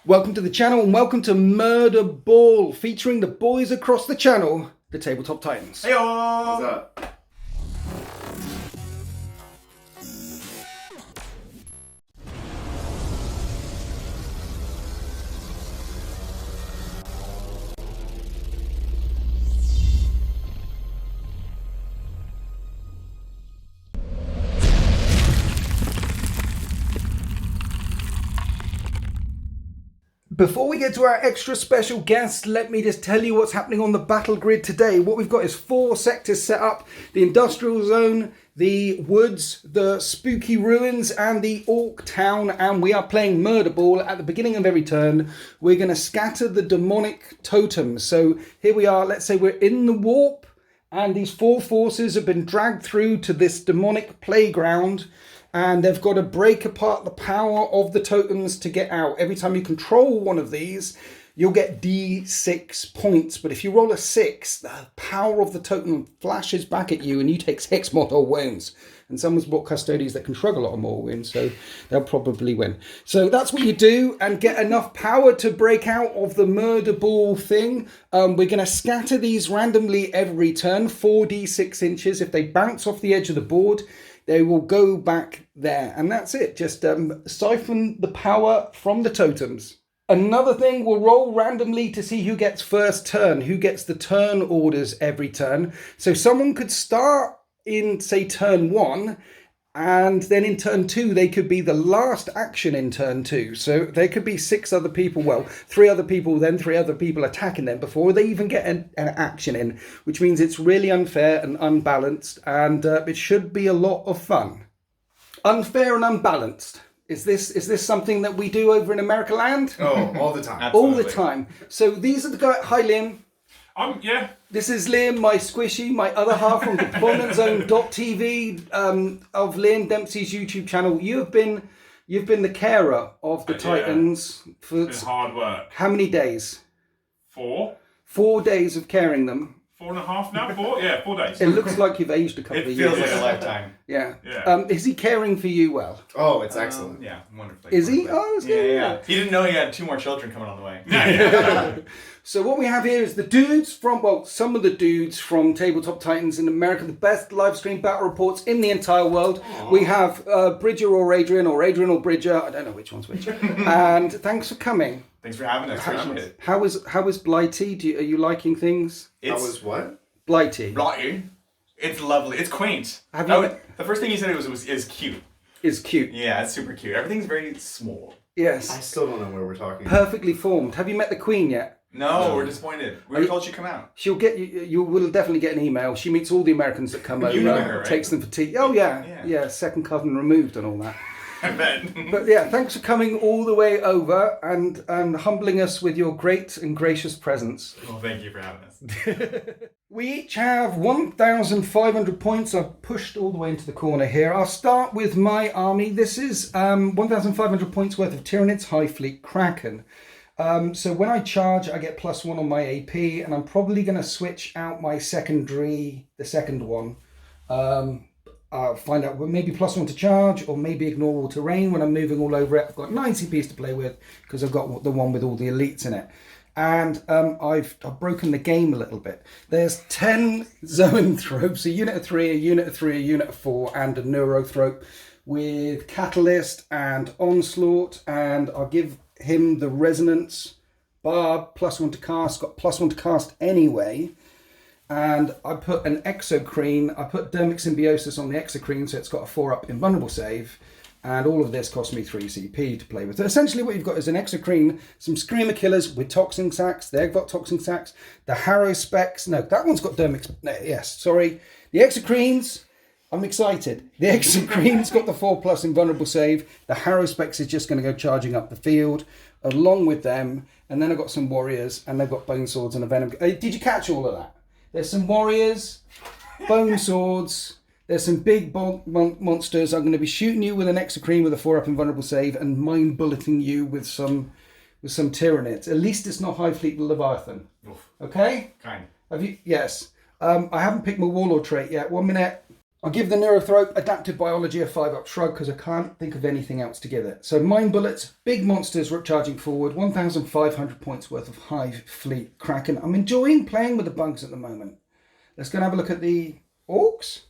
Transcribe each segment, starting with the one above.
Welcome to the channel and welcome to Murder Ball, featuring the boys across the channel, the Tabletop Titans. Hey, what's up? Before we get to our extra special guest, let me just tell you what's happening on the battle grid today. What we've got is 4 sectors set up: the industrial zone, the woods, the spooky ruins, and the orc town. And we are playing Murder Ball. At the beginning of every turn, we're going to scatter the demonic totems. So here we are. Let's say we're in the warp, and these 4 forces have been dragged through to this demonic playground. And they've got to break apart the power of the totems to get out. Every time you control one of these, you'll get D6 points. But if you roll a 6, the power of the totem flashes back at you and you take 6 mortal wounds. And someone's bought Custodies that can shrug a lot of more wounds, so they'll probably win. So that's what you do, and get enough power to break out of the Murder Ball thing. We're going to scatter these randomly every turn, 4d6 inches. If they bounce off the edge of the board, they will go back there, and that's it. Just siphon the power from the totems. Another thing, we'll roll randomly to see who gets first turn, who gets the turn orders every turn. So someone could start in, say, turn 1, and then in turn 2, they could be the last action in turn 2. So there could be 6 other people, well, 3 other people, then 3 other people attacking them before they even get an action in, which means it's really unfair and unbalanced, and it should be a lot of fun. Unfair and unbalanced. Is this something that we do over in America land? Oh, all the time. All the time. So these are the guys. Hi, Liam. Yeah. This is Liam, my squishy, my other half from DeploymentZone.tv, of Liam Dempsey's YouTube channel. You've been the carer of the Titans for It's hard work. how many days? 4? 4 days of caring them. 4.5 now? 4? Yeah, 4 days. It looks like you've aged a couple It of feels years. like a lifetime. Yeah. Yeah. Is he caring for you well? Oh, it's excellent. Yeah, wonderfully. Is he? wonderfully. Oh, it's Yeah, good. yeah. He didn't know he had 2 more children coming on the way. Yeah. So what we have here is the dudes from, well, some of the dudes from Tabletop Titans in America, the best live stream battle reports in the entire world. Aww. We have Bridger or Adrian or Bridger. I don't know which one's which. And thanks for coming. Thanks for having us. Appreciate it. How is Blighty? Are you liking things? It's How was what? Blighty. Blighty. It's lovely. It's quaint. The first thing you said is cute. Is cute. Yeah, it's super cute. Everything's very small. Yes. I still don't know where we're talking. Perfectly formed. Have you met the Queen yet? No, we're disappointed. We were told she'd come out. She'll get you. You will definitely get an email. She meets all the Americans that come over. You know her, right? Takes them for tea. Oh yeah. Second cousin removed and all that. I bet. But yeah, thanks for coming all the way over and humbling us with your great and gracious presence. Well, thank you for having us. We each have 1,500 points. I've pushed all the way into the corner here. I'll start with my army. This is 1,500 points worth of Tyranids High Fleet Kraken. So when I charge, I get +1 on my AP, and I'm probably going to switch out my secondary, the second one. I'll find out maybe +1 to charge, or maybe ignore all terrain when I'm moving all over it. I've got 9 CPs to play with because I've got the one with all the elites in it. And I've broken the game a little bit. There's 10 Zoanthropes, a unit of 3, a unit of 3, a unit of 4, and a Neurothrope with Catalyst and Onslaught, and I'll give him the Resonance Barb, +1 to cast, got +1 to cast anyway. And I put an Exocrine, I put Dermic Symbiosis on the Exocrine, so it's got a 4-up invulnerable save. And all of this cost me 3 CP to play with. So essentially what you've got is an Exocrine, some Screamer Killers with Toxin Sacks, they've got Toxin Sacks, the Harrow Specs, no, that one's got Dermic, no, yes, sorry. The Exocrines, I'm excited. The Exocrine's got the 4+ invulnerable save, the Harrow Specs is just going to go charging up the field, along with them, and then I've got some Warriors, and they've got Bone Swords and a Venom. Did you catch all of that? There's some Warriors, Bone Swords, there's some big monsters. I'm going to be shooting you with an Exocrine with a 4-up invulnerable save and mind bulleting you with some Tyranids. At least it's not High Fleet Leviathan. Oof. Okay? Kind. Have you? Yes. I haven't picked my Warlord trait yet. 1 minute. I'll give the Neurothrope Adaptive Biology a 5-up shrug because I can't think of anything else to give it. So Mind Bullets, big monsters charging forward, 1,500 points worth of Hive Fleet Kraken. I'm enjoying playing with the bugs at the moment. Let's go and have a look at the Orcs.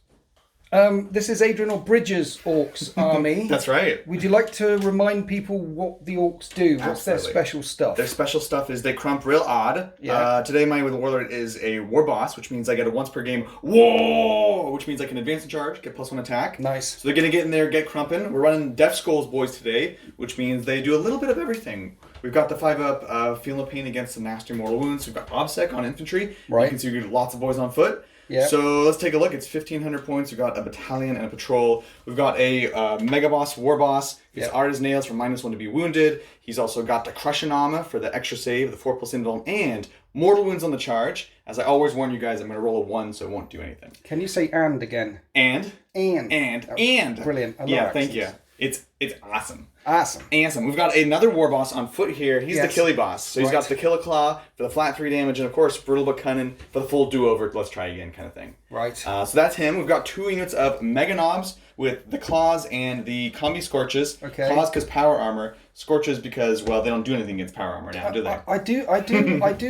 This is Adrian Bridges' Orcs army. That's right. Would you like to remind people what the Orcs do? What's their Absolutely. special stuff? Their special stuff is they crump real odd. Yeah. Today my with Warlord is a War Boss, which means I get a once per game Whoa! Which means I can advance and charge, get +1 attack. Nice. So they're going to get in there, get crumping. We're running Death Skulls boys today, which means they do a little bit of everything. We've got the 5-up Feel No Pain against the Nasty Mortal Wounds. We've got Obsec on infantry. Right. You can see we got lots of boys on foot. Yeah. So let's take a look. It's 1,500 points. We've got a battalion and a patrol. We've got a Mega Boss, War Boss. He's art as nails for -1 to be wounded. He's also got the Crushing Armor for the extra save, the 4+ Indolent, and Mortal Wounds on the charge. As I always warn you guys, I'm going to roll a 1, so it won't do anything. Can you say "and" again? And. Oh, brilliant. I love Yeah, thank you. accents. It's awesome. Awesome. Awesome. We've got another War Boss on foot here. He's Yes. the Killi Boss. So he's got the Kill a Claw for the flat 3 damage, and of course, Brutal but Cunning for the full do-over, let's try again kind of thing. Right. So that's him. We've got 2 units of Mega Knobs with the Claws and the Combi Scorches. Okay. Claws because power armor. Scorches because, well, they don't do anything against power armor now, do they? I do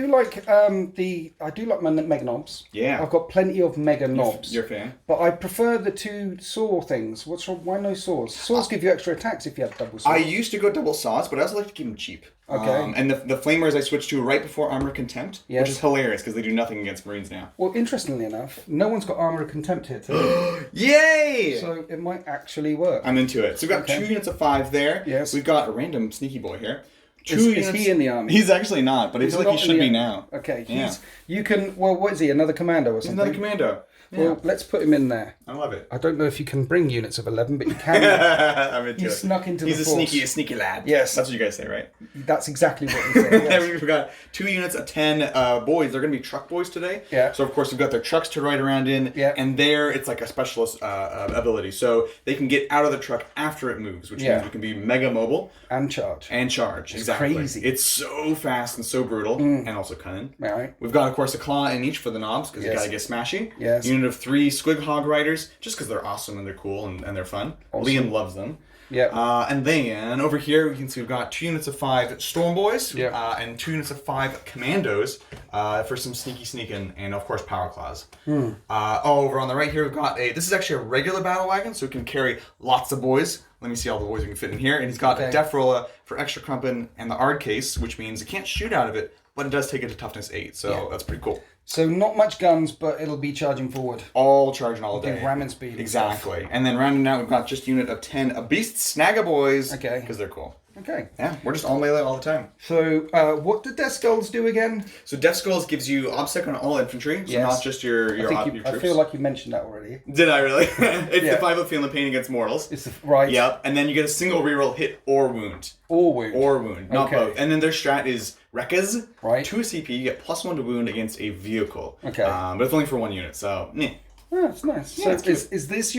like my Mega Knobs. Yeah. I've got plenty of Mega Knobs. You're a fan? But I prefer the 2 saw things. What's wrong? Why no saws? Saws give you extra attacks if you have double saws. I used to go double saws, but I also like to keep them cheap. Okay. And the Flamers I switched to right before Armor Contempt, Yes. which is hilarious because they do nothing against Marines now. Well, interestingly enough, no one's got Armor of Contempt here today. Yay! So it might actually work. I'm into it. So we've got 2 units of 5 there. Yes. We've got a random sneaky boy here. Is he in the army? He's actually not, but I He's feel like not he in should the be army. now. Okay. Yeah. You can. Well, what is he? Another commando or He's something? another commando. Yeah. Well, let's put him in there. I love it. I don't know if you can bring units of 11, but you can. I'm into He it. snuck into He's the a force. sneaky lad. Yes. That's what you guys say, right? That's exactly what he said. Yes. We've got 2 units of 10 boys. They're going to be truck boys today. Yeah. So, of course, we've got their trucks to ride around in. Yeah. And there, it's like a specialist ability. So they can get out of the truck after it moves, which means you can be mega mobile. And charge. And charge. Exactly. Crazy. It's so fast and so brutal. And also cunning. Right. We've got, of course, a claw in each for the knobs because you Yes. got to get smashy. Yes. Unit of 3 Squig Hog Riders just because they're awesome and they're cool and they're fun. Awesome. Liam loves them. Yeah. And then over here we can see we've got 2 units of 5 Storm Boys Yeah. and 2 units of 5 Commandos for some sneaking and of course Power Claws. Over on the right here we've got this is actually a regular battle wagon so it can carry lots of boys. Let me see all the boys we can fit in here. And he's got a Def Rolla for extra crumpin and the Ard case, which means it can't shoot out of it, but it does take it to toughness 8, so that's pretty cool. So not much guns, but it'll be charging forward. All charging all day. Ramming speed. and Exactly. And then rounding out, we've got just unit of 10 Beast Snagga Boys. Okay. Because they're cool. stuff. Okay. Yeah, we're just all melee all the time. So what did Death Skulls do again? So Death Skulls gives you obsec on all infantry, so Yes. not just your I troops. feel like you mentioned that already. Did I really? It's Yeah. the 5 of Feeling Pain against mortals. It's right. Yep, and then you get a single reroll hit or wound. Or wound. Or wound, not Okay. both. And then their strat is Rekkas. Right. 2 CP, you get +1 to wound against a vehicle. Okay. But it's only for 1 unit, so meh. Oh, that's nice. Yeah, So it's is this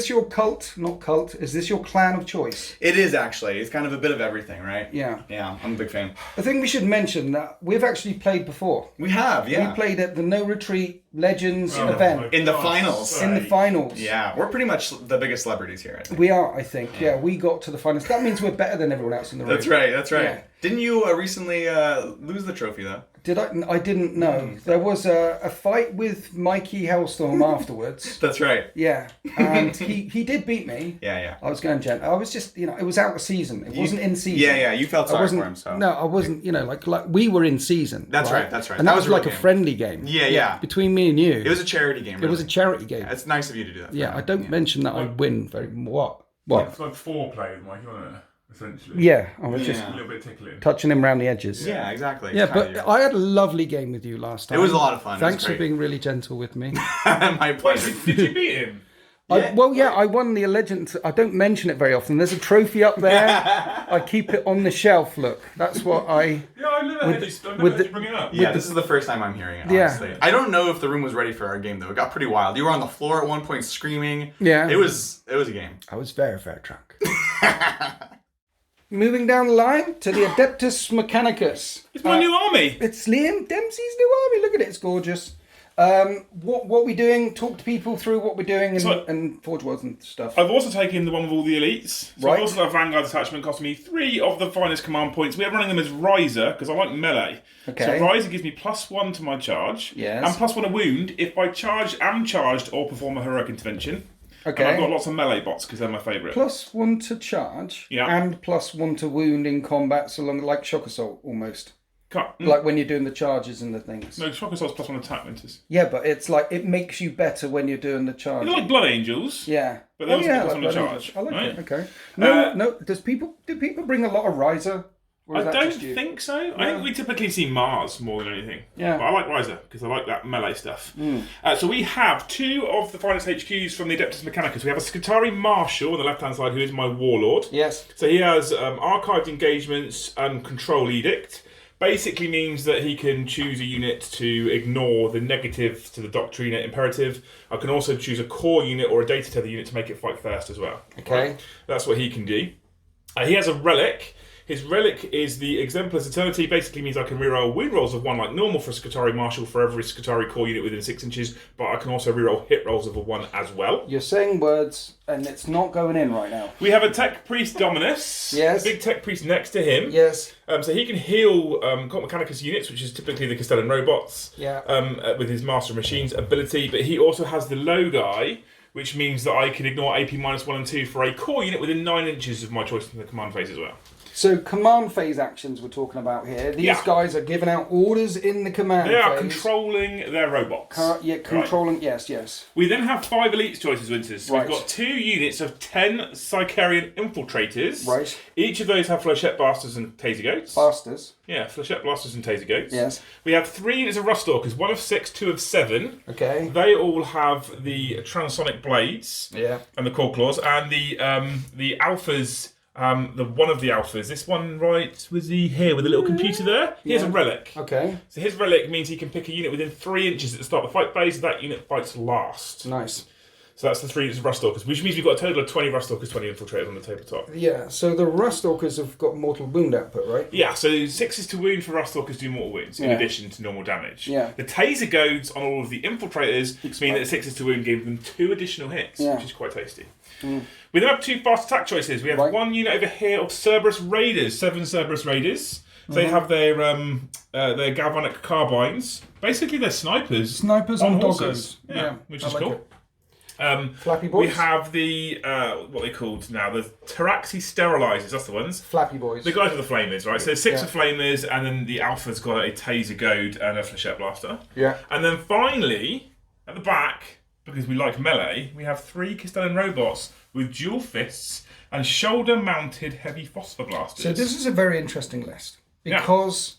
your cult? Not cult. Is this your clan of choice? It is actually. It's kind of a bit of everything, right? Yeah. Yeah, I'm a big fan. I think we should mention that we've actually played before. We have, yeah. We played at the No Retreat Legends Oh, event. In the finals. In the finals. Yeah, we're pretty much the biggest celebrities here, I think. We are, I think. Yeah, we got to the finals. That means we're better than everyone else in the room. That's right, that's right. Yeah. Didn't you recently lose the trophy, though? Did I? I didn't know. There was a fight with Mikey Hellstorm afterwards. That's right. Yeah, and he did beat me. Yeah, yeah. I was going gentle. I was just, it was out of season. It wasn't in season. Yeah, yeah, you felt I sorry wasn't. for him, so. No, I wasn't. Like we were in season. That's right, that's right. And that, That was was a like real a game. friendly game. Yeah, yeah. Between me and you. It was a charity game, It was a charity game. It's nice of you to do that. for Yeah, me. I don't mention that I win very. What? It's like foreplay with Mike, wasn't it? Essentially. Yeah, I was just A little bit tickling. touching him around the edges. Yeah, exactly. Yeah, It's kinda but I had a lovely game with you last time. It was a lot of fun. It was Thanks for great. being really gentle with me. My pleasure. Did you beat him? I won the Legend. I don't mention it very often. There's a trophy up there. I keep it on the shelf. Look, that's what I. Yeah, I never heard you bring it up. Yeah, this is the first time I'm hearing it, Yeah. honestly. I don't know if the room was ready for our game, though. It got pretty wild. You were on the floor at one point screaming. Yeah. It was a game. I was very, very drunk. Moving down the line to the Adeptus Mechanicus. It's my new army. It's Liam Dempsey's new army. Look at it, it's gorgeous. What we doing? Talk to people through what we're doing and Forge Worlds and stuff. I've also taken the one with all the elites. So Right. I've also got a Vanguard attachment, cost me 3 of the finest command points. We are running them as Riser, because I like melee. Okay. So Riser gives me +1 to my charge. Yes. And +1 a wound if I am charged or perform a heroic intervention. Okay. And I've got lots of melee bots, because they're my favourite. +1 to charge. Yeah. And +1 to wound in combat, so long like Shock Assault almost. Cut. Like when you're doing the charges and the things. No, Shock Assault's +1 attack, Winters. Yeah, but it's like it makes you better when you're doing the charge. They're like Blood Angels. Yeah. But they also yeah, put us on the Blood charge, Angels. I like right? it. Okay. No. Do people bring a lot of Riser? Or is I that don't just you? think so. I think we typically see Mars more than anything. Yeah. But I like Riser because I like that melee stuff. So we have 2 of the finest HQs from the Adeptus Mechanicus. We have a Skitarii Marshal on the left-hand side, who is my Warlord. Yes. So he has archived engagements and control edict. Basically means that he can choose a unit to ignore the negative to the Doctrina imperative. I can also choose a core unit or a data tether unit to make it fight first as well. Okay. Right? That's what he can do. He has a relic. His relic is the Exemplar's Eternity. Basically means I can reroll wound rolls of 1 like normal for Skitarii Marshal for every Skitarii core unit within 6 inches, but I can also reroll hit rolls of a 1 as well. You're saying words and it's not going in right now. We have a Tech Priest Dominus. Yes. A big Tech Priest next to him. Yes. So he can heal Cult Mechanicus units, which is typically the Custodian robots, with his Master Machines ability, but he also has the Logi, which means that I can ignore AP -1 and 2 for a core unit within 9 inches of my choice in the command phase as well. So command phase actions we're talking about here. These guys are giving out orders in the command phase. They are controlling their robots. Controlling. Right. Yes. We then have 5 elites choices, Winters. Right. We've got 2 units of 10 Sicarian infiltrators. Right. Each of those have flechette blasters and taser goats. Blasters. Yeah, flechette blasters and taser goats. Yes. We have 3 units of Ruststalkers, 1 of 6, 2 of 7. Okay. They all have the transonic blades. Yeah. And the core claws, and the alphas. One of the alphas, this one right was he here with a little computer there? He has a relic. Okay. So his relic means he can pick a unit within 3 inches at the start of the fight phase. That unit fights last. Nice. So that's the 3 units of Ruststalkers, which means we've got a total of 20 Ruststalkers, 20 infiltrators on the tabletop. Yeah. So the Ruststalkers have got mortal wound output, right? Yeah. So 6s to wound for Ruststalkers do mortal wounds in addition to normal damage. Yeah. The taser goads on all of the infiltrators mean that 6s to wound give them 2 additional hits, which is quite tasty. We then have 2 fast attack choices. We have 1 unit over here of Cerberus Raiders, 7 Cerberus Raiders. So they have their galvanic carbines. Basically, they're snipers. Snipers on on horses. doggers. Yeah, which is I like cool. it. Flappy boys. We have the what are they called now? The Taraxi Sterilizers. That's the ones. Flappy boys. The guys with the flamers, right? So there's 6 Yeah. of flamers, and then the alpha's got a taser goad and a flechette blaster. Yeah. And then finally, at the back, because we like melee, we have 3 Custodian robots with dual fists and shoulder-mounted heavy phosphor blasters. So this is a very interesting list because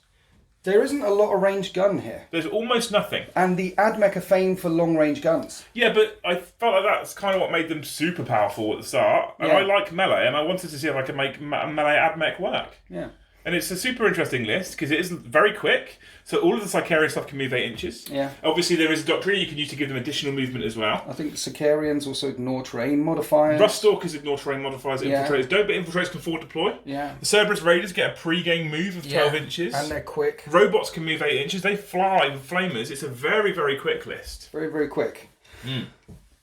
there isn't a lot of ranged gun here. There's almost nothing. And the AdMech are famed for long-range guns. Yeah, but I felt like that's kind of what made them super powerful at the start. And I like melee, and I wanted to see if I could make melee AdMech work. Yeah. And it's a super interesting list because it is very quick. So all of the Sicarian stuff can move 8 inches. Yeah. Obviously, there is a Doctrine you can use to give them additional movement as well. I think the Sicarians also ignore terrain modifiers. Ruststalkers ignore terrain modifiers. Yeah. Infiltrators don't, but infiltrators can forward deploy. Yeah. The Cerberus Raiders get a pre-game move of 12 inches. And they're quick. Robots can move 8 inches. They fly with flamers. It's a very, very quick list. Very, very quick.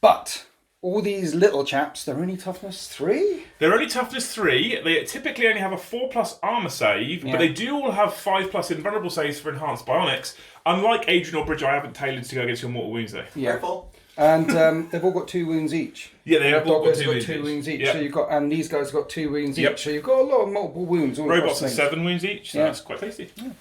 But all these little chaps, they're only toughness 3? They're only toughness 3. They typically only have a 4+ armor save, but they do all have 5+ invulnerable saves for enhanced bionics. Unlike Adrian or Bridge, I haven't tailored to go against your mortal wounds though. Yeah. Careful. And they've all got 2 wounds each. Yeah, they have all got Doggers 2 got 2 wounds each. Yep. So you've got, and these guys have got 2 wounds Yep. each. So you've got a lot of multiple wounds. All Robots across are things. 7 wounds each, so that's quite tasty. Yeah.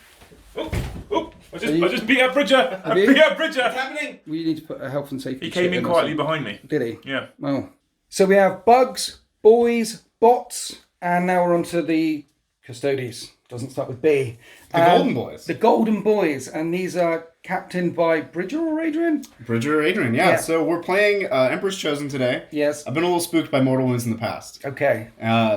Oh, I just beat up Bridger. I you? beat up Bridger. What's happening? We need to put a health and safety. He came in quietly behind me. Did he? Yeah. Oh. So we have bugs, boys, bots, and now we're on to the Custodies. Doesn't start with B. The Golden Boys. The Golden Boys. And these are captained by Bridger or Adrian? Bridger or Adrian, yeah. So we're playing Emperor's Chosen today. Yes. I've been a little spooked by Mortal Wounds in the past. Okay.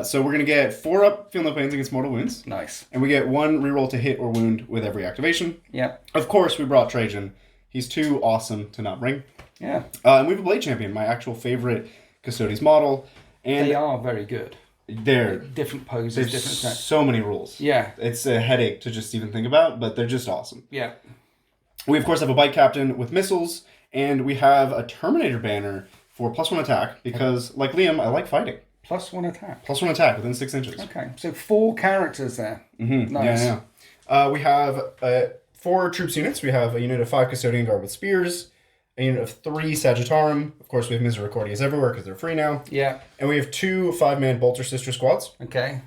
So we're going to get 4 up Feel No Pains against Mortal Wounds. Nice. And we get 1 reroll to hit or wound with every activation. Yeah. Of course, we brought Trajan. He's too awesome to not bring. Yeah. And we have a Blade Champion, my actual favorite Custodies model. And They are very good. they're Different poses, there's different stats. so many rules. Yeah. It's a headache to just even think about, but they're just awesome. Yeah. We, of course, have a bike captain with missiles, and we have a Terminator banner for +1 attack, because, like Liam, I like fighting. +1 attack. +1 attack within 6 inches. Okay, so 4 characters there. Mm-hmm. Nice. Yeah. We have 4 troops units. We have a unit of 5 Custodian Guard with spears, a unit of 3 Sagittarum. Of course, we have Misericordias everywhere because they're free now. Yeah. And we have 2 5-man Bolter Sister squads. Okay.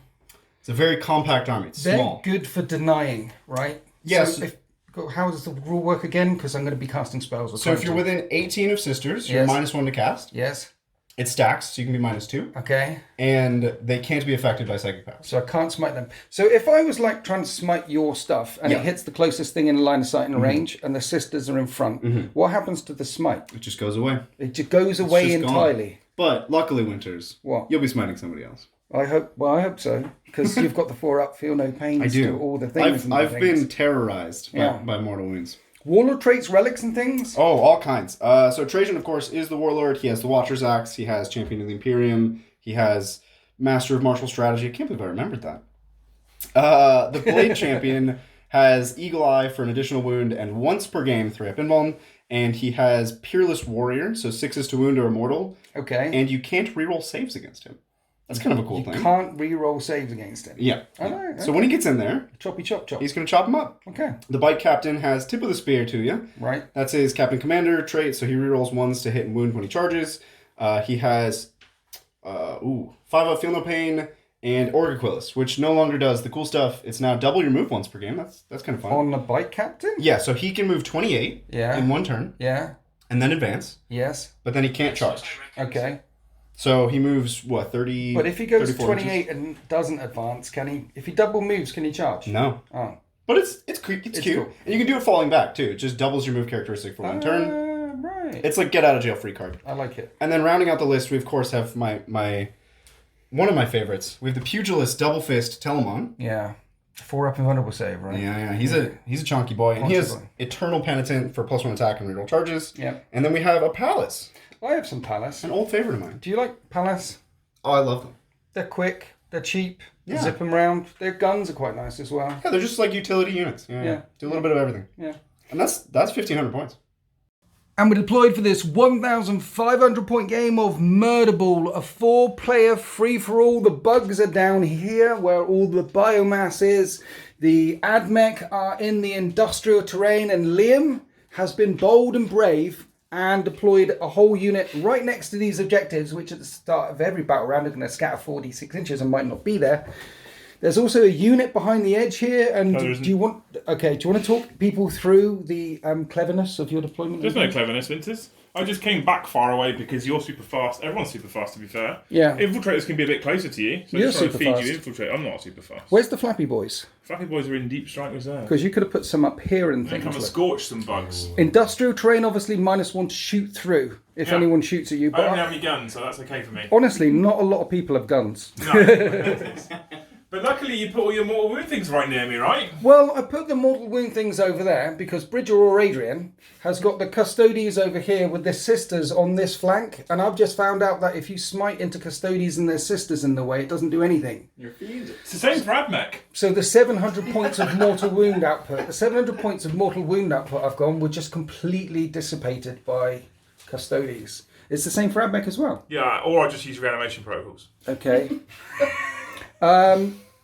It's a very compact army. It's They're small. good for denying, right? Yes. So how does the rule work again? Because I'm going to be casting spells. So if you're within 18 of Sisters, you're -1 to cast. Yes. It stacks, so you can be -2. Okay. And they can't be affected by psychic powers. So I can't smite them. So if I was like trying to smite your stuff and it hits the closest thing in line of sight and range and the sisters are in front, what happens to the smite? It just goes away. It just goes away just entirely. gone. But luckily, Winters, What? you'll be smiting somebody else. I hope so. Because you've got the 4 up, feel no pain. I do. All the things. I've been terrorized by mortal wounds. Warlord traits, relics, and things? Oh, all kinds. So Trajan, of course, is the warlord. He has the Watcher's Axe. He has Champion of the Imperium. He has Master of Martial Strategy. I can't believe I remembered that. The Blade Champion has Eagle Eye for an additional wound and once per game 3-up invuln. And he has Peerless Warrior, so 6s to wound or immortal. Okay. And you can't reroll saves against him. That's kind of a cool thing. You can't re-roll saves against him. Yeah. I know. So when he gets in there, Choppy chop chop. he's going to chop him up. Okay. The Bike Captain has Tip of the Spear to you. Right. That's his Captain Commander trait, so he rerolls 1s to hit and wound when he charges. He has 5-up Feel No Pain and Orgaquillis, which no longer does the cool stuff. It's now double your move once per game. That's kind of fun. On the Bike Captain? Yeah, so he can move 28 in 1 turn. Yeah. And then advance. Yes. But then he can't charge. Okay. So he moves, 30... But if he goes 28 inches? And doesn't advance, can he... If he double moves, can he charge? No. Oh. But it's cute. Cool. And you can do it falling back, too. It just doubles your move characteristic for 1 turn. Right. It's like get out of jail free card. I like it. And then rounding out the list, we of course have my one of my favorites. We have the Pugilist Double Fist Telemon. Yeah. 4-up invulnerable save, right? Yeah. He's a chunky boy. And he has Chunky boy. Eternal Penitent for +1 attack and reroll charges. Yeah. And then we have a Palace. I have some Palace. An old favorite of mine. Do you like Palace? Oh, I love them. They're quick. They're cheap. Yeah. Zip them round. Their guns are quite nice as well. Yeah, they're just like utility units. Yeah. Do a little bit of everything. Yeah. And that's 1,500 points. And we're deployed for this 1,500 point game of Murder Ball, a 4-player free-for-all. The bugs are down here where all the biomass is. The AdMech are in the industrial terrain, and Liam has been bold and brave and deployed a whole unit right next to these objectives, which at the start of every battle round are going to scatter 46 inches and might not be there. There's also a unit behind the edge here, and do you want to talk people through the cleverness of your deployment? There's no cleverness, Winters. I just came back far away because you're super fast. Everyone's super fast, to be fair. Yeah. Infiltrators can be a bit closer to you. So You're I just try to super feed fast. you infiltrate. I'm not super fast. Where's the Flappy Boys? Flappy Boys are in Deep Strike Reserve. Because you could have put some up here and They things. come and Like. scorch some bugs. Industrial terrain, obviously -1 to shoot through if anyone shoots at you. I But don't have any guns, so that's okay for me. honestly, not a lot of people have guns. No. But luckily you put all your mortal wound things right near me, right? Well, I put the mortal wound things over there because Bridger or Adrian has got the Custodies over here with their sisters on this flank, and I've just found out that if you smite into Custodies and their sisters in the way, it doesn't do anything. It's the same for AdMech. So the 700 points of mortal wound output, I've gone were just completely dissipated by Custodies. It's the same for AdMech as well. Yeah, or I just use reanimation protocols. Okay.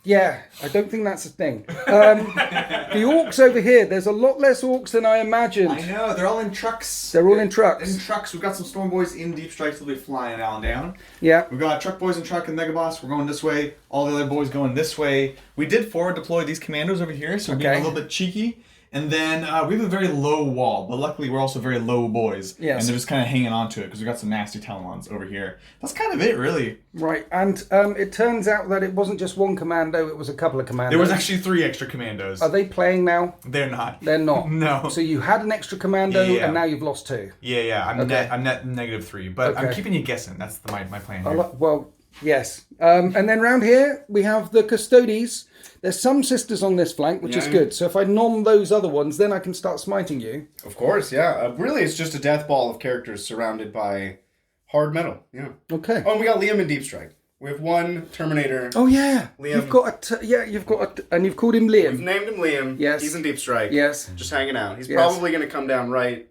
Yeah, I don't think that's a thing. The orcs over here, there's a lot less orcs than I imagined. I know, they're all in trucks. They're all in trucks. In trucks, we've got some Storm Boys in Deep Strikes that'll be flying out and down. Yeah. We've got Truck Boys and Truck and Mega Boss. We're going this way. All the other boys going this way. We did forward deploy these commandos over here, so we're being a little bit cheeky. And then we have a very low wall, but luckily we're also very low boys. Yes. And they're just kind of hanging on to it because we've got some nasty Talons over here. That's kind of it, really. Right, and it turns out that it wasn't just one commando, it was a couple of commandos. There was actually 3 extra commandos. Are they playing now? They're not. They're not. No. So you had an extra commando, Yeah. and now you've lost 2. Yeah. I'm net -3, but I'm Okay. keeping you guessing. That's my plan here. Well, yes. And then round here, we have the Custodies. There's some sisters on this flank, which is good. So if I nom those other ones, then I can start smiting you. Of course, yeah. Really, it's just a death ball of characters surrounded by hard metal. Yeah. Okay. Oh, and we got Liam in Deep Strike, We have one Terminator. Oh yeah, Liam. you've got and you've called him Liam. We've named him Liam. Yes. He's in Deep Strike. Yes. Just hanging out. He's Yes. probably going to come down right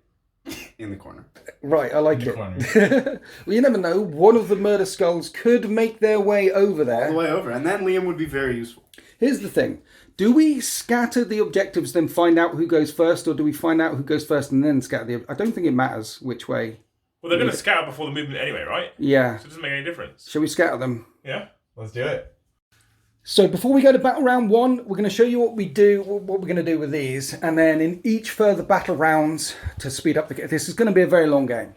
in the corner. Right, I like it. corner. Well, you never know. One of the murder skulls could make their way over All the there. way over. And then Liam would be very useful. Here's the thing. Do we scatter the objectives, then find out who goes first, or do we find out who goes first and then scatter the... I don't think it matters which way. Well, they're going to scatter before the movement anyway, right? Yeah. So it doesn't make any difference. Shall we scatter them? Yeah. Let's do it. So before we go to battle round 1, we're going to show you what we do, what we're going to do with these, and then in each further battle rounds to speed up the game. This is going to be a very long game.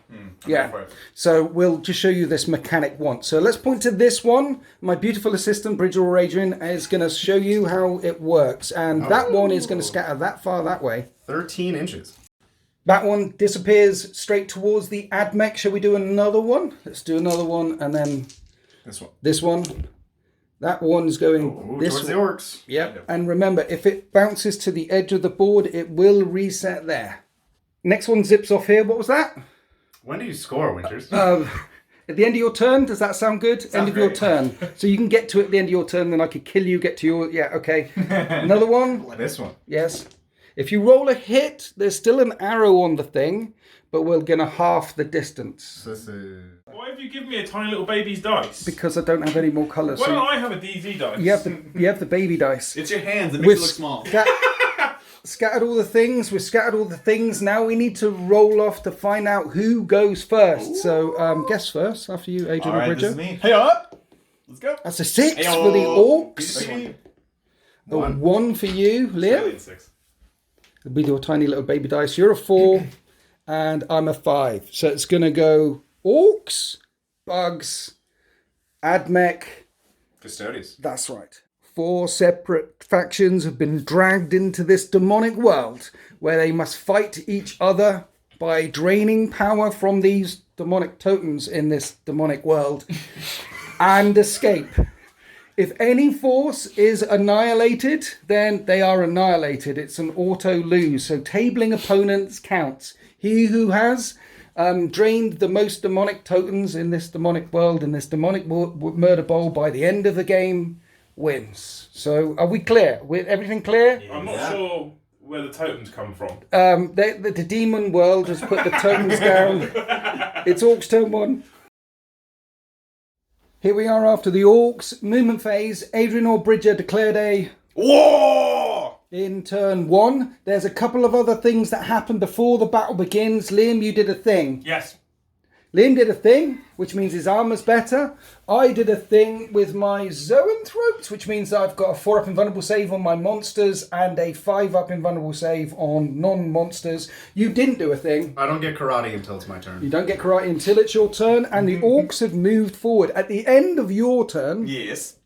Yeah. So we'll just show you this mechanic once. So let's point to this one. My beautiful assistant, Bridger or Adrian, is going to show you how it works, and that one is going to scatter that far that way. 13 inches. That one disappears straight towards the admech. Shall we do another one? Let's do another one, and then This one. this one. That one's going this towards the way. orcs. Yep. And remember, if it bounces to the edge of the board, it will reset there. Next one zips off here. What was that? When do you score, Winters? At the end of your turn. Does that sound good? End of your great. turn. So you can get to it at the end of your turn, then I could kill you, get to your... Yeah, okay. Another one. This one. Yes. If you roll a hit, there's still an arrow on the thing, but we're going to half the distance. This is... Why have you given me a tiny little baby's dice? Because I don't have any more colours. Why So don't I have a DZ dice? you have the baby dice. It's your hands that makes We've it look small. scattered all the things. We've scattered all the things. Now we need to roll off to find out who goes first. Ooh. So guess first after you, Adrian All or right, Bridger. this is me. Hey up! Let's go. That's a 6 Hey-o. for the orcs. Big A 1 for you, Liam. 6. With your tiny little baby dice. You're a 4 and I'm a 5. So it's going to go orcs, bugs, admech. Custodies. That's right. 4 separate factions have been dragged into this demonic world where they must fight each other by draining power from these demonic totems in this demonic world and escape. If any force is annihilated, then they are annihilated. It's an auto lose. So tabling opponents counts. He who has drained the most demonic totems in this demonic world, in this demonic murder bowl, by the end of the game, wins. So are we clear? With everything clear? I'm not sure where the totems come from. The demon world has put the totems down. It's Orcs turn 1. Here we are after the Orcs movement phase. Adrian or Bridger declared a War! in turn 1. There's a couple of other things that happen before the battle begins. Liam, you did a thing. Yes. Liam did a thing, which means his armor's better. I did a thing with my Zoanthropes, which means I've got a 4-up invulnerable save on my monsters and a 5-up invulnerable save on non-monsters. You didn't do a thing. I don't get karate until it's my turn. You don't get karate until it's your turn, and the orcs have moved forward. At the end of your turn, Yes.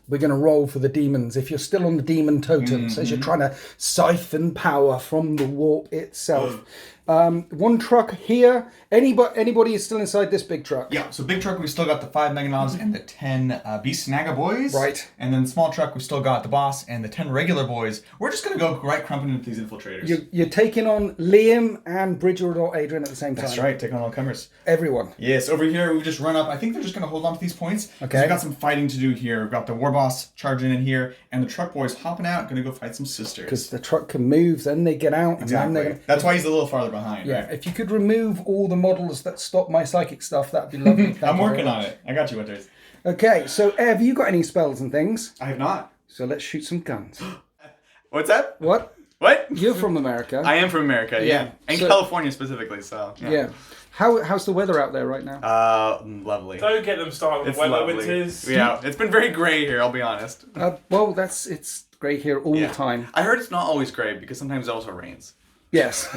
we're going to roll for the demons. If you're still on the demon totems, as you're trying to siphon power from the warp itself. One truck here. Anybody is still inside this big truck? Yeah, so big truck, we've still got the 5 Meganons and the 10 Beast Snaga boys. Right. And then small truck, we've still got the boss and the 10 regular boys. We're just going to go right crumping into these infiltrators. You're taking on Liam and Bridger or Adrian at the same time. That's right, taking on all comers. Everyone. Yes, over here we've just run up. I think they're just going to hold on to these points. 'Cause Okay. We've got some fighting to do here. We've got the war boss charging in here, and the truck boys hopping out, going to go fight some sisters. Because the truck can move, then they get out. And Exactly. then they're That's why he's a little farther behind. yeah, Right? if you could remove all the models that stop my psychic stuff, that'd be lovely. I'm working on it. I got you, Winters. Okay, so have you got any spells and things? I have not. So let's shoot some guns. What's that? What? What? You're from America. I am from America, yeah. Yeah. And So- California specifically, so. Yeah. How's the weather out there right now? Lovely. Don't get them started with It's weather lovely. winters. Yeah, it's been very gray here, I'll be honest. Well, it's great here all the time. I heard it's not always gray because sometimes it also rains. Yes.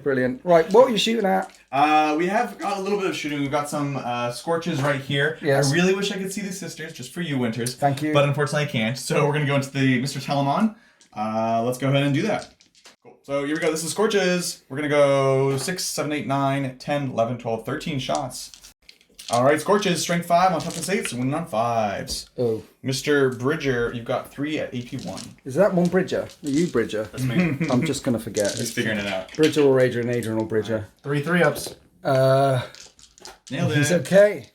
Brilliant. Right, what are you shooting at? We have got a little bit of shooting. We've got some scorches right here. Yes. I really wish I could see the sisters, just for you, Winters. Thank you. But unfortunately I can't. So we're going to go into the Mr. Telemon. Let's go ahead and do that. Cool. So here we go. This is scorches. We're going to go 6, 7, 8, 9, 10, 11, 12, 13 shots. All right, scorches, strength 5 on toughness 8, so winning on 5s. Oh. Mr. Bridger, you've got 3 at AP 1. Is that one Bridger? Are you Bridger? That's me. I'm just going to forget. Just figuring it out. Bridger or Adrian or Bridger? 3 3-ups. Nailed He's it. okay.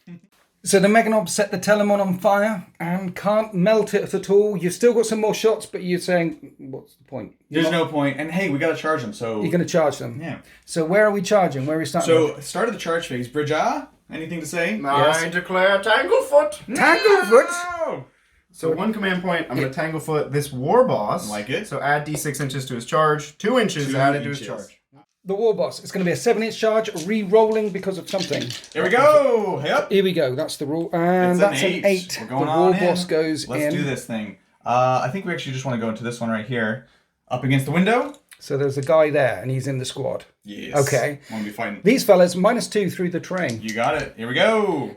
So the Meganobs set the Telemon on fire and can't melt it at all. You've still got some more shots, but you're saying, what's the point? There's no point. And hey, we got to charge them, so... You're going to charge them? Yeah. So where are we charging? Where are we starting? So, start of the charge phase. Bridger, anything to say? I declare Tanglefoot. Tanglefoot! So 1 command point, I'm going to Tanglefoot this war boss. Like it. So add d6 inches to his charge. 2 inches 2 added to inches. his charge. The war boss. It's going to be a 7-inch charge, re-rolling because of something. Here we go. Yep. Here we go. That's the rule. And that's an 8. We're going the on war boss goes Let's in. do this thing. I think we actually just want to go into this one right here. Up against the window. So there's a guy there, and he's in the squad. Yes. Okay. Want to be fighting. These fellas, -2 through the terrain. You got it. Here we go.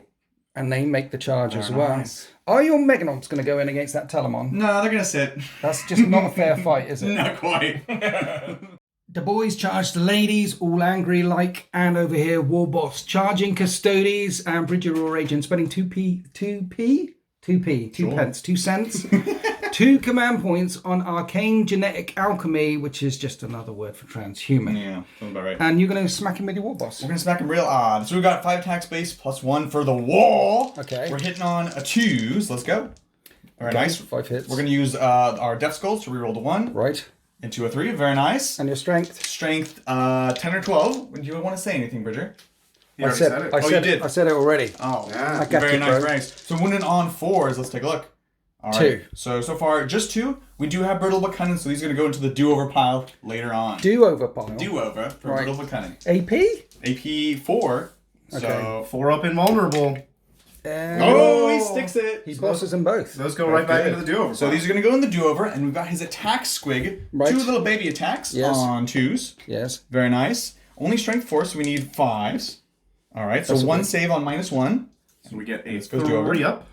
And they make the charge as Very well. nice. Are your Meganobs going to go in against that Telemon? No, they're going to sit. That's just not a fair fight, is it? Not quite. The boys charge the ladies, all angry like, and over here, War Boss charging Custodies and Bridger Raw Agent, spending 2 pence, 2 cents, 2 command points on Arcane Genetic Alchemy, which is just another word for transhuman. Yeah, sounds about right. And you're going to smack him with your War Boss. We're going to smack him real odd. So we got 5 attacks base plus 1 for the wall. Okay. We're hitting on a 2s. Let's go. Very nice. 5 hits. We're going to use our Death Skulls to reroll the 1. Right. Into a 3. Very nice. And your strength? Strength 10 or 12. Do you want to say anything, Bridger? You already said it. I did. I said it already. Oh, Yeah. I got very you, nice, bro. very nice. So winning on 4s. Let's take a look. All 2. So far, just 2. We do have Brittle Buchanan, so these are going to go into the do-over pile later on. Do-over pile. Do-over for Right. Brittle Buchanan. AP? AP 4. Okay. So... 4 up invulnerable. Oh, he sticks it. He bosses them both. Those go right back good. into the do-over. So these are going to go in the do-over, and we've got his attack squig. Right. 2 little baby attacks Yes. on 2s. Yes. Very nice. Only strength 4, so we need 5s. All right, so That's 1 okay. save on -1. So we get a Let's go do-over. 3 up.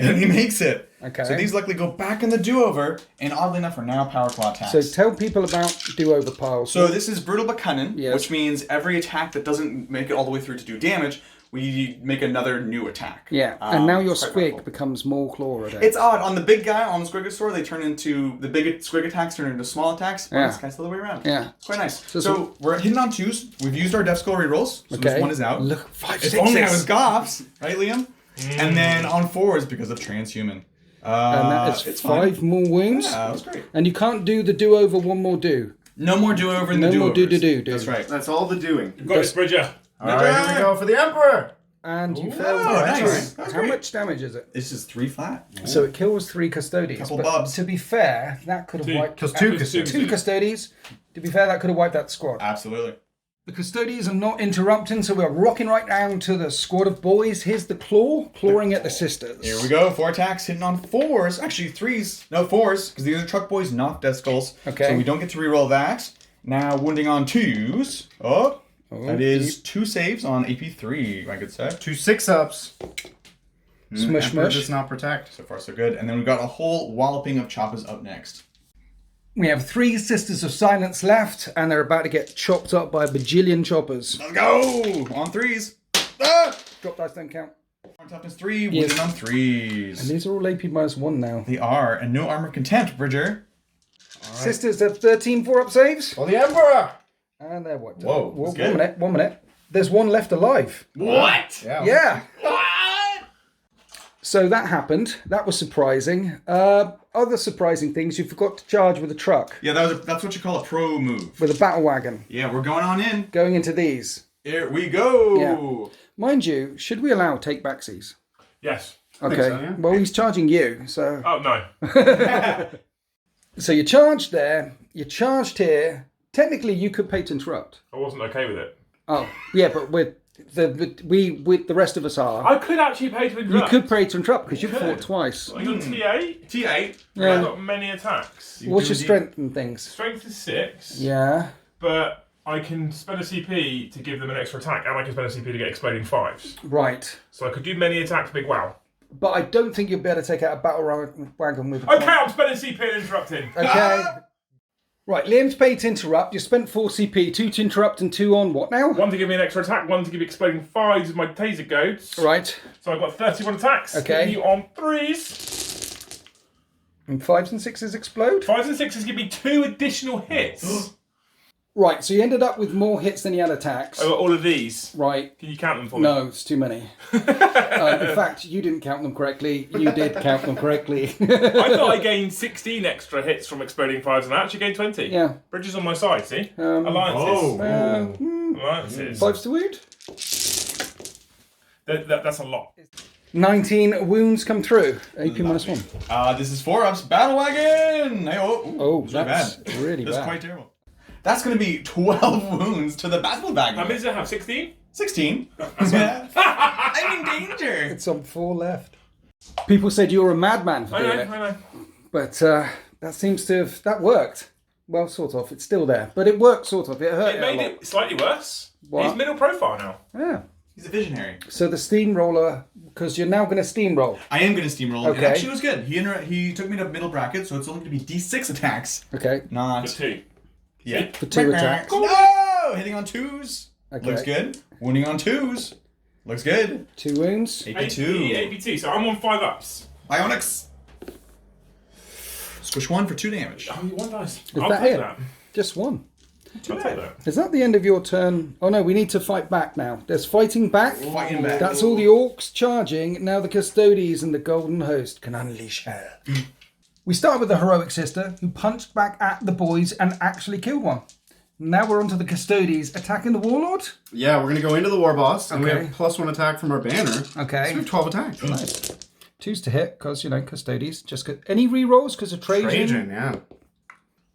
And he makes it. Okay. So these luckily go back in the do-over, and oddly enough are now power claw attacks. So tell people about do-over piles. So this is Brutal Buchanan, Yes. which means every attack that doesn't make it all the way through to do damage, we make another new attack. Yeah, and now your it's quite squig powerful. becomes more claw-related. It's odd. On the big guy, on the Squigosaur, they turn into... The big squig attacks turn into small attacks. Yeah. This guy's the other way around. Yeah. It's quite nice. So- So we're hitting on 2s. We've used our Death Skull rerolls. So Okay. this 1 is out. Look, 5, If 6, only I 6. was Goffs. Right, Liam? And then on 4s because of transhuman. And that is it's 5 fine. more wounds. Yeah, that was great. And you can't do the do-over, 1 more do. No more do-over in No the do more do. That's right. That's all the doing. Got this, Bridger. Alright, here we go for the Emperor. And you Ooh, failed. nice. Two. How much damage is it? This is 3 flat. So it kills 3 Custodies. Couple but bubs. to be fair, that could have 2. wiped... Because 2 Because Custodies. 2 Custodies. To be fair, that could have wiped out the squad. Absolutely. The Custodies are not interrupting, so we're rocking right down to the squad of boys. Here's the clawing at the sisters. Here we go. 4 attacks hitting on 4s. Actually, 3s. No, 4s. Because these are truck boys, not Death Skulls. Okay. So we don't get to reroll that. Now, wounding on 2s. Oh. That is 2 saves on AP3, I could say. 2 6-ups. Smush, Emperor smush. does not protect. So far, so good. And then we've got a whole walloping of Choppas up next. We have 3 Sisters of Silence left, and they're about to get chopped up by a bajillion choppers. Let's go! On 3s. Ah! Drop dice don't count. Toughness 3, Yes. wounding on 3s. And these are all AP -1 now. They are. And no armor contempt, Bridger. Sisters have 13 4-up saves. For the Emperor. And they're what? Whoa, that's good. 1 minute. There's 1 left alive. What? Yeah. Yeah. What? So that happened. That was surprising. Other surprising things, you forgot to charge with a truck. Yeah, that's what you call a pro move. With a battle wagon. Yeah, we're going on in. Going into these. Here we go. Yeah. Mind you, should we allow take backsies? Yes. Okay. so, yeah. Well, he's charging you, so... Oh, no. So you charged there, you charged here. Technically, you could pay to interrupt. I wasn't okay with it. Oh, yeah, but the rest of us are. I could actually pay to You interrupt. could pay to interrupt because you could. fought twice. Like on T8, T8. Yeah. I've got many attacks. What's your strength and things? Strength is 6, Yeah. but I can spend a CP to give them an extra attack, and I can spend a CP to get exploding 5s. Right. So I could do many attacks, big wow. But I don't think you'll be able to take out a battle wagon with... Okay, I'm spending CP and interrupting. Okay. Right, Liam's paid to interrupt. You spent 4 CP, 2 to interrupt and 2 on what now? 1 to give me an extra attack, 1 to give me exploding 5s with my taser goats. Right. So I've got 31 attacks. Okay. Hitting you on 3s. And 5s and 6s explode? 5s and 6s give me 2 additional hits. Right, so you ended up with more hits than you had attacks. Oh, all of these. Right. Can you count them for me? No, it's too many. In fact, you didn't count them correctly. You did count them correctly. I thought I gained 16 extra hits from exploding fires, and I actually gained 20. Yeah. Bridges on my side, see? Alliances. Alliances. 5 to wound. That's a lot. 19 wounds come through. AP -1. This is 4-ups. Battle wagon! Oh, that's really That's bad. quite terrible. That's going to be 12 wounds to the battle wagon. How many does it have? 16? 16. I'm in danger. It's on 4 left. People said you were a madman for doing it. I know. But that seems to have... That worked. Well, sort of. It's still there. But it worked, sort of. It hurt It a made lot. it slightly worse. What? He's middle profile now. Yeah. He's a visionary. So the steamroller... Because you're now going to steamroll. I am going to steamroll. Okay. It actually was good. He took me to middle bracket, so it's only going to be D6 attacks. Okay. Not... For 2. Yeah. For 2 attacks. No! Hitting on 2s. Okay. Looks good. Wounding on 2s. Looks good. 2 wounds. AP2. AP2, so I'm on 5-ups. Ionics. Squish 1 for 2 damage. Oh, 1 dice. Is I'll that take it? that. Just 1. I'll take that. Is that the end of your turn? Oh no, we need to fight back now. There's fighting back. Fighting back. That's all the orcs charging. Now the Custodies and the Golden Host can unleash hell. We start with the heroic sister who punched back at the boys and actually killed one. Now we're on to the Custodies attacking the Warlord. Yeah, we're going to go into the War Boss, and we Okay. have +1 attack from our banner. Okay. So we have 12 attacks. Nice. 2s to hit, because, Custodies. Just get any rerolls because of Trajan? Trajan, yeah.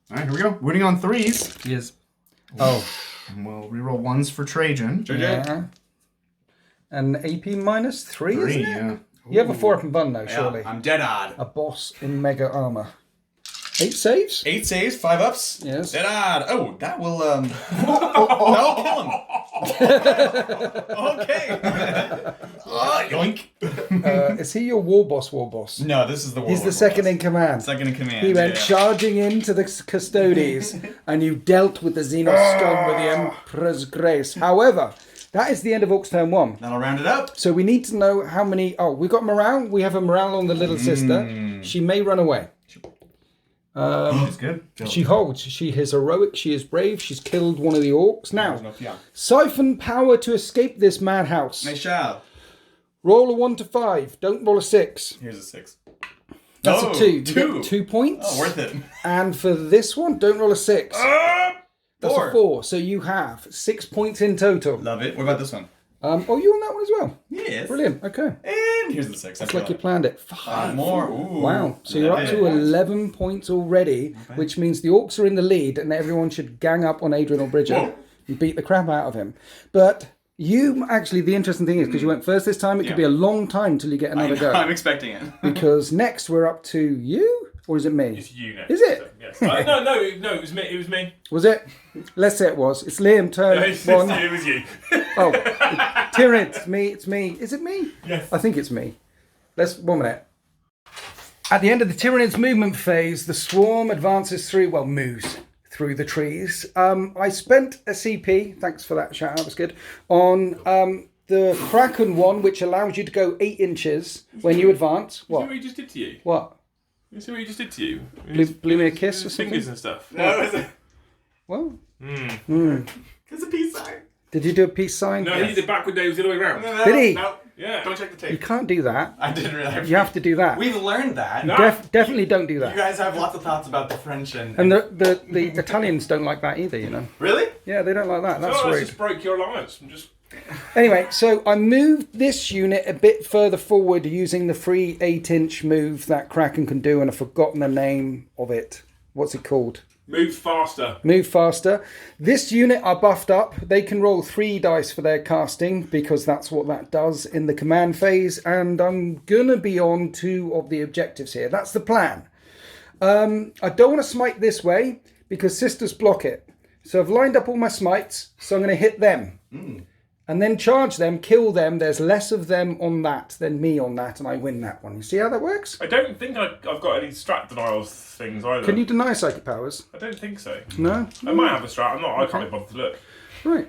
All right, here we go. Wounding on 3s. Yes. Oh. And we'll reroll 1s for Trajan. Yeah. And AP -3, isn't it? Yeah. You have a 4-up and bun though, Yeah, surely. I'm dead odd. A boss in mega armor. 8 saves? 8 saves, 5 ups. Yes. Dead odd. Oh, that will that'll kill him. Okay. Yoink. Is he your war boss? No, this is the war. He's the second in command. Second in command. He went yeah. charging into the Custodies, and you dealt with the Xenos Stone with the Emperor's Grace. However, that is the end of Orcs turn 1. That'll round it up. So we need to know how many... Oh, we got morale. We have a morale on the little sister. She may run away. That's good. She holds. She is heroic. She is brave. She's killed one of the orcs. Now, Yeah. siphon power to escape this madhouse. Nice job. Roll a 1 to 5. Don't roll a 6. Here's a 6. That's a 2. You 2. get 2 points. Oh, worth it. And for this one, don't roll a 6. That's 4. a 4. So you have 6 points in total. Love it. What about this one? Oh, you on that one as well? Yes. Brilliant. Okay. And here's the 6. It's like you planned it. 5 more. Ooh. Wow. So you're up to 11 points already, which means the orcs are in the lead and everyone should gang up on Adrian or Bridget and beat the crap out of him. But you, actually, the interesting thing is, because you went first this time, it could be a long time till you get another go. I'm expecting it. Because next we're up to you? Or is it me? It's you next. Is it? So, yes. No, it was me. It was me. Was it? Let's say it was. It's Liam, turn It was you. 1. It was you. Oh, Tyrion, it's me. Is it me? Yes. I think it's me. 1 minute. At the end of the Tyrannid's movement phase, the swarm advances moves through the trees. I spent a CP, thanks for that shout out, that was good, on the Kraken one, which allows you to go 8 inches when you advance. See what What? he just did to you? What? You see what he just did to you? Blew me a kiss or His something? fingers and stuff. No, it's a peace sign. Did you do a peace sign? No, he did it backward nose the other way around. No, Did he? No. Yeah. Don't check the You tape. can't do that. I didn't realize. You have to do that. We've learned that. No. Definitely don't do You that. guys have lots of thoughts about the French and And the Italians don't like that either, you know. really? Yeah, they don't like that. That's Oh, let's rude. just break your alliance. Anyway, so I moved this unit a bit further forward using the free 8-inch move that Kraken can do, and I've forgotten the name of it. What's it called? Move faster. Move faster. This unit are buffed up. They can roll 3 dice for their casting because that's what that does in the command phase, and I'm gonna be on 2 of the objectives here. That's the plan. I don't want to smite this way because sisters block it. So I've lined up all my smites, so I'm going to hit them. And then charge them, kill them. There's less of them on that than me on that, and I win that one. You see how that works? I don't think I've got any strat denials things either. Can you deny psychic powers? I don't think so. No? I might have a strat. I can't be bothered to look. Right.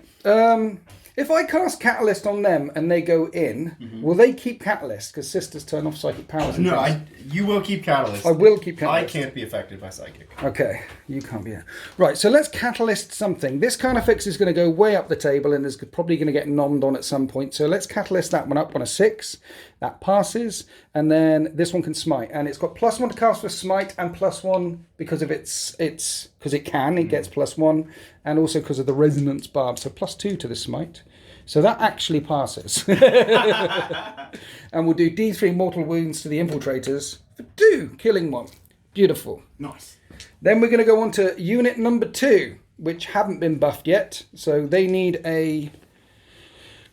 If I cast Catalyst on them and they go in, will they keep Catalyst? Because sisters turn off psychic powers. And things. You will keep Catalyst. I will keep Catalyst. I can't be affected by psychic. Okay, you can't be. Right, so let's Catalyst something. This Carnifex is going to go way up the table and is probably going to get nommed on at some point. So let's Catalyst that one up on a 6. That passes. And then this one can smite. And it's got +1 to cast for smite and +1 because of its because it gets +1. And also because of the resonance barb. So +2 to the smite. So that actually passes. And we'll do D3 mortal wounds to the infiltrators for 2, killing 1. Beautiful. Nice. Then we're going to go on to unit number 2, which haven't been buffed yet. So they need a...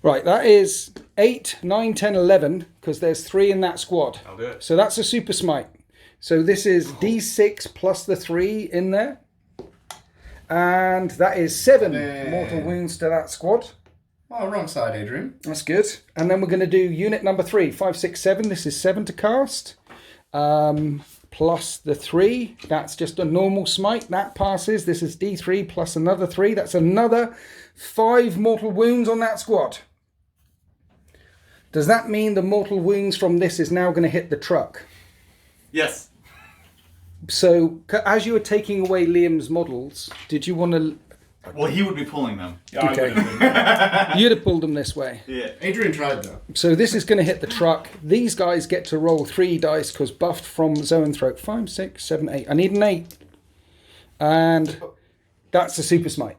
Right, that is 8, 9, 10, 11, because there's 3 in that squad. I'll do it. So that's a super smite. So this is D6 plus the 3 in there. And that is 7 mortal wounds to that squad. Oh, wrong side, Adrian. That's good. And then we're going to do unit number 3, 5, 6, 7. This is 7 to cast. Plus the 3. That's just a normal smite. That passes. This is D3 plus another 3. That's another 5 mortal wounds on that squad. Does that mean the mortal wounds from this is now going to hit the truck? Yes. So, as you were taking away Liam's models, did you want to... Well, he would be pulling them. Yeah, Okay. You'd have pulled them this way. Yeah. Adrian tried, though. So this is going to hit the truck. These guys get to roll 3 dice because buffed from Zoanthrope. 5, 6, 7, 8. I need an 8. And that's a super smite.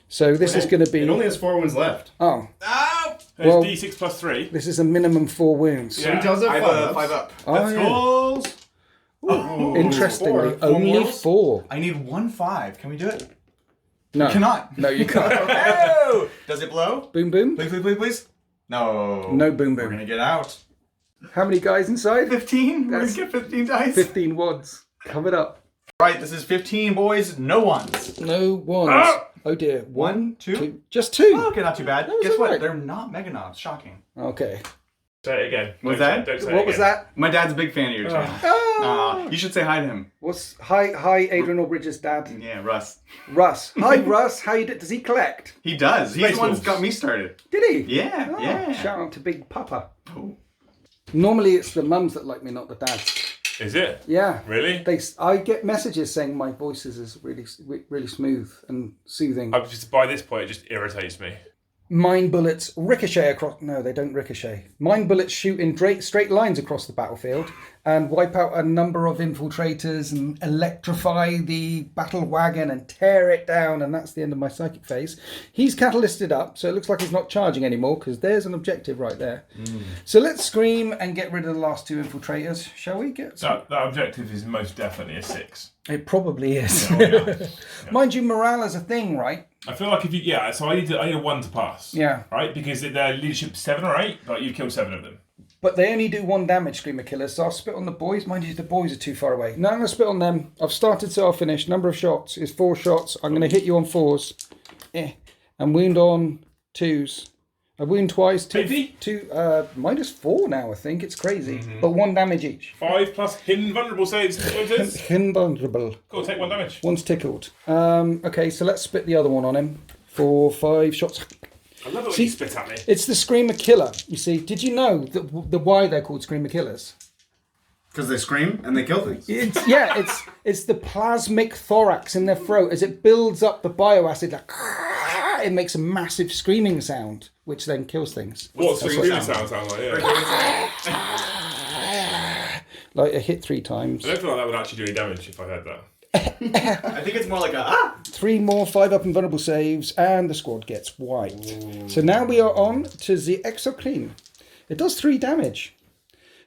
So this is going to be... It only has 4 wounds left. Oh, Ow! There's Well- D6 plus 3. this is a minimum 4 wounds. Yeah. He tells it I 5 have a ups. 5 up. Oh, Let's yeah. goals. Interestingly, Four only mortals? 4. I need 1 5. Can we do it? No. Cannot. No, you can't. Oh! Does it blow? Boom, boom. Please, please, please, please. No. No boom, We're boom. gonna get out. How many guys inside? 15. We're That's- gonna get 15 dice. 15 wads. Coming up. Right, this is 15, boys. No ones. No ones. Ah! Oh dear. 1, 2. Just 2. Oh, okay, not too bad. was Guess what? alright. They're not Meganobs. Shocking. Okay. Say it again. What's Don't that? say- don't say What it was again. that? My dad's a big fan of your channel. You should say hi to him. Hi, Adrian Albridge's dad. Yeah, Russ. Russ. Hi, Russ. How you does he collect? He does. He's the one that's Spaceballs. got me started. Did he? Yeah, Oh, yeah. Shout out to Big Papa. Oh. Normally it's the mums that like me, not the dads. Is it? Yeah. Really? I get messages saying my voice is really, really smooth and soothing. By this point, it just irritates me. Mine bullets ricochet across... No, they don't ricochet. Mine bullets shoot in straight lines across the battlefield and wipe out a number of infiltrators and electrify the battle wagon and tear it down, and that's the end of my psychic phase. He's catalysted up, so it looks like he's not charging anymore because there's an objective right there. So let's scream and get rid of the last 2 infiltrators. Shall we? That objective is most definitely a 6. It probably is. Yeah. Mind you, morale is a thing, right? I feel like if you... Yeah, so I need a 1 to pass. Yeah. Right? Because their leadership's 7 or 8, but you've killed 7 of them. But they only do 1 damage, Screamer Killers, so I'll spit on the boys. Mind you, the boys are too far away. No, I'm going to spit on them. I've started, so I'll finish. Number of shots is 4 shots. I'm going to hit you on 4s. And wound on 2s. I wound twice. Two, -4 now, I think. It's crazy. But 1 damage each. 5 plus hidden vulnerable saves. Invulnerable. Cool, take 1 damage. One's tickled. Okay, so let's spit the other one on him for 5 shots. I love it when See- you spit at me. It's the Screamer Killer. You see, did you know that why they're called Screamer Killers? Because they scream and they kill things. It's the plasmic thorax in their throat. As it builds up the bioacid, like, it makes a massive screaming sound, which then kills things. What's the screaming sound? sound like? Yeah. Like a hit 3 times. I don't feel like that would actually do any damage if I heard that. I think it's more like a 3 more 5 up invulnerable saves, and the squad gets wiped. So now we are on to the Exoclean. It does 3 damage.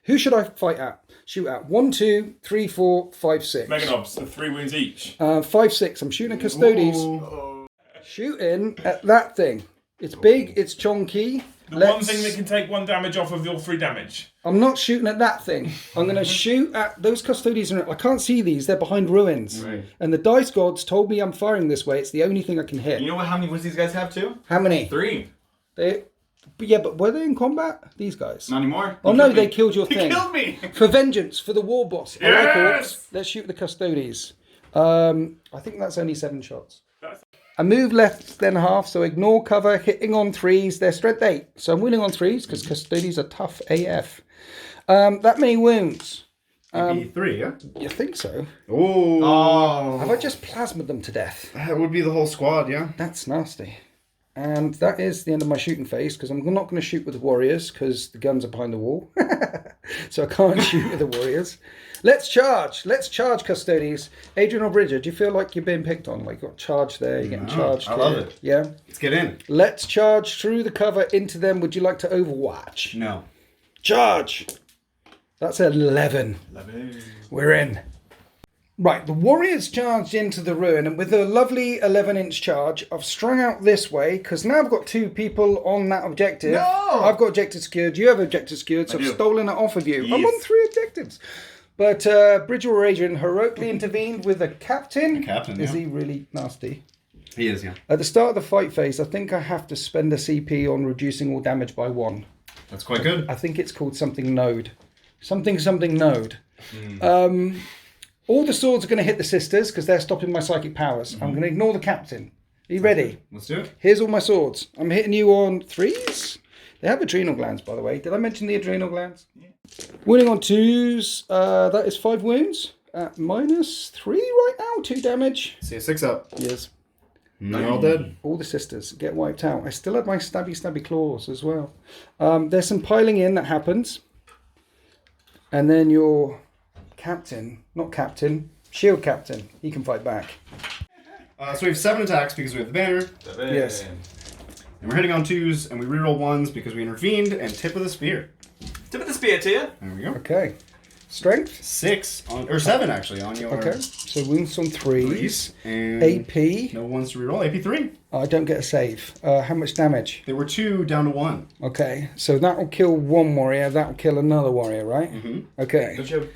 Who should I fight at? Shoot at 1, 2, 3, 4, 5, 6. Meganobs, so 3 wounds each. 5, 6. I'm shooting at Custodies. Shooting at that thing. It's big, it's chonky. The one thing that can take 1 damage off of your 3 damage. I'm not shooting at that thing. I'm going to shoot at those Custodies. I can't see these. They're behind ruins. Right. And the dice gods told me I'm firing this way. It's the only thing I can hit. You know how many wounds these guys have too? How many? 3. But were they in combat? These guys? Not anymore. Oh no, they killed your He thing. killed me. For vengeance, for the war boss. Yes! Let's shoot the Custodies. I think that's only 7 shots. I move less than half, so ignore cover, hitting on 3s. They're strength 8, so I'm winning on 3s because Custodies are tough AF. That many wounds. AP3, yeah? You think so? Oh. Have I just plasmed them to death? That would be the whole squad, yeah? That's nasty. And that is the end of my shooting phase, because I'm not going to shoot with the warriors, because the guns are behind the wall. So I can't shoot with the warriors. Let's charge. Let's charge, Custodies. Adrian or Bridget, do you feel like you're being picked on? Like, you got charged there, you're getting charged I here. love it. Yeah? Let's get in. Let's charge through the cover into them. Would you like to overwatch? No. Charge! That's 11. We're in. Right, the warriors charged into the ruin, and with a lovely 11-inch charge, I've strung out this way, because now I've got 2 people on that objective. No! I've got objective secured, you have objective secured, so I've stolen it off of you. Yes. I'm on 3 objectives. But Bridget or Adrian heroically intervened with a captain. The captain, Is yeah. he really nasty? He is, yeah. At the start of the fight phase, I think I have to spend a CP on reducing all damage by 1. That's quite good. I think it's called something node. Something node. All the swords are going to hit the sisters because they're stopping my psychic powers. I'm going to ignore the captain. Are you ready? Let's do it. Here's all my swords. I'm hitting you on 3s. They have adrenal glands, by the way. Did I mention the adrenal glands? Yeah. Wounding on 2s. That is 5 wounds. At -3 right now. 2 damage. See a 6 up. Yes. They're all dead. All the sisters get wiped out. I still have my stabby claws as well. There's some piling in that happens. And then your shield captain, he can fight back. So we have 7 attacks because we have the banner. Yes. And we're hitting on 2s, and we reroll 1s because we intervened, and tip of the spear. Tip of the spear to you. There we go. Okay. Strength. 6 on, or 7 actually on your. Okay. So wounds on 3s. And AP. no 1s to reroll. AP3. I don't get a save. How much damage? There were 2 down to 1. Okay. So that will kill one warrior. That will kill another warrior, right? Okay. Don't you have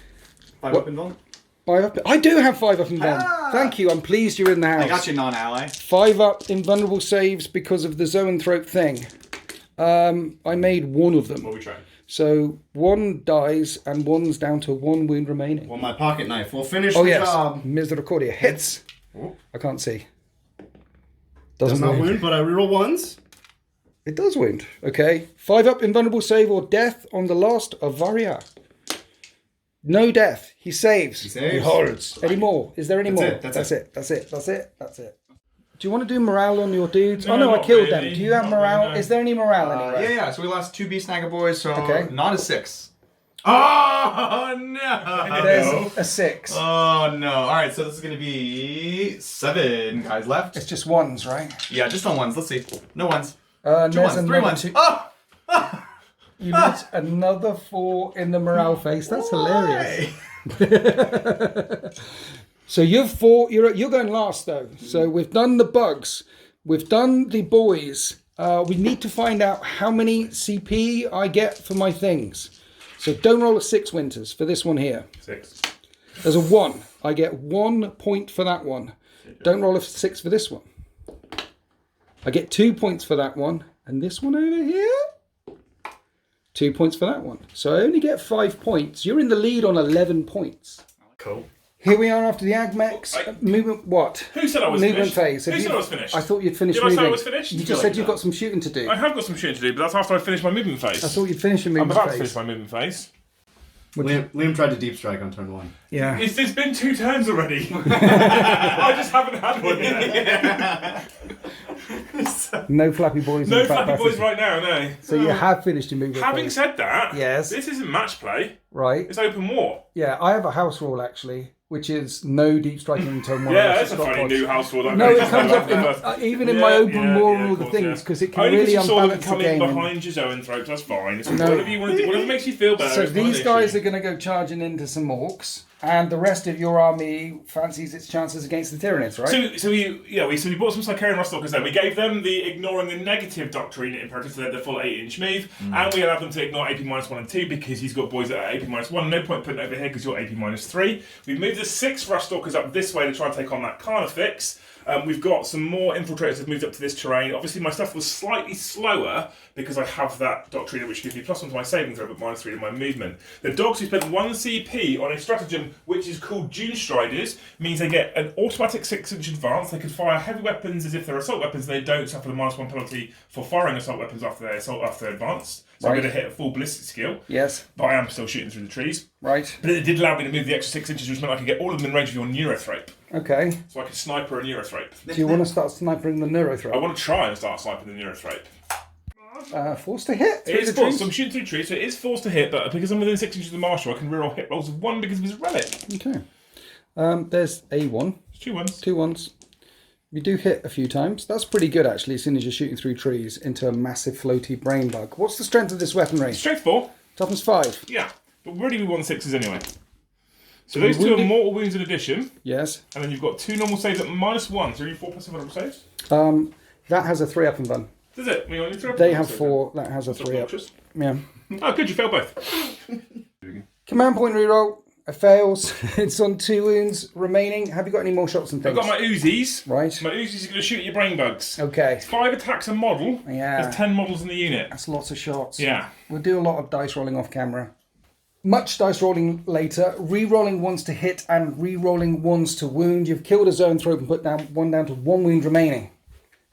5 up and down? 5 up. I do have 5 up and down. Thank you. I'm pleased you're in the house. I got you, non-ally. 5 up invulnerable saves because of the zoanthrope thing. I made 1 of them. What are we trying? So 1 dies and 1's down to 1 wound remaining. Well, my pocket knife will finish Oh the yes, job. Misericordia hits. Oh. I can't see. Does Doesn't not wound. wound, but I reroll 1s. It does wound. Okay. 5 up invulnerable save or death on the last of Varia. No death. He saves. He saves. holds. Any more? Is there any That's more? it, that's it. That's it. Do you want to do morale on your dudes? No, oh no, I not killed really. them. Do you have Not morale? really, no. Is there any morale anywhere? Yeah. So we lost 2 beast snagger boys, so Okay. not a 6. Oh, no. There's a 6. Oh no! All right, so this is gonna be 7 guys left. It's just 1s, right? Yeah, just on 1s. Let's see. No 1s. 2 There's 1s. 3 another 1s. 2. Oh! You lose another 4 in the morale phase. That's hilarious. So you've 4. You're going last though. So we've done the bugs. We've done the boys. We need to find out how many CP I get for my things. So don't roll a 6, Winters, for this one here. 6. There's a 1. I get 1 point for that one. Don't roll a 6 for this one. I get 2 points for that one. And this one over here? 2 points for that one. So I only get 5 points. You're in the lead on 11 points. Cool. Here we are after the Agmex movement. What? Who said I was movement finished? phase. Who Have said you- I was finished? I thought you'd finished Did I say moving. I was finished? You Feel just like said you've that. got some shooting to do. I have got some shooting to do, but that's after I finish my movement phase. I thought you'd finished your I'm movement about to phase. finish my movement phase. Liam tried to deep strike on turn 1. Yeah. It's been 2 turns already. I just haven't had one yet. No flappy boys. No in the back flappy boys passage. right now, no. So you have finished your movement Having phase. said that, Yes. this isn't match play. Right. It's open war. Yeah, I have a house rule actually, which is no deep striking in turn 1. Yeah, unless that's a it's got funny pods. new house rule. No, it comes up even in my open war rule of things because it can Only really you saw them unbalance the coming game. behind your zone throat, that's fine. It's No. whatever you want to do, whatever makes you feel better. So it's not these an guys issue. are going to go charging into some orcs, and the rest of your army fancies its chances against the Tyranids, right? So we bought some Sycarian Rustlockers then. We gave them the ignoring the negative doctrine imperative, so they're the full 8-inch move, and we allowed them to ignore AP -1 and 2 because he's got boys that are AP -1. No point putting it over here because you're AP -3. We've moved the 6 Rustlockers up this way to try and take on that Carnifex. We've got some more infiltrators that have moved up to this terrain. Obviously, my stuff was slightly slower because I have that doctrine which gives me +1 to my saving throw, but -3 to my movement. The dogs who spent 1 CP on a stratagem which is called Dune Striders means they get an automatic 6-inch advance. They can fire heavy weapons as if they're assault weapons. They don't suffer the -1 penalty for firing assault weapons after they're advanced. So I'm going to hit a full ballistic skill. Yes. But I am still shooting through the trees. Right. But it did allow me to move the extra 6 inches, which meant I could get all of them in range of your Neurothrape. Okay. So I could sniper a Neurothrape. Do you want to start snipering the I Neurothrape? want to try and start sniping the Neurothrape. Forced to hit. It is forced, so I'm shooting through trees, so it is forced to hit, but because I'm within 6 inches of the Marshal, I can reroll hit rolls of 1 because of his relic. Okay. There's a 1. It's 2 1s. 2 1s. You do hit a few times. That's pretty good, actually, as soon as you're shooting through trees into a massive floaty brain bug. What's the strength of this weaponry? Strength 4. Toughness 5. Yeah, but really we want 6s anyway. So those 2 are mortal wounds in addition, Yes. and then you've got 2 normal saves at -1, so you need 4 plus vulnerable saves. That has a 3 up and done. Does it? We only 3 up. They have 4. That has a 3 up. Yeah. Oh, good, you failed both. Command point reroll. It fails. It's on 2 wounds remaining. Have you got any more shots and I've things? got my Uzis. Right. My Uzis are going to shoot at your brain bugs. Okay. 5 attacks a model. Yeah. There's 10 models in the unit. That's lots of shots. Yeah. We'll do a lot of dice rolling off camera. Much dice rolling later. Re-rolling 1s to hit and re-rolling 1s to wound. You've killed a zone throw and put one down to 1 wound remaining.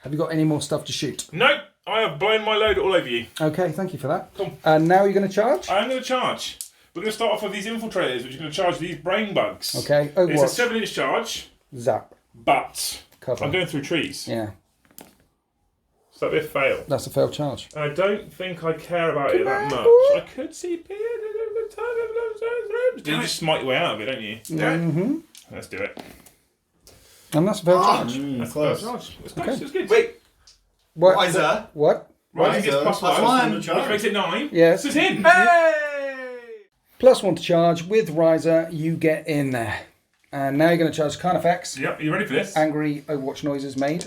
Have you got any more stuff to shoot? Nope. I have blown my load all over you. Okay, thank you for that. Cool. And now you're going to charge? I'm going to charge. We're going to start off with these infiltrators, which are going to charge these brain bugs. Okay. It's a Overwatch. 7-inch charge, Zap. but Cover. I'm going through trees. Yeah. So that'd be a fail. That's a failed charge. And I don't think I care about it that much. I could CP it. You just smite your way out of it, don't you? Yeah. Mm-hmm. Let's do it. And that's a failed charge. That's close. the first charge. It's close. Okay. It's good. Wait, What? Riser. What? Right, it gets Riser, plus +1. which makes it 9. Yes. So it's in. Hey! +1 to charge. With Riser, you get in there. And now you're going to charge Carnifex. Yep, are you ready for this? Angry Overwatch noises made.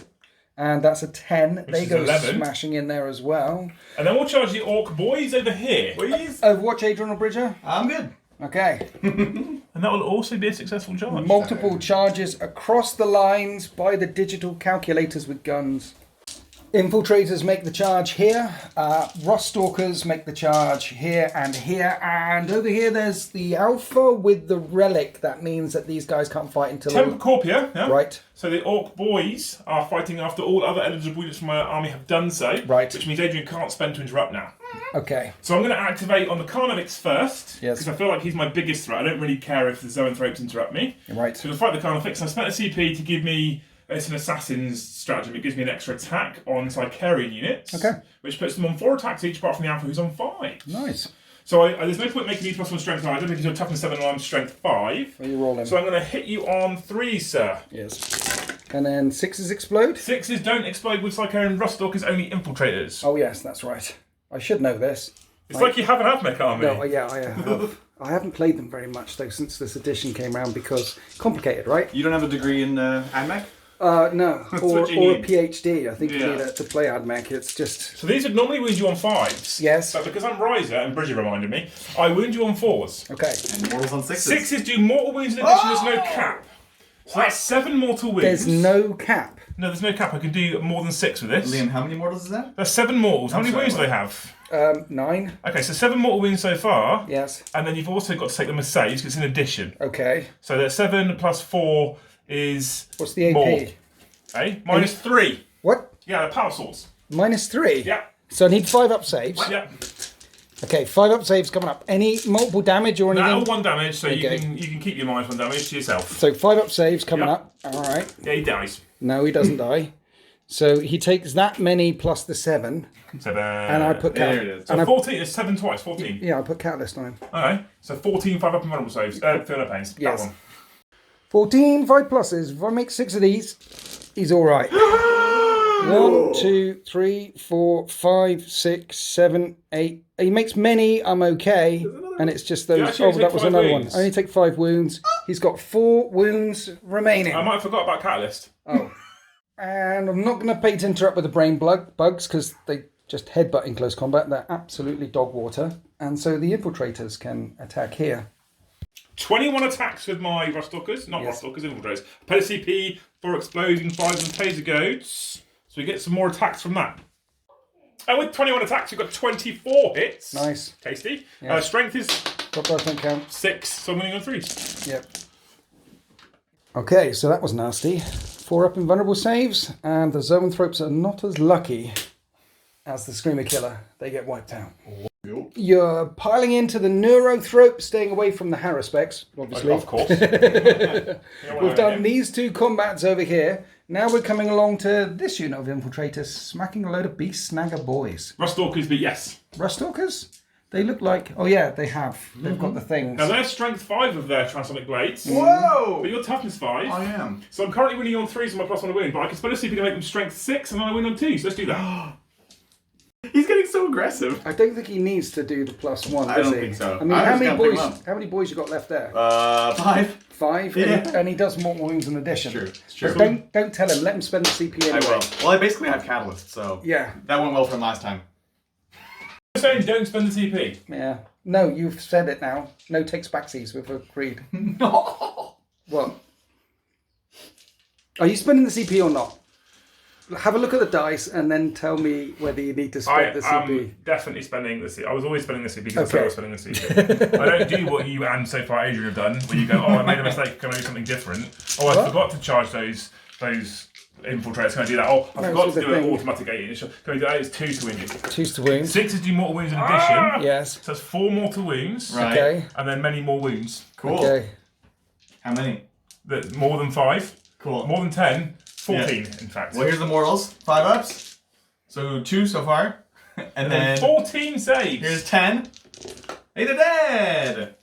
And that's a 10. They is go 11. smashing in there as well. And then we'll charge the Orc boys over here. Please. Overwatch, Adrian or Bridger? I'm good. Okay. And that will also be a successful charge. Multiple charges across the lines by the digital calculators with guns. Infiltrators make the charge here. Rust Stalkers make the charge here and here. And over here there's the Alpha with the Relic. That means that these guys can't fight until... Temper Corpia, yeah? Right. So the Orc boys are fighting after all other eligible units from my army have done so. Right. Which means Adrian can't spend to interrupt now. Okay. So I'm going to activate on the Carnifex first. Yes. Because I feel like he's my biggest threat. I don't really care if the Zoanthropes interrupt me. Right. So to fight the Carnifex, I spent a CP to give me... It's an assassin's stratagem. It gives me an extra attack on Psycharian units. Okay. Which puts them on 4 attacks each, apart from the Alpha, who's on 5. Nice. So there's no point making these +1 strength 9. I don't think he's on toughness 7 and I'm strength 5. Are you rolling? So I'm going to hit you on 3, sir. Yes. And then 6s explode? 6s don't explode with Psycharian Rustalkers, only infiltrators. Oh yes, that's right. I should know this. It's like you have an Admech army. No, yeah, I have. I haven't played them very much though since this edition came around because complicated, right? You don't have a degree in AdMech? No, or what you a need. PhD. I think you Yeah. need it to play AdMech. It's just So these would normally wound you on 5s. Yes. But because I'm Riser, and Bridget reminded me, I wound you on 4s. okay. And mortals on 6s. 6s do mortal wounds in addition, there's no cap. So that's 7 mortal wounds. There's no cap. No, there's no cap. I can do more than 6 with this. Liam, how many mortals is that? There's 7 mortals. How many sorry, wounds do what? they have? 9. Okay, so 7 mortal wounds so far. Yes. And then you've also got to take them as saves, because it's an addition. Okay. So that's 7 plus 4 is... What's the AP? More. Eh? Minus 3. What? Yeah, they're power swords. -3. Yeah. So I need 5 up saves. Yeah. Okay, 5 up saves coming up. Any multiple damage or anything? Now 1 damage, so Okay. you can keep your -1 damage to yourself. So 5 up saves coming Yeah. up. All right. Yeah, he dies. No, he doesn't die. So he takes that many plus the 7, 7. and I put There it is. So 14 is 7 twice, 14. Yeah, I put Catalyst on him. Okay, so 14, 5 up and vulnerable saves. Feel no pains. Yes. That one. 14, 5 pluses. If I make 6 of these, he's all right. 1, 2, 3, 4, 5, 6, 7, 8. He makes many. I'm okay. And it's just those. actually Oh, take that was 5 another wounds. one. I only take 5 wounds. He's got 4 wounds remaining. I might have forgot about Catalyst. Oh. And I'm not going to pay to interrupt with the brain bugs because they just headbutt in close combat. They're absolutely dog water. And so the infiltrators can attack here. 21 attacks with my Rustalkers, not Rustalkers, Infiltrators. I paid a CP for exploding 5 and taser goats, so we get some more attacks from that. And with 21 attacks, we've got 24 hits. Nice. Tasty. Yeah. Strength is Top don't count. 6, so I'm winning on 3s. Yep. Okay, so that was nasty. 4 up invulnerable saves, and the Zoanthropes are not as lucky as the Screamer Killer. They get wiped out. You're piling into the Neurothrope, staying away from the Haruspecs, obviously. Of course. We've done these 2 combats over here. Now we're coming along to this unit of Infiltrators, smacking a load of Beast Snagger boys. Rustalkers, but yes. Rustalkers? They look like... Oh yeah, they have. They've got the things. Now they're strength 5 of their Transonic Blades. Whoa! But you're toughness 5. I am. So I'm currently winning on 3s on my +1 to win, but I can spend a CP to make them strength 6 and then I win on 2s. Let's do that. He's getting so aggressive. I don't think he needs to do the +1, I does don't he? think so. I mean, I how was many gonna pick boys? him up. How many boys you got left there? 5. 5. Yeah. And he does more wounds in addition. It's true. But don't tell him. Let him spend the CP I anyway. will. Well, I basically have Catalyst, so Yeah. that went well from last time. I'm saying don't spend the CP. Yeah. No, you've said it now. No takes backsies. We've agreed. No. What? Are you spending the CP or not? Have a look at the dice and then tell me whether you need to spend the CP. I'm definitely spending the CP. I was always spending the CP because I was spending the CP. I don't do what you and so far Adrian have done, where you go, oh, I made a mistake, can I do something different? Oh, I forgot to charge those infiltrators, can I do that? Oh, I forgot to do an automatic 8 inch. Can I do that? It's 2 to wound. 2 to wound. 6 is do mortal wounds in addition. Yes. So it's 4 mortal wounds. Right. Okay. And then many more wounds. Cool. Okay. How many? More than 5. Cool. More than 10. 14, in fact. Well, here's the mortals. 5 ups. So 2 so far. And then 14 saves. here's 10. Hey, they're dead.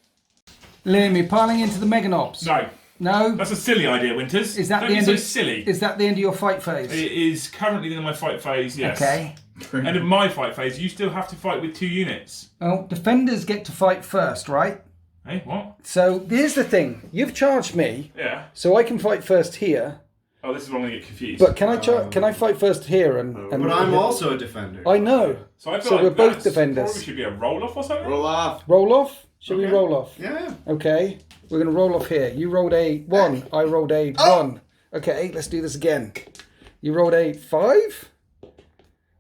Liam, you're piling into the Meganobs. No. No? That's a silly idea, Winters. Is that Don't the be end so of, silly. Is that the end of your fight phase? It is currently the end of my fight phase, yes. Okay. End of my fight phase, you still have to fight with 2 units. Well, defenders get to fight first, right? Hey, what? So here's the thing. You've charged me, Yeah. so I can fight first here. Oh, this is where I'm going to get confused. But can I fight first here and But I'm also a defender. I know. so I feel so like we're both that's defenders. Probably should be a roll-off or something? Roll off. Roll off? Should we roll off? Yeah. Okay. We're going to roll off here. You rolled a 1. I rolled a 1. Okay, let's do this again. You rolled a 5?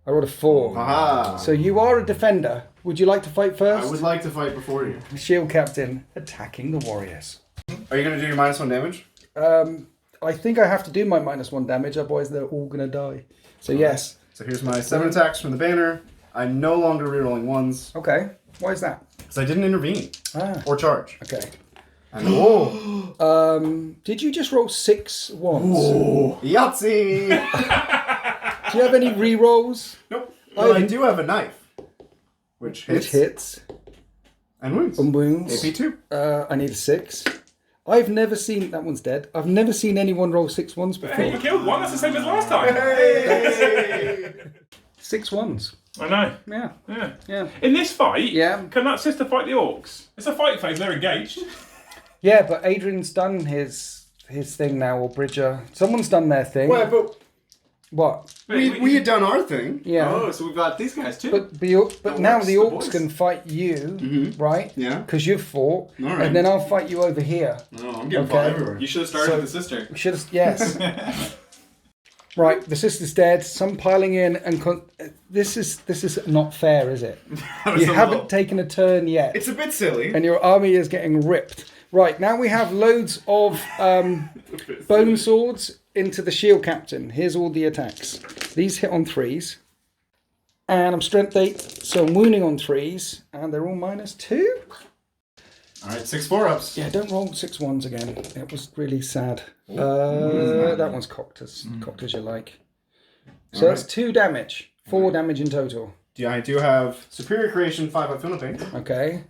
I rolled a 4. Aha. So you are a defender. Would you like to fight first? I would like to fight before you. Shield Captain attacking the warriors. Are you going to do your -1 damage? I think I have to do my -1 damage, otherwise they're all going to die. So yes. So here's my 7 attacks from the banner. I'm no longer rerolling 1s Okay. Why is that? because I didn't intervene or charge. Okay. And Did you just roll 6 ones? Yahtzee! Do you have any re-rolls? Nope. Well, I do have a knife, which hits, Which hits. and wounds. And wounds. AP2. I need a 6. I've never seen... That one's dead. I've never seen anyone roll 6 ones before. Hey, you killed 1, that's the same as last time. Hey! 6 ones. I know. Yeah. Yeah. In this fight, Yeah. can that sister fight the orcs? It's a fight phase, they're engaged. Yeah, but Adrian's done his thing now, or Bridger. Someone's done their thing. Well, but What? we had done our thing. Yeah. Oh, so we've got these guys too. But now the orcs boys. can fight you, right? Yeah. Because you've fought, All right. and then I'll fight you over here. No, I'm getting Okay. fought everywhere. You should have started So- with the sister. We should have, yes. Right, the sister's dead. Some piling in, and this is not fair, is it? You haven't taken a turn yet, It's a bit silly. and your army is getting ripped. Right, now we have loads of bone swords into the shield captain. Here's all the attacks. These hit on 3s. And I'm strength 8, so I'm wounding on 3s. And they're all -2. All right, 6 4-ups. Yeah, don't roll 6 1s again. It was really sad. That one's cocked as you like. So that's 2 damage. 4 damage in total. Yeah, I do have Superior Creation 5-up Philippine. Okay.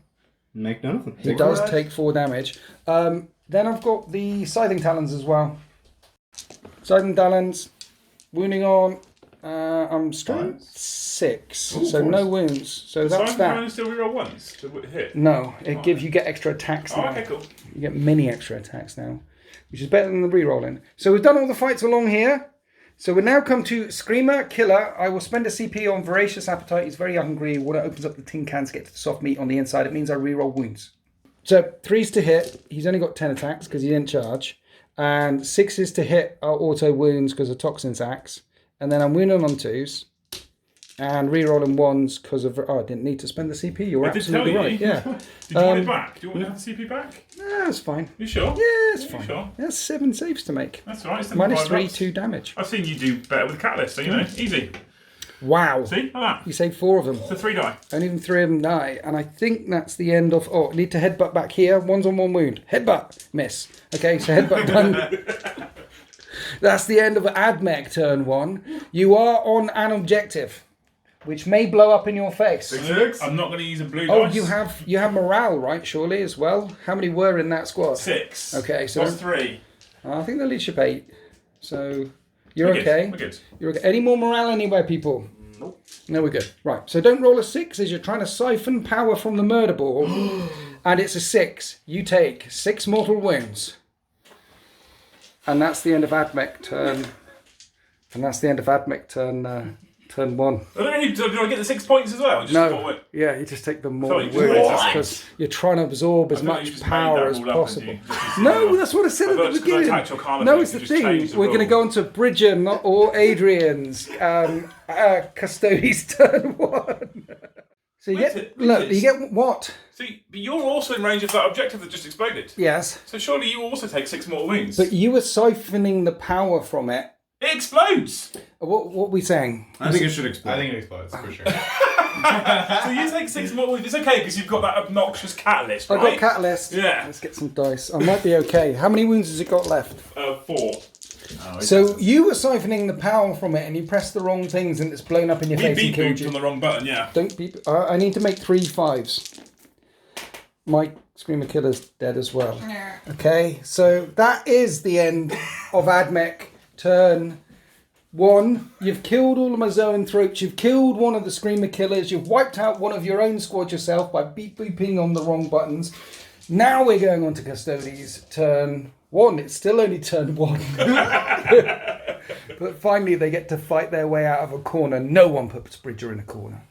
Make none of them. He does take 4 damage. Then I've got the Scything Talons as well. Scything Talons, wounding on. I'm strength 6, so no wounds. So that's So that. I'm still reroll once to hit. No, it gives you get extra attacks Oh, now. okay, cool. You get many extra attacks now, which is better than the re-rolling. So we've done all the fights along here. So we now come to Screamer, Killer. I will spend a CP on Voracious Appetite. He's very hungry. Water opens up the tin cans, get to the soft meat on the inside. It means I re-roll wounds. So 3's to hit. He's only got 10 attacks because he didn't charge. And 6's to hit are auto wounds because of Toxin's axe. And then I'm wounding on 2s. And re-rolling 1s because of... Oh, I didn't need to spend the CP. You're absolutely right. Yeah. Did you want it back? Do you want to have the CP back? No, it's fine. You sure? Yeah, it's fine. Sure? There's 7 saves to make. That's all right. -3, 2 damage. I've seen you do better with Catalyst, so you know, easy. Wow. See? Like that. You saved 4 of them. So 3 die. And even 3 of them die. And I think that's the end of... Oh, I need to headbutt back here. 1's on 1 wound. Headbutt. Miss. Okay, so headbutt done. That's the end of Admech turn 1. You are on an objective, which may blow up in your face. 6. I'm not going to use a blue Oh, dice. you have morale, right? Surely as well. How many were in that squad? 6. Okay, so Plus 3. I think the leadership 8. So you're We're okay. Good. We're good. You're okay. Any more morale anywhere, people? Nope. No, we're good. Right. So don't roll a 6 as you're trying to siphon power from the murder ball, and it's a 6. You take 6 mortal wounds, and that's the end of Admech turn. And that's the end of Admech turn. Turn 1. Do I get the 6 points as well? Just No, yeah, you just take the more Sorry, wounds what? because you're trying to absorb as I thought you much just made power that as rule up, possible. didn't you? No, that's what I said I at thought the just 'cause I beginning. attacked your Carla No, thing, it's the you just thing. changed the We're going to rule. go on to Bridgen or Adrian's Custodies turn 1. So you get look. You get what? See, but you're also in range of that objective that just exploded. Yes, So surely you also take 6 more wounds. but you were siphoning the power from it. It explodes! What are we saying? I think it should explode. I think it explodes, for sure. So you take 6 more wounds. It's okay because you've got that obnoxious catalyst, I right? got Catalyst. Yeah. Let's get some dice. I might be okay. How many wounds has it got left? 4. So you were siphoning the power from it, and you pressed the wrong things, and it's blown up in your We face and beat killed booped you. on the wrong button, yeah. Don't beep. I need to make 3 5s. My Screamer Killer's dead as well. Okay, so that is the end of Admech turn 1. You've killed all of my Zoan throats. You've killed one of the Screamer Killers. You've wiped out one of your own squad yourself by beep booping on the wrong buttons. Now we're going on to Custodies turn 1. It's still only turn 1. But finally they get to fight their way out of a corner. No one puts Bridger in a corner.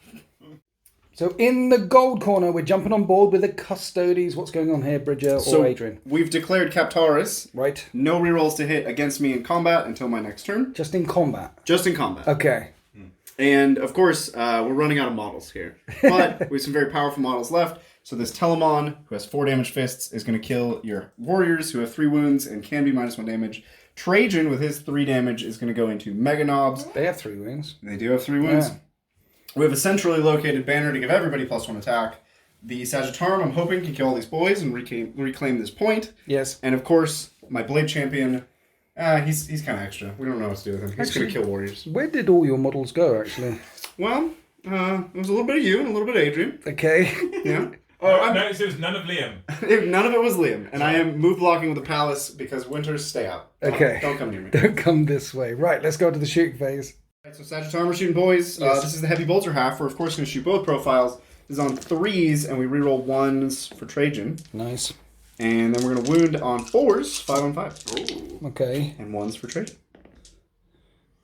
So in the gold corner, we're jumping on board with the Custodies. What's going on here, Bridger or Adrian? We've declared Captaris. Right. No rerolls to hit against me in combat until my next turn. Just in combat. Just in combat. Okay. And of course, we're running out of models here. But we have some very powerful models left. So this Telemon, who has 4 damage fists, is going to kill your warriors who have 3 wounds and can be -1 damage. Trajan, with his 3 damage, is going to go into Mega Knobs. They have 3 wounds. They do have 3 wounds. Yeah. We have a centrally located banner to give everybody +1 attack. The Sagittarum, I'm hoping, can kill all these boys and reclaim this point. Yes. And of course, my Blade Champion, he's kind of extra. We don't know what to do with him. He's going to kill warriors. Where did all your models go, actually? Well, it was a little bit of you and a little bit of Adrian. Okay. Yeah. Oh, no, it was none of Liam. None of it was Liam. And I am move blocking with the Palace because winters stay out. Okay. Don't come near me. Don't come this way. Right, let's go to the shooting phase. Right, so Sagittarum, we're shooting boys. Yes. This is the Heavy Bolter half. We're, of course, going to shoot both profiles. This is on 3s, and we reroll 1s for Trajan. Nice. And then we're going to wound on 4s, 5 on 5. Okay. And 1s for Trajan.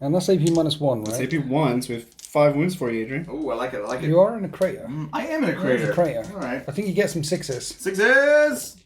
And that's AP -1, right? It's AP 1, so we have 5 wounds for you, Adrian. Oh, I like it. I like it. You are in a crater. I am in a You're crater. in a crater. All right. I think you get some 6s. 6s.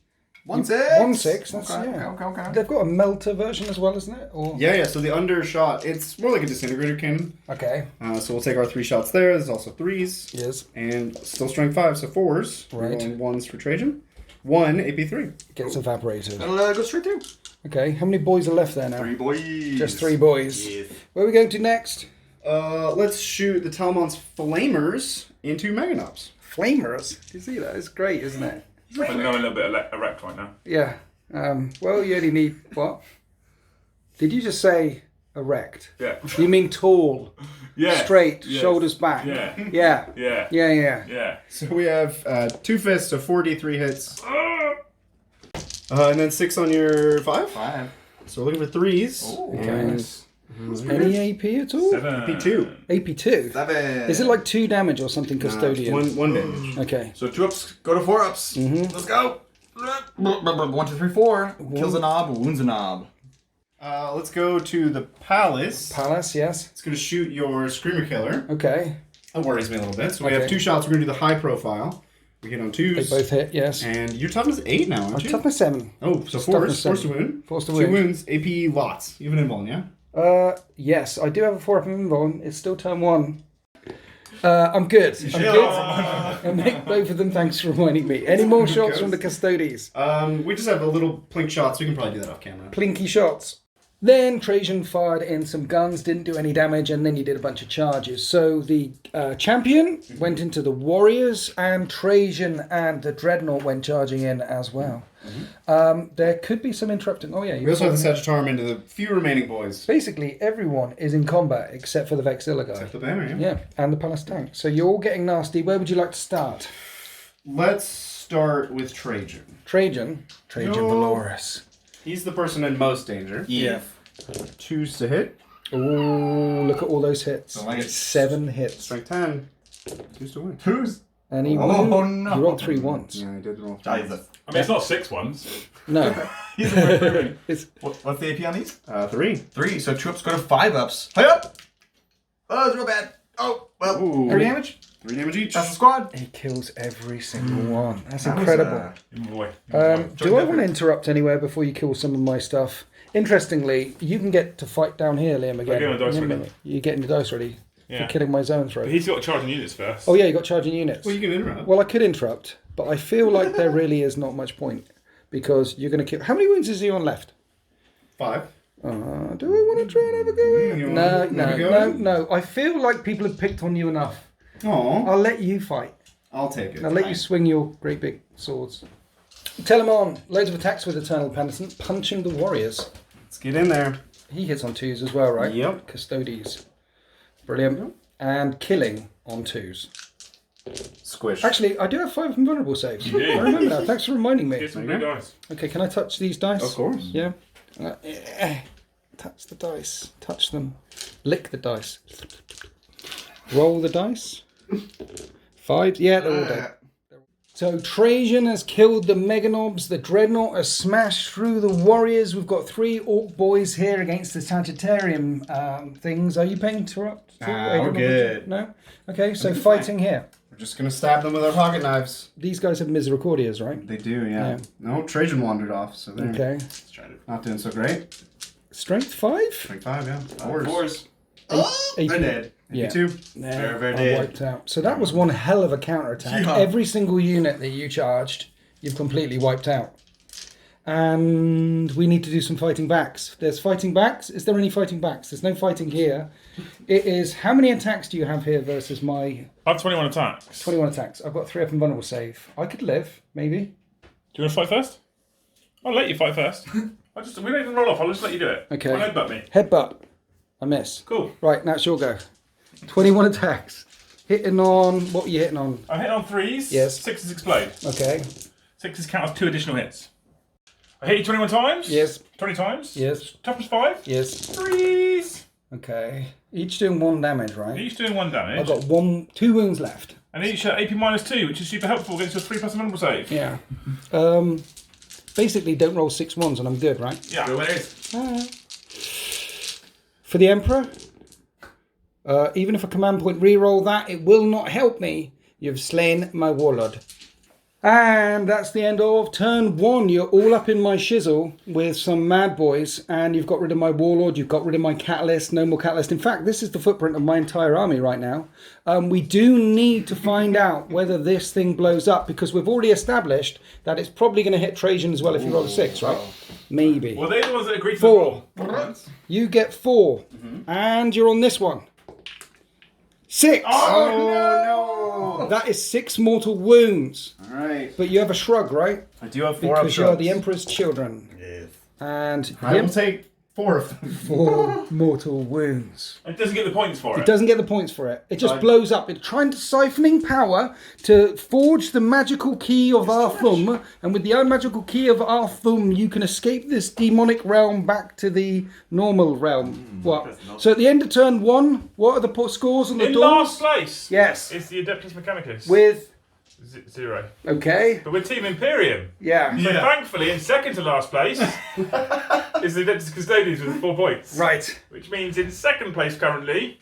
1 6. 1 6. That's, Okay, yeah. okay. They've got a melter version as well, isn't it? Or... Yeah, so the undershot, it's more like a disintegrator cannon. Okay. So we'll take our 3 shots there. There's also 3s. Yes. And still strength 5, so 4s. Right. Rolling 1s for Trajan. 1 AP 3. Gets evaporated. That'll go straight through. Okay. How many boys are left there now? 3 boys. Just 3 boys. Yes. Where are we going to next? Let's shoot the Telemon's Flamers into Mega Knobs. Flamers. Do you see that? It's great, isn't it? I'm a little bit erect right now. Yeah. Well, you only need what? Did you just say erect? Yeah. You mean tall, Yeah. straight, Yes. shoulders back? Yeah. Yeah. Yeah. Yeah. Yeah. So we have 2 fists, so 4d3 hits. And then 6 on your 5. 5. So we're looking for 3s. Oh, And Any AP at all? 7. AP2. AP2. 7. Is it like 2 damage or something custodian? One damage. Okay. So 2 ups, go to 4 ups. Let's go. 1, 2, 3, 4. Kills a knob, wounds a knob. Let's go to the Palace. Palace, yes. It's going to shoot your Screamer Killer. Okay. That worries me a little bit. So we Okay. have 2 shots. We're going to do the high profile. We hit on They 2s. both hit, yes. And your toughness is 8 now, aren't I'm you? toughness 7. Oh, so Toughness force to 7. wound. Force to 2 wound. wounds, AP lots. You have an invuln, yeah? Yes, I do have a 4 up in invuln. It's still turn 1. I'm good. I'm good. I'll make both of them. Thanks for reminding me. Any more shots from the Custodies? We just have a little plink shot, so we can probably do that off camera. Plinky shots. Then Trajan fired in some guns, didn't do any damage, and then he did a bunch of charges. So the champion went into the warriors, and Trajan and the dreadnought went charging in as well. There could be some interrupting. Oh yeah, We also have the Sagittarium into the few remaining boys. basically everyone is in combat except for the Vexilla guy. Except the banner, yeah. Yeah, and the Palace tank. So you're all getting nasty. Where would you like to start? Let's start with Trajan. Trajan Valoris. He's the person in most danger. Yeah. 2s to hit. Oh, look at all those hits. I like it. 7 hits. Strength 10. 2s to win. 2s. And he Oh, no. You rolled 3 once. Yeah, I did roll. Jesus. I mean, it's not 6 ones. No. He's a It's What's the AP on these? 3. 3. So 2 ups go to 5 ups. Hey up! Oh, it's real bad. Oh, well. Ooh. 3 damage. 3 damage each. That's the squad. He kills every single one. That's incredible. Boy. Do I want to interrupt anywhere before you kill some of my stuff? Interestingly, you can get to fight down here, Liam, again. get on the dice Remember, ready. you're getting the dice ready Yeah. for killing my zone throw. But he's got charging units first. Oh yeah, you got charging units. Well, you can interrupt. Well, I could interrupt, but I feel like there really is not much point because you're going to kill. How many wounds is he on left? 5. Do I want to try and have a go? You wanna go? No. I feel like people have picked on you enough. Aw. I'll let you fight. I'll take it. I'll let you swing your great big swords. Tell him on. Loads of attacks with Eternal Penitent, punching the warriors. Let's get in there. He hits on 2s as well, right? Yep. Custodies. Brilliant. And killing on 2s. Squish. Actually, I do have 5 invulnerable saves. You do. I remember that. Thanks for reminding me. Get some blue dice. Okay, can I touch these dice? Of course. Yeah. Touch the dice. Touch them. Lick the dice. Roll the dice. 5. Yeah, they're all dead. So Trajan has killed the Meganobs. The Dreadnought has smashed through the warriors. We've got 3 orc boys here against the Sagittarium things. Are you paying interrupt? We're good. No? Okay, so fighting here. We're just going to stab them with our pocket knives. These guys have Misericordias, right? They do, yeah. Yeah. No, Trajan wandered off, so they're Okay. not doing so great. Strength 5? Strength 5, yeah. 4s. AP. They're dead. Yeah. 2. Nah, very I dead. wiped out. So that was one hell of a counterattack. Yeah. Every single unit that you charged, you've completely wiped out. And we need to do some fighting backs. There's fighting backs. Is there any fighting backs? There's no fighting here. It is, how many attacks do you have here versus my I have 21 attacks. 21 attacks? I've got 3 up and vulnerable save. I could live, maybe. Do you want to fight first? I'll let you fight first. We don't even roll off. I'll just let you do it. Okay. Well, headbutt me. Headbutt. I miss. Cool. Right, now it's your go. 21 attacks. Hitting on, what were you hitting on? I hit on 3s. Yes. 6s explode. Okay. 6s count as 2 additional hits. I hit you 21 times. Yes. 20 times. Yes. Toughness 5. Yes. 3s. Okay. Each doing 1 damage, right? Each doing 1 damage. I've got 2 wounds left. And each AP -2, which is super helpful against your 3+ vulnerable save. Yeah. Basically, don't roll 6 ones and I'm good, right? Yeah. Go winners. For the Emperor, even if a command point reroll that, it will not help me. You've slain my warlord. And that's the end of turn 1. You're all up in my shizzle with some mad boys, and you've got rid of my warlord, you've got rid of my catalyst, no more catalyst. In fact, this is the footprint of my entire army right now. We do need to find out whether this thing blows up, because we've already established that it's probably going to hit Trajan as well if you roll a 6, right? Maybe. Well, they're the ones that agreed to 4. the roll. You get 4. And you're on this one. 6. Oh, no! That is 6 mortal wounds. Alright. But you have a shrug, right? I do have 4 Because you're the Emperor's children. Yes. And I will him, take 4 of them. 4 mortal wounds. It doesn't get the points for It it. doesn't get the points for it. It just Right. blows up. It's trying to siphoning power to forge the magical key of Arthum. And with the unmagical key of Arthum, you can escape this demonic realm back to the normal realm. What? So at the end of turn 1, what are the scores on the In doors? last place. Yes. It's the Adeptus Mechanicus. With, 0. okay, But we're Team Imperium. yeah. So thankfully, in second to last place is the Adeptus Custodies with 4 points. Right. Which means in second place currently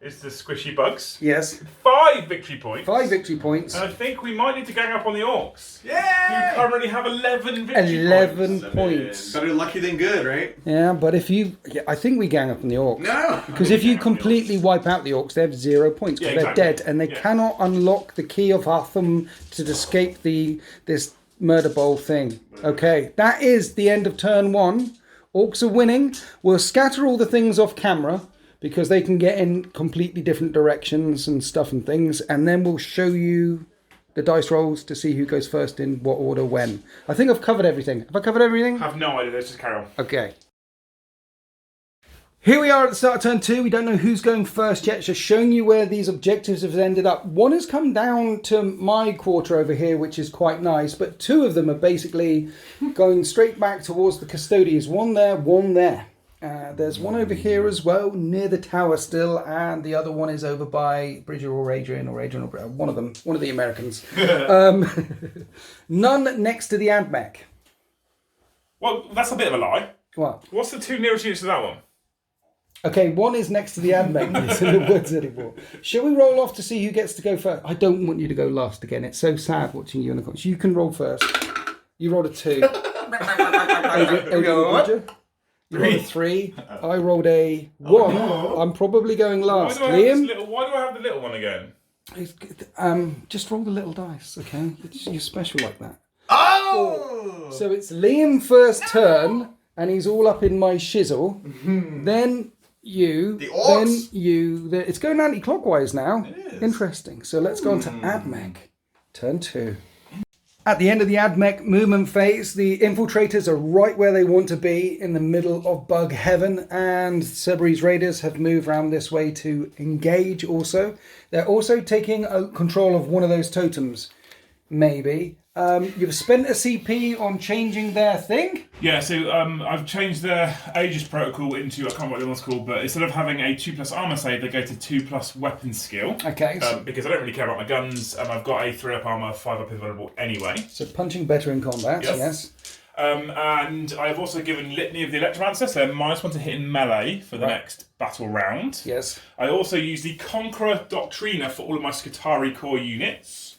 is the squishy bugs. Yes. 5 victory points. 5 victory points. And I think we might need to gang up on the orcs. Yeah! Who currently have 11 victory 11 points. points. Better lucky than good, right? Yeah, but if you... Yeah, I think we gang up on the orcs. No! Because if you completely wipe out the orcs, they have 0 points. Because Yeah, exactly. they're dead. And they cannot unlock the key of Hatham to escape this murder bowl thing. Okay, that is the end of turn 1. Orcs are winning. We'll scatter all the things off camera, because they can get in completely different directions and stuff and things, and then we'll show you the dice rolls to see who goes first in what order when. I think I've covered everything. Have I covered everything? I have no idea, let's just carry on. Okay. Here we are at the start of turn 2. We don't know who's going first yet. Just showing you where these objectives have ended up. One has come down to my quarter over here, which is quite nice, but 2 of them are basically going straight back towards the Custodies. One there, one there. There's one over here as well, near the tower still, and the other one is over by Bridger or Adrian, one of them, one of the Americans. None next to the Admech. Well, that's a bit of a lie. What? What's the 2 nearest units to that one? Okay, one is next to the Admech. It's in the woods anymore. Shall we roll off to see who gets to go first? I don't want you to go last again. It's so sad watching you in the corner. You can roll first. You rolled a 2. Bridger. You rolled a 3. I rolled a 1. no. I'm probably going last. Why Liam? do I have the little one again? Just roll the little dice, okay? You're special like that. Oh! So it's Liam first turn, and he's all up in my shizzle. Then you. The orcs. Then you. It's going anti-clockwise now. It is. Interesting. So let's go on to Admech. Turn 2. At the end of the Admech movement phase, the infiltrators are right where they want to be, in the middle of bug heaven, and Cerberus Raiders have moved around this way to engage also. They're also taking control of one of those totems, maybe. You've spent a CP on changing their thing? Yeah, so I've changed the Aegis protocol into, I can't remember what it's called, but instead of having a 2+ armor save, they go to 2+ weapon skill. Okay. Because I don't really care about my guns, and I've got a 3+ armor, 5+ invulnerable anyway. So punching better in combat, yes. And I've also given Litany of the Electromancer, so -1 to hit in melee for the next battle round. Yes. I also use the Conqueror Doctrina for all of my Skitarii core units,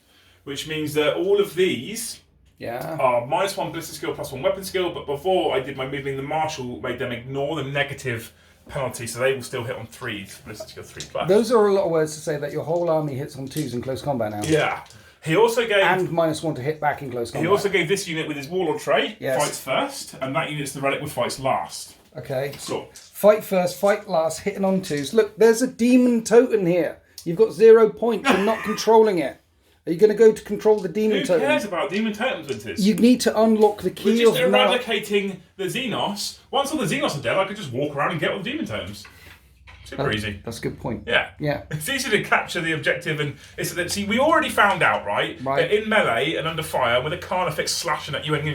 which means that all of these are -1 ballistic skill, +1 weapon skill, but before I did my moving, the Marshal made them ignore the negative penalty, so they will still hit on 3s, ballistic skill 3+. Those are a lot of words to say that your whole army hits on 2s in close combat now. Yeah. He also gave... And -1 to hit back in close combat. He also gave this unit with his Warlord trait, Yes. fights first, and that unit's the relic with fights last. Okay. So, Fight first, fight last, hitting on 2s. Look, there's a demon totem here. You've got 0 points. You're not controlling it. Are you going to go to control the demon who totem? cares about demon totems, Winters? You need to unlock the key We're just of now. eradicating the Xenos. Once all the Xenos are dead, I could just walk around and get all the demon totems. Super easy. That's a good point. Yeah. Yeah. It's easy to capture the objective, and it's that. See, we already found out, right? That in melee and under fire, with a Carnifex slashing at you, and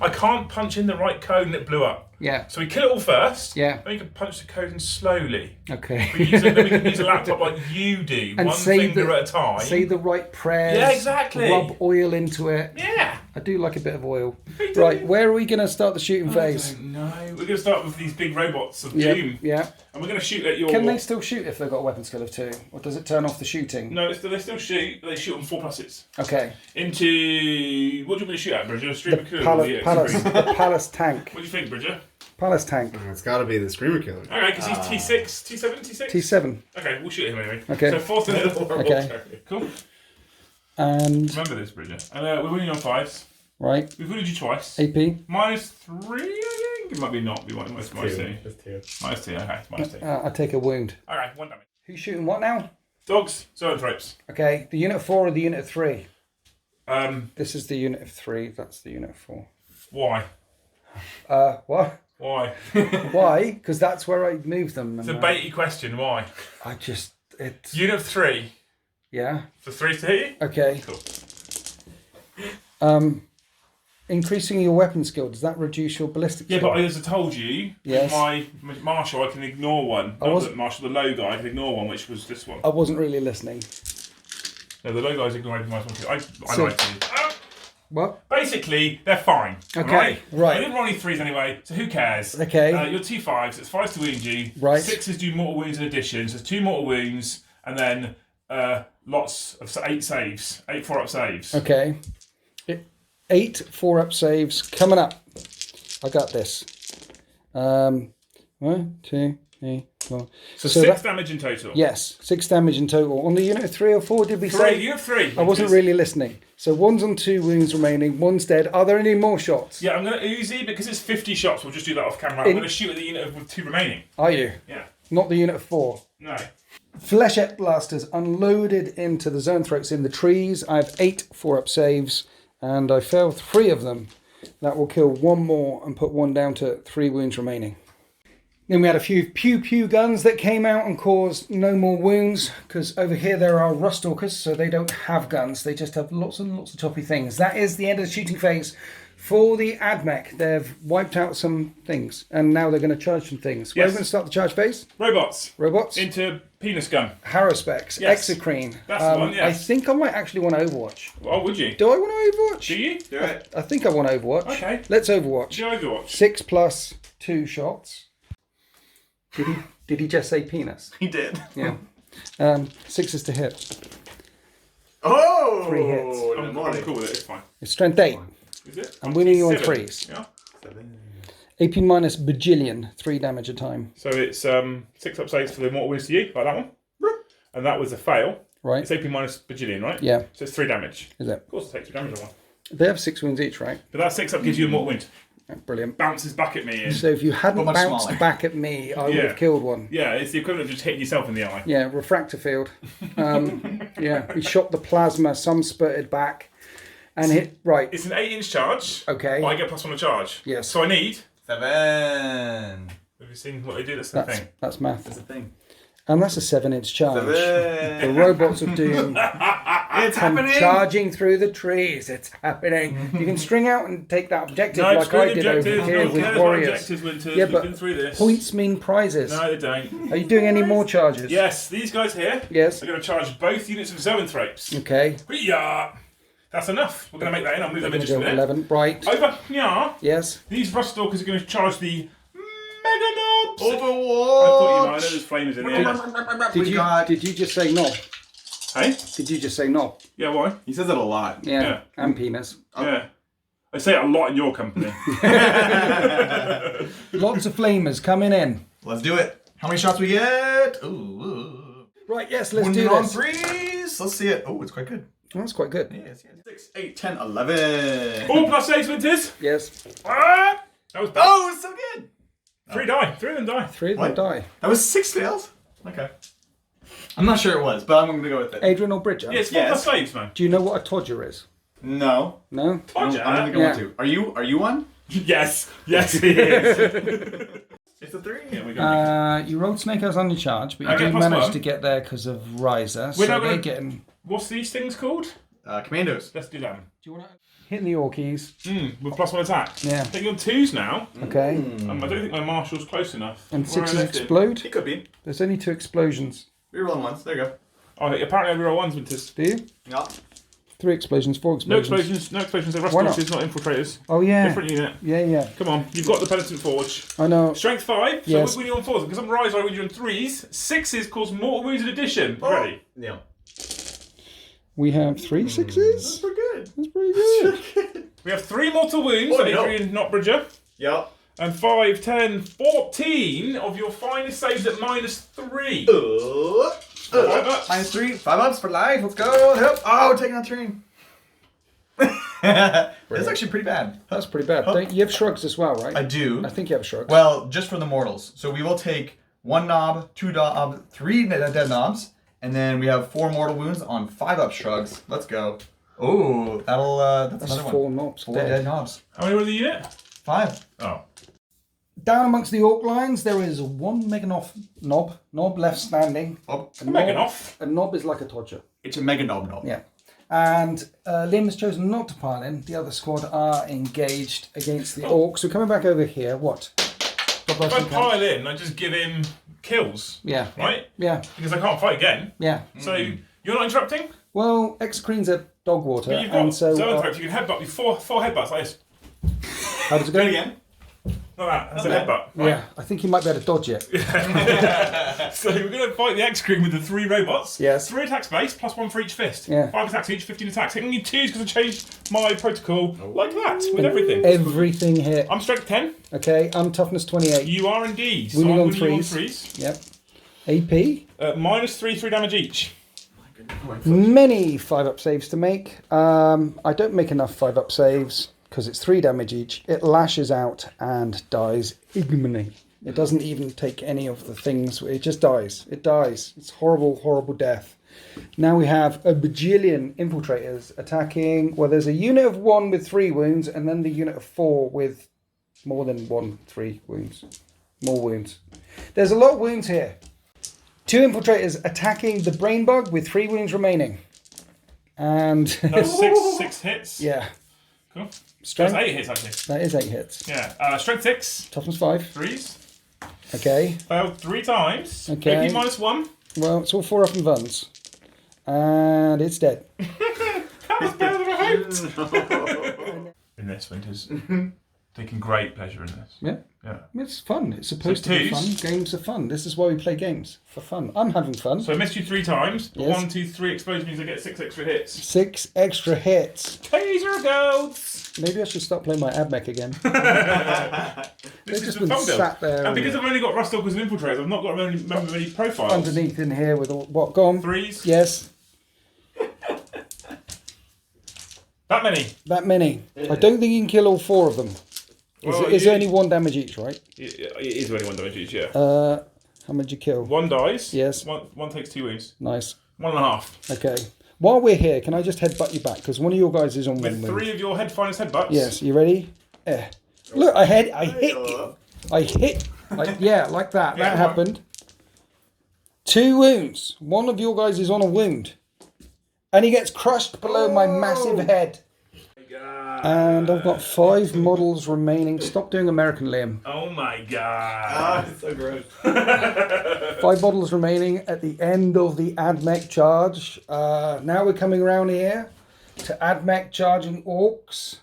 I can't punch in the right code, and it blew up. Yeah. So we kill it all first. Yeah. Then you can punch the code in slowly. Okay. Then we can use a laptop like you do, And one say finger at a time. Say the right prayers. Yeah, exactly. Rub oil into it. Yeah. I do like a bit of oil. Me too. Right, where are we going to start the shooting I phase? don't know. We're going to start with these big robots of Yeah. doom. Yeah. And we're going to shoot at your... Can they still shoot if they've got a weapon skill of 2? Or does it turn off the shooting? No, they still shoot. They shoot on 4+. Okay. Into... What do you want me to shoot at, Bridger? Stream of Cool? The Palace tank. What do you think, Bridger? Palace tank. It's got to be the Screamer Killer. Okay, because he's T6, T7, T6? T7. Okay, we'll shoot him anyway. Okay. So 4th and 5th. Okay. Cool. And... Remember this, Bridger. And we're winning on 5s. Right. We've wounded you twice. AP. -3, I think? It might be not. We might -2. -2, okay. -2. I take a wound. Alright, 1 damage. Who's shooting what now? Dogs, zoanthropes. Okay, the unit of 4 or the unit of 3? This is the unit of 3, that's the unit of 4. Why? What? Why? Why? Because that's where I moved them. It's a baity question, why? It's... Unit of 3. Yeah. For 3 to hit you? Okay. Cool. Increasing your weapon skill, does that reduce your ballistic skill? Yeah, but as I told you, Yes. with my Marshal, I can ignore one. Not the Marshal, the low guy, I can ignore one, which was this one. I wasn't really listening. No, the low guy's ignoring my I So- lied to you. What? Basically, they're fine. Okay, right. I didn't roll any 3s anyway, so who cares? Okay. You're 2 5s, it's 5s to wound you. Right. 6s do mortal wounds in addition, so it's 2 mortal wounds, and then lots of 8 saves. 8 4-up saves. Okay. 8 4-up saves coming up. I got this. 1, 2, 3, 4. So 6 damage in total. Yes, 6 damage in total. On the unit of 3 or 4, did we 3, say? you have 3. I wasn't really listening. So 1's on 2 wounds remaining, 1's dead. Are there any more shots? Yeah, I'm going to Uzi, because it's 50 shots, we'll just do that off camera. I'm going to shoot at the unit with 2 remaining. Are you? Yeah. Not the unit of 4. No. Flechette blasters unloaded into the zone threats in the trees. I have 8 4-up saves, and I failed 3 of them. That will kill 1 more and put 1 down to 3 wounds remaining. Then we had a few pew-pew guns that came out and caused no more wounds, because over here there are Rustalkers, so they don't have guns. They just have lots and lots of choppy things. That is the end of the shooting phase for the AdMech. They've wiped out some things, and now they're going to charge some things. We're going to start the charge phase. Robots. Into penis gun. Harrowspecs. Yes. Exocrine. That's the one, yes. I think I might actually want Overwatch. Oh, would you? Do I want Overwatch? Do you? Do it. I think I want Overwatch. Okay. Let's Overwatch. Do Overwatch. 6 plus 2 shots. Did he just say penis? He did. Yeah. 6 is to hit. Oh! 3 hits. I'm cool with it, it's fine. It's strength 8. Is it? I'm winning you on 7. 3s. Yeah. AP minus bajillion, 3 damage a time. So it's 6 up saves for the mortal wounds to you, like that one. And that was a fail. Right. It's AP minus bajillion, right? Yeah. So it's 3 damage. Is it? Of course, it takes 3 damage on one. They have 6 wounds each, right? But that 6 up gives you a mortal wound. Yeah, brilliant. Bounces back at me. So if you hadn't much bounced smaller. back at me, I would have killed one. Yeah, it's the equivalent of just hitting yourself in the eye. Yeah, refractor field. Yeah, we shot the plasma, some spurted back, and hit, right. It's an 8-inch charge. Okay. But I get +1 a charge. Yes. So I need... 7. Have you seen what they do? That's the thing. That's math. That's the thing. And that's a 7-inch charge. 7. The robots of doom It's come happening! charging through the trees. It's happening. You can string out and take that objective No, like screw I the did over objectives. here No one with cares about warriors. objectives, Winters. Yeah, We've but been through this. points mean prizes. No, they don't. Are you doing any more charges? Yes, these guys here Yes. are going to charge both units of Zoanthropes. Okay. Yeah, that's enough. We're going to make that in. I'll move them in We're just a going to minute. go 11. Right. Over here, Yes. these Rustalkers are going to charge the Mega Knobs. I Overwatch! thought you might. I know there's flamers in there. Did you just say knob? Hey? Did you just say knob? Yeah, why? He says it a lot. Yeah. Yeah. And penis. Yeah. I say it a lot in your company. Lots of flamers coming in. Let's do it. How many shots we get? Ooh. Right, yes, let's When do you're on this. 3s. Let's see it. Oh, it's quite good. Oh, that's quite good. Yes. 6, 8, 10, 11. 4 plus 8 Winters. Yes. Ah! That was bad. Oh, it's so good. 3 die. 3 of them die. 3 of them What? die. That was 6 fails? Okay. I'm not sure it was, but I'm going to go with it. Adrian or Bridger? Yeah, it's 4 plus saves, man. Do you know what a Todger is? No. No? I don't Todger? think I want to. Are you one? Yes. Yes, he is. It's a 3. Yeah, we got You rolled Snake Eyes on your charge, but you Okay, did plus manage 1. to get there because of Riser. We're So not they're gonna- getting... What's these things called? Commandos. Let's do that. Do you want to hit the Orkies? With +1 attack. Yeah. Taking on 2s now. Okay. I don't think my marshal's close enough. And Where I 6s left it. explode? It could be. There's only 2 explosions. Reroll once. There you go. Oh, apparently I reroll 1s, Winters. Do you? Yeah. 3 explosions, 4 No explosions. explosions. No explosions. They're Why not? Rustalkers, not infiltrators. Oh, yeah. Different unit. Yeah. Come on, you've got the Penitent Forge. I know. Strength 5, so Yes. we win you on 4s. Because I'm Riser, I win you on 3s. 6s cause mortal wounds in addition. Ready? Yeah. We have 3 6s. We're good. That's pretty good. We have 3 mortal wounds, Oh, no. Adrian, not Bridger. Yeah. And 5, 10, 14 of your finest saves at -3. -3. 5 ups for life. Let's go. Help. Oh, taking out 3. That's actually pretty bad. That's pretty bad. You have shrugs as well, right? I do. I think you have shrugs. Well, just for the mortals. So we will take 1 knob, 2 knob, 3 dead knobs, and then we have 4 mortal wounds on 5 up shrugs. Let's go. Oh, that's That's another 4 one. knobs. 4 dead. dead knobs. How many were the unit? 5. Oh. Down amongst the Orc lines, there is 1 Meganoff knob left standing. Oh, Meganoff. A knob is like a Todger. it's a mega knob. Yeah. And Liam has chosen not to pile in. The other squad are engaged against the Orcs. So coming back over here, what? If I pile in, I just give him kills, Yeah. right? Yeah. Because I can't fight again. Yeah. So you're not interrupting? Well, Exocrine's a dog water, But you've got and so Zoanthropes, you can headbutt with four headbutts like this. how does it go? Do it again. Like that. That's a headbutt. Right? Yeah, I think you might be able to dodge it. So we're going to fight the Exocrine with the 3 robots. Yes. 3 attacks base, plus 1 for each fist. Yeah. 5 attacks each, 15 attacks. Hitting you 2s because I changed my protocol like that with everything. Everything hit. I'm strength 10. Okay, I'm toughness 28. You are indeed. So Winning I'm on winning threes. 3s. Yep. AP. -3 damage each. Many 5-up saves to make. I don't make enough 5-up saves because it's 3 damage each. It lashes out and dies ignominy. It doesn't even take any of the things. It just dies. It dies. It's horrible, horrible death. Now we have a bajillion infiltrators attacking. Well, there's a unit of 1 with 3 wounds, and then the unit of 4 with more than 3 wounds. More wounds. There's a lot of wounds here. 2 infiltrators attacking the brain bug with 3 wounds remaining. And That's 6 hits. yeah, Cool. strength. That's 8 hits actually. That is 8 hits. Yeah. Strength 6. Toughness 5. 3s. Okay. Failed 3 times. Okay. AP -1. Well, it's all 4 up and runs. And it's dead. That was better than I hoped. In this, Winters. Taking great pleasure in this. Yeah. Yeah. It's fun. It's supposed So to be fun. twos? Games are fun. This is why we play games. For fun. I'm having fun. So I missed you 3 times. But Yes. 1, 2, 3 explosions means I get 6 extra hits. 6 extra hits. Taser goats! Maybe I should start playing my Admech again. This just is the been fun build. sat there And because I've only got Rust Doggers and Infiltrators, I've not got many profiles. Underneath in here with all... What? Go on. 3s. Yes. That many. That many. I don't think you can kill all 4 of them. Well, It's only 1 damage each, right? It is only 1 damage each, yeah. How many did you kill? 1 dies. Yes. One takes 2 wounds. Nice. 1.5. Okay. While we're here, can I just headbutt you back? Because one of your guys is on 1 With wound. 3 of your finest headbutts. Yes, you ready? Look, I hit you. Yeah, like that. Yeah, That happened. 2 wounds. One of your guys is on a wound. And he gets crushed below my massive head. And I've got 5 models remaining. Stop doing American, Liam. Oh my god. It's so gross. 5 models remaining at the end of the AdMech charge. Now we're coming around here to AdMech charging orcs.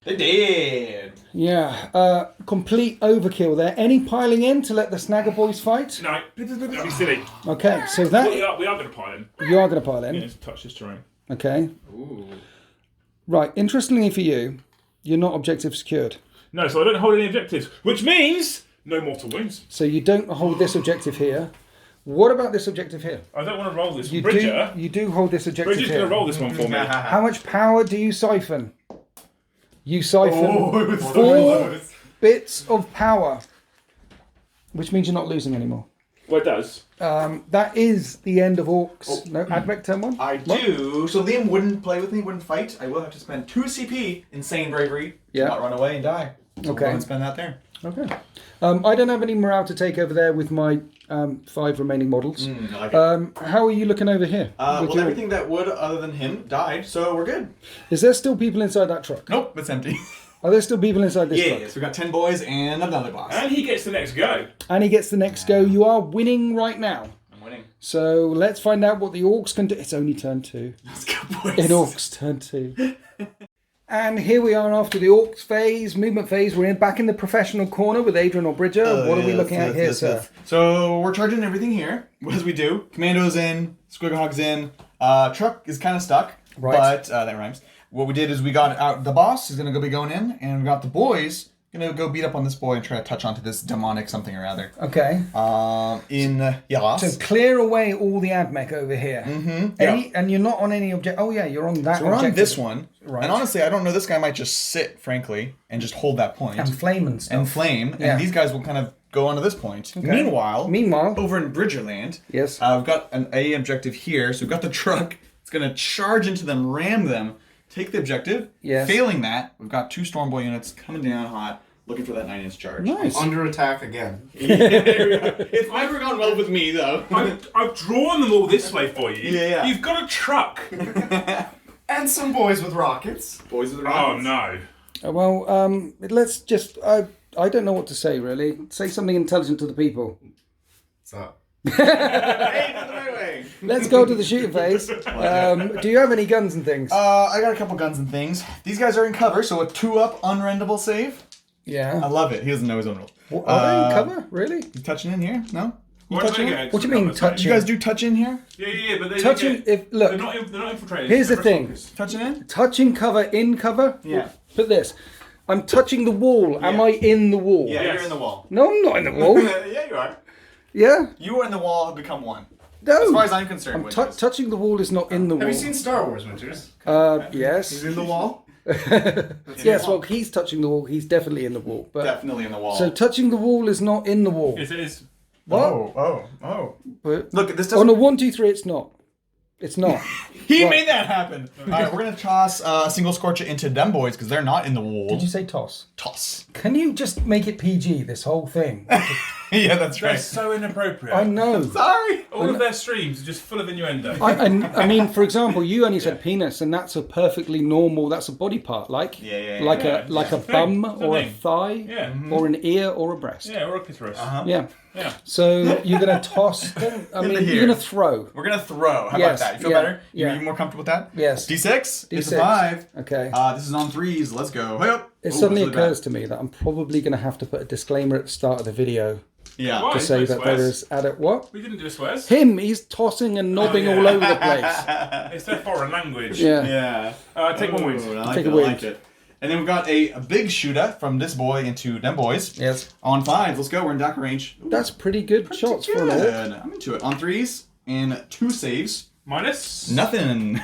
They did. Yeah, complete overkill there. Any piling in to let the Snagger boys fight? No, that'd be silly. Okay, so that We are going to pile in. you are going to pile in. Yeah, just touch this terrain. Okay. Ooh. Right. Interestingly for you, you're not objective secured, No, so I don't hold any objectives, which means no mortal wounds. so you don't hold this objective here. What about this objective here? I don't want to roll this. You Bridger. do. You do hold this objective Bridger's here. going to roll this one for me. How much power do you siphon? You siphon Oh, 4 bits of power, which means you're not losing anymore. Well, it does. That is the end of orcs. No, Admech turn 1. I do. So Liam wouldn't play with me, wouldn't fight. I will have to spend 2 CP, insane bravery, Yeah. to not run away and die. So Okay. We'll go and spend that there. Okay. I don't have any morale to take over there with my 5 remaining models. I like it. How are you looking over here? Well, With your- everything that would, other than him, died, so we're good. Is there still people inside that truck? Nope, it's empty. Are there still people inside this truck? Yes, we got 10 boys and another boss. And he gets the next go. And he gets the next go. You are winning right now. I'm winning. So let's find out what the orcs can do. It's only turn 2. Let's go, boys. In orcs, turn 2. And here we are after the orcs phase, movement phase. We're back in the professional corner with Adrian or Bridger. What are we looking at here, sir? So we're charging everything here, as we do. Commando's in, Squigglehog's in. Truck is kind of stuck, Right. but that rhymes. What we did is we got out the boss is going to be going in, and we got the boys going to go beat up on this boy and try to touch onto this demonic something or other. Okay. Yas. So clear away all the AdMech over here. Yeah. And you're not on any object. Oh yeah, you're on that. So we're on objective. this one. Right. And honestly, I don't know. This guy might just sit, frankly, and just hold that point. And flame and stuff. And flame. Yeah. And these guys will kind of go onto this point. Okay. Meanwhile, over in Bridgerland, yes, we've got an A objective here. So we've got the truck. It's going to charge into them, ram them, take the objective. Yes. Failing that, we've got 2 Stormboy units coming down hot, looking for that 9-inch charge. nice. Under attack again. It's never gone well with me, though. I've drawn them all this way for you. Yeah. You've got a truck. And some boys with rockets. Boys of the Oh Rockets. no. Well, let's just. I don't know what to say really. Say something intelligent to the people. What's up? Hey, not the right way. Let's go to the shooting phase. Do you have any guns and things? I got a couple guns and things. These guys are in cover, so a 2-up unrendable save. I Yeah. love it. He doesn't know his own rules. Are they in cover? Really? You touching in here? No? What touching it? get What do you mean extra cover? touching? You guys do touch in here? Yeah, but they Touching. get, If look, they're not infiltrated. here's the they're thing. focused. Touching in? touching cover in cover. Yeah. Put this. I'm touching the wall. Am Yeah. I in the wall? Yeah, Yes. you're in the wall. No, I'm not in the wall. Yeah, you are. Yeah. You and the wall have become one. No. As far as I'm concerned. with this. Touching the wall is not in the wall. Have you seen Star Wars, Winters? Yes. He's in the wall. Yes. Well, he's touching the wall. He's definitely in the wall. But Definitely in the wall. so touching the wall is not in the wall. Yes, it is. What? Oh. But Look, this on doesn't... a 1, 2, 3, it's not. It's not. He Right. made that happen. Alright, we're going to toss a single Scorcher into them boys because they're not in the wall. Did you say toss? Toss. Can you just make it PG? This whole thing. Yeah, that's They're right. so inappropriate. I know. Sorry. All of their streams are just full of innuendo. I mean, for example, you only said penis, and that's a perfectly normal. That's a body part, like Yeah. like Yeah, a like a it's a bum thing. It's a or a thing. thigh, Yeah. or an ear or a breast. Yeah, or a clitoris. Yeah. Yeah. So you're gonna toss. I mean, here. you're gonna throw. We're going to throw. How Yes, about that? You feel yeah, better? yeah. You more comfortable with that? Yes. D6. It's a D6. 5. Okay. This is on 3s. Let's go. Hey up. It Ooh, suddenly that's really occurs to me that I'm probably gonna have to put a disclaimer at the start of the video bad. Yeah. Why? to say No that swears. there is what? We didn't do swears. Him. He's tossing and nodding all over the place. It's their foreign language. Yeah. Yeah. Take one wound. I like Take it. a I wound. like it. And then we've got a big shooter from this boy into them boys. Yes. On 5s. Let's go. We're in DACA range. Ooh, That's pretty good shots for an orc. good. I'm into it. On 3s and 2 saves. Minus. Nothing.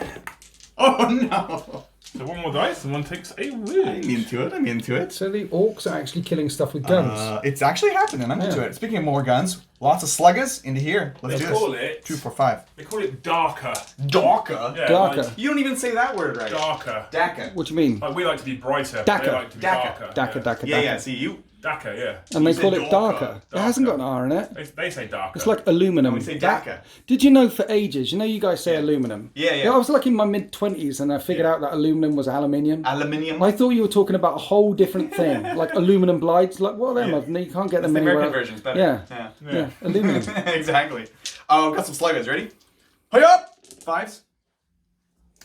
Oh no. So one more dice and one takes a I'm wound. into it. So the orcs are actually killing stuff with guns. It's actually happening. I'm into Yeah. it. Speaking of more guns, lots of sluggers into here. Let's They do call this. it. 2, 4, 5. They call it darker. Darker. Yeah, Darker. like You don't even say that word right. darker. Daka. What do you mean? Like we like to be brighter. Daka. They like to be Daka. darker. Daka. Yeah. See you. Daka, yeah. And they You call said it darker. darker. It hasn't got an R in it. They say darker. It's like aluminum. We say Daka. Did you know for ages? You know you guys say aluminum. Yeah. I was like in my mid-20s and I figured out that aluminum was aluminium. Aluminium. I thought you were talking about a whole different thing, like aluminum blides. Like what are them? No, you can't get them the anywhere. American version's better. Yeah. Yeah, aluminum. Exactly. Oh, got some sluggers. Ready? Hey up! 5s.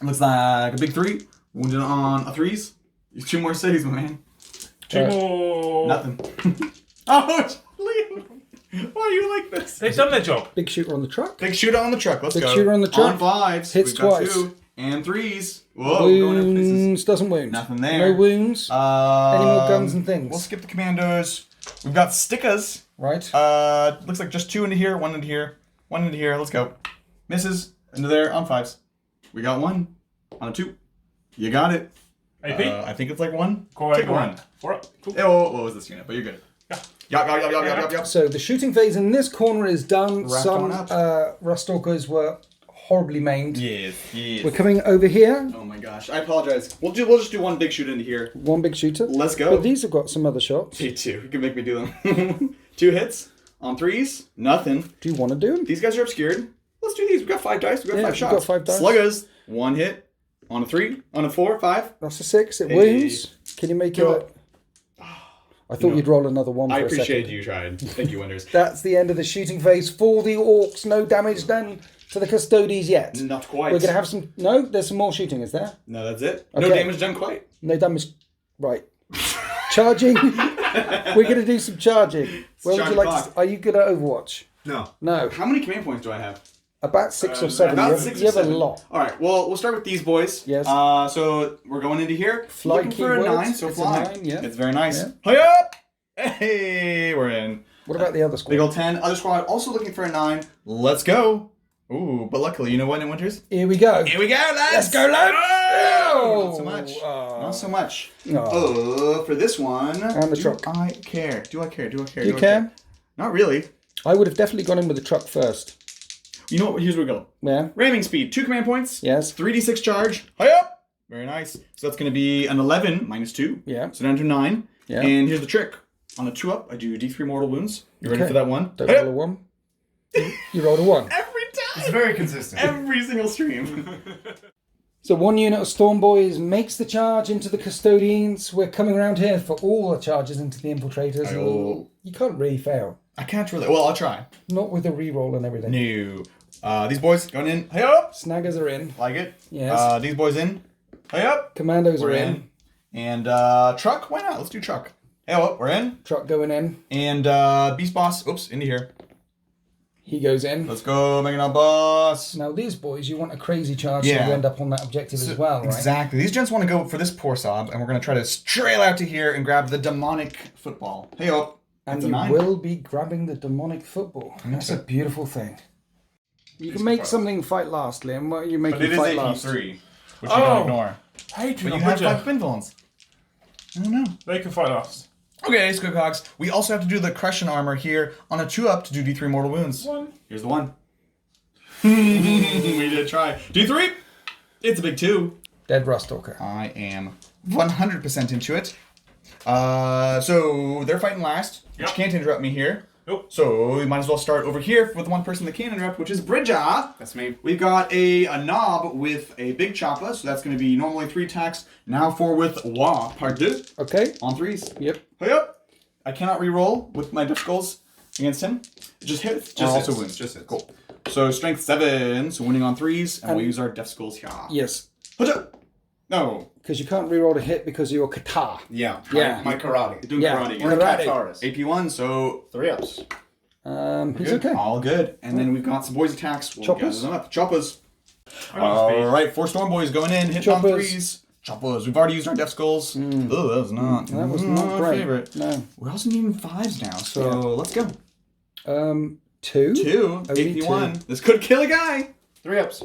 Looks like a big 3. Wounded on a 3s. 2 more saves, my man. Two more. Nothing. Oh, Liam. Why are you like this? They've done their job. Big shooter on the truck. Big shooter on the truck. Let's Big go. shooter on the truck. On 5s. Hits We've got twice. 2 and 3s. Whoa. Going in places. Wounds doesn't wound. Nothing there. No wounds. Any more guns and We'll things? skip the commandos. We've got stickers. Right. Looks like just 2 into here, 1 into here, 1 into here. Let's go. Misses into there on 5s. We got 1 on a 2. You got it. AP? I think it's like 1. Go Take a on. 1. 4 up. Cool. Oh, what was this unit? But you're good. Yup. So the shooting phase in this corner is done. Wrapped Some on up. Rustalkers were horribly maimed. Yes. We're coming over here. Oh my gosh. I apologize. We'll just do 1 big shoot into here. One big shooter. Let's go. But these have got some other shots. Me too. You can make me do them. 2 hits on 3s. Nothing. Do you want to do them? These guys are obscured. Let's do these. We've got 5 dice. We've got 5 we've shots. got 5 dice. Sluggers. 1 hit on a 3. On a 4. 5. That's a 6. It Hey. wounds. Can you make Go it? I thought you'd roll another 1 for I a appreciate second. you tried. Thank you, Wonders. That's the end of the shooting phase for the orcs. No damage done to the Custodies yet. Not quite. We're going to have some... No, there's some more shooting, is there? No, that's it. No Okay. damage done quite. No damage... Right. Charging. We're going to do some charging. Where would Charge you like clock. to... Are you good at Overwatch? No. No. How many command points do I have? About 6 or 7. About You have, 6 you or have 7. a lot. All right. Well, we'll start with these boys. Yes. So we're going into here. Fly Looking for a keywords. 9. So It's a fly. 9, yeah. It's very nice. Yeah. Hey up! Hey, we're in. What about the other squad? Big old 10. Other squad also looking for a 9. Let's go. Ooh, but luckily, you know what, in Winters? Here we go. Here we go, lads! Let's go, lads! Oh, not so much. Oh. Not so much. Oh. For this one. And the truck. Do I care? Do You care? Not really. I would have definitely gone in with the truck first. You know what? Here's where we go. Yeah. Ramming speed, 2 command points. Yes. 3d6 charge. Hi up! Very nice. So that's going to be an 11 minus 2. Yeah. So down to 9. Yeah. And here's the trick. On a 2 up, I do d3 mortal wounds. You ready Okay. for that one? Don't Hi roll a up! 1. You rolled a 1. Every It's time! very consistent. Every single stream. So one unit of Storm Boys makes the charge into the Custodians. We're coming around here for all the charges into the Infiltrators. Aye-oh. You can't really fail. I can't really. Well, I'll try. Not with the reroll and everything. No. These boys going in. Hey up. Snaggers are in. Like it. Yes. These boys in. Hey up. Commandos We're are in. And truck. Why not? Let's do truck. Hey up. We're in. Truck going in. And Beast Boss. Oops. Into here. He goes in. Let's go, Megalon Boss. Now these boys, you want a crazy charge Yeah. so you end up on that objective as well, right? Exactly. These gents want to go for this poor sob, and we're going to try to trail out to here and grab the demonic football. Hey up. And That's a you 9. will be grabbing the demonic football. That's a beautiful thing. You can make something fight last, Liam. What are you making But it is fight a last? E3, which you don't ignore. Hey, But you have 5 spin villains. I don't know. They can fight us. Okay, Squidcogs. We also have to do the Crushing Armor here on a 2-up to do D3 mortal wounds. 1. Here's the 1. We did try. D3! It's a big 2. Dead Rustalker. I am 100% into it. So they're fighting last, which Yep. can't interrupt me here. Nope. So we might as well start over here with the one person that can interrupt, which is Bridger. That's me. We've got a knob with a big chopper, so that's going to be normally 3 attacks. Now 4 with Wah, part 2, Okay. on 3s. Yep. Hey up! I cannot re-roll with my diff skulls against him. It just hits. Just also hits. wins. Just hits. Cool. So strength 7, so winning on 3s, and we'll use our diff skulls here. Yes. Huja! No. Because you can't reroll a hit because of your kata. Yeah. Yeah. My karate. Doing Yeah. karate. We're Karate. Kataris. AP1, so 3-ups. He's good. okay. All good. And then we've got some boys attacks. We'll Choppers? gather them up. Choppers. I got speed. Alright, 4 storm boys going in. Hit on Choppers. 3s. Choppers. We've already used our death skulls. Oh, that was not. That was not my great. favorite. No. We're also needing 5s now, so Yeah. let's go. 2. 2. Only 81. This could kill a guy. 3-ups.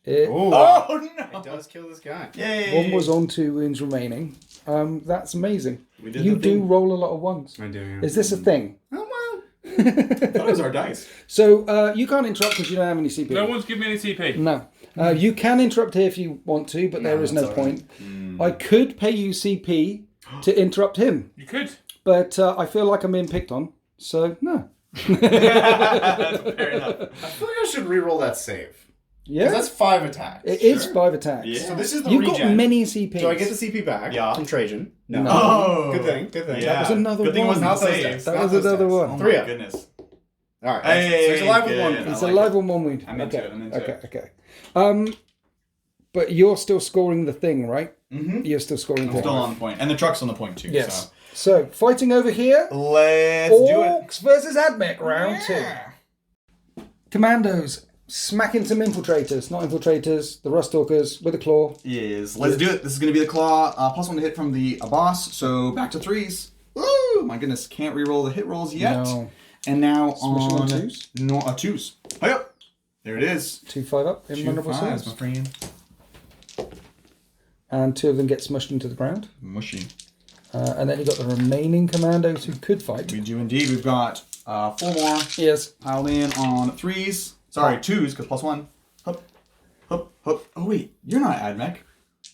Oh, no. It does kill this guy. Yay. One was on 2 wounds remaining. That's amazing. We did You the do thing. roll a lot of 1s. I do, yeah. Is this a thing? Oh, well. That was our dice. So you can't interrupt because you don't have any CP. No one's giving me any TP. No. You can interrupt here if you want to, but there is no that's all point. I could pay you CP to interrupt him, You could. but I feel like I'm being picked on, so no. Fair enough. I feel like I should re-roll that save. Yeah, Because that's 5 attacks. it is 5 attacks. Yeah. So this is the You've regen. got many CPs. Do I get the CP back from Trajan? No. Oh. Good thing. Good thing. Yeah. That was another Good thing it one. wasn't Not the those save. dice. That Not was those another dice. one. Oh, 3 my up. goodness. All right. Hey, so he's alive with good. 1. It's I like alive on 1 wound. I'm into okay. it, I'm into okay. it. Okay. But you're still scoring the thing, right? Mm-hmm. You're still scoring the thing. Still on point. And the truck's on the point, too. Yes. So fighting over here. So. Let's do it. Orcs versus Admech, round 2. Commandos smacking some infiltrators, not infiltrators, the Rustalkers with a claw. Yes, let's do it. This is going to be the claw. +1 to hit from the boss, so back to 3s. Woo! My goodness, can't re-roll the hit rolls yet. No. And now Switching on on 2s? No, 2s. Hi up. There it is. 2-5 up, 2 invulnerable 5s, saves. my friend. And 2 of them get smushed into the ground. Mushy. And then you've got the remaining commandos who could fight. We do indeed. We've got 4 more Yes. piled in on 3s. Sorry, 2s, because +1. Hup, hup, hup. Oh, wait. You're not Admech.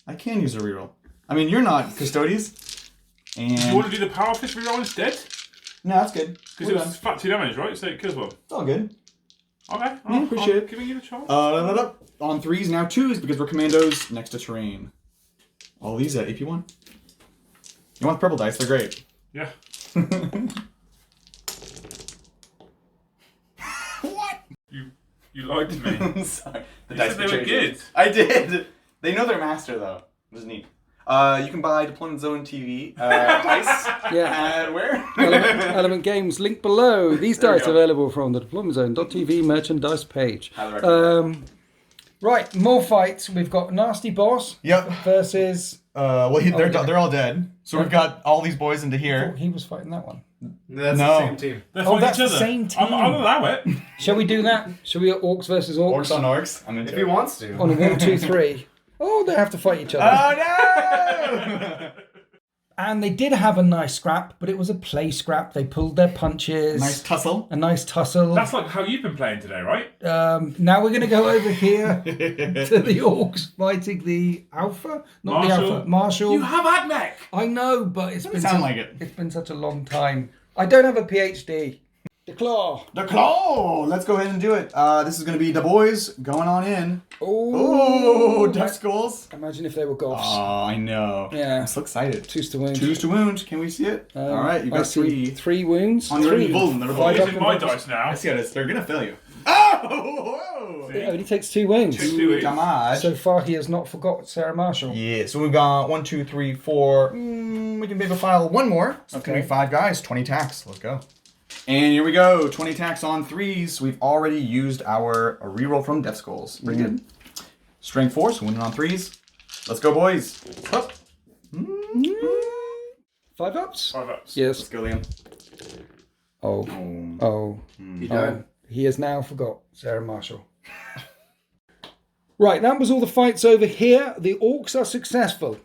I can use a reroll. I mean, you're not Custodies. And... You want to do the power fist reroll instead? No, that's good. Because it was flat 2 damage, right? So it kills one. It's all good. Okay. Yeah, appreciate it. Giving you the chance. On 3s, now 2s, because we're commandos next to terrain. All these at AP1. You want the purple dice, they're great. Yeah. What? You lied to me. I'm sorry. The You said they were changed. good. I did. They know their master, though. It was neat. You can buy Deployment Zone TV dice. Yeah. And where? Element Games, link below. These There we dice go. available from the deploymentzone.tv merchandise page. Highly recommend. Right, more fights. We've got Nasty Boss Yep. versus... They're all dead. So we've got all these boys into Oh, here. he was fighting that one. That's No. the same team. They're Oh, fighting that's each the other. same team. I'll allow it. Shall we do that? Shall we Orcs versus Orcs? Orcs on orcs. I'm into If he it. wants to. On a 1, 2, 3. Oh, they have to fight each other. Oh no! And they did have a nice scrap, but it was a play scrap. They pulled their punches. Nice tussle. A nice tussle. That's like how you've been playing today, right? Now we're going to go over here to the Orcs fighting the Alpha? Not the Marshal. Alpha. Marshal. You have Admech! I know, but it's been sound like it. It's been such a long time. I don't have a PhD. The claw. The claw! Let's go ahead and do it. This is going to be the boys going on in. Oh, death skulls. Imagine if they were goths. Oh, I know. Yeah. I'm so excited. Twos to wound. Twos to wound. Can we see it? All right, you got three. 3 wounds. On your vulnerable. I'm using my dice now. I see how it is. They're going to fail you. Oh! It only takes 2 wounds. 2 wounds. Damage. So far, he has not forgot Sarah Marshall. Yeah, so we've got 1, 2, 3, 4. We can maybe file one more. So it's going to be 5 guys, 20 attacks. Let's go. And here we go. 20 attacks on 3s. We've already used our reroll from Death Skulls. Pretty good. Strength 4, so winning on 3s. Let's go, boys. Up. 5 ups? 5 ups. Yes. Let's go, Liam. Oh. He died. He has now forgot Sarah Marshall. Right, that was all the fights over here. The orcs are successful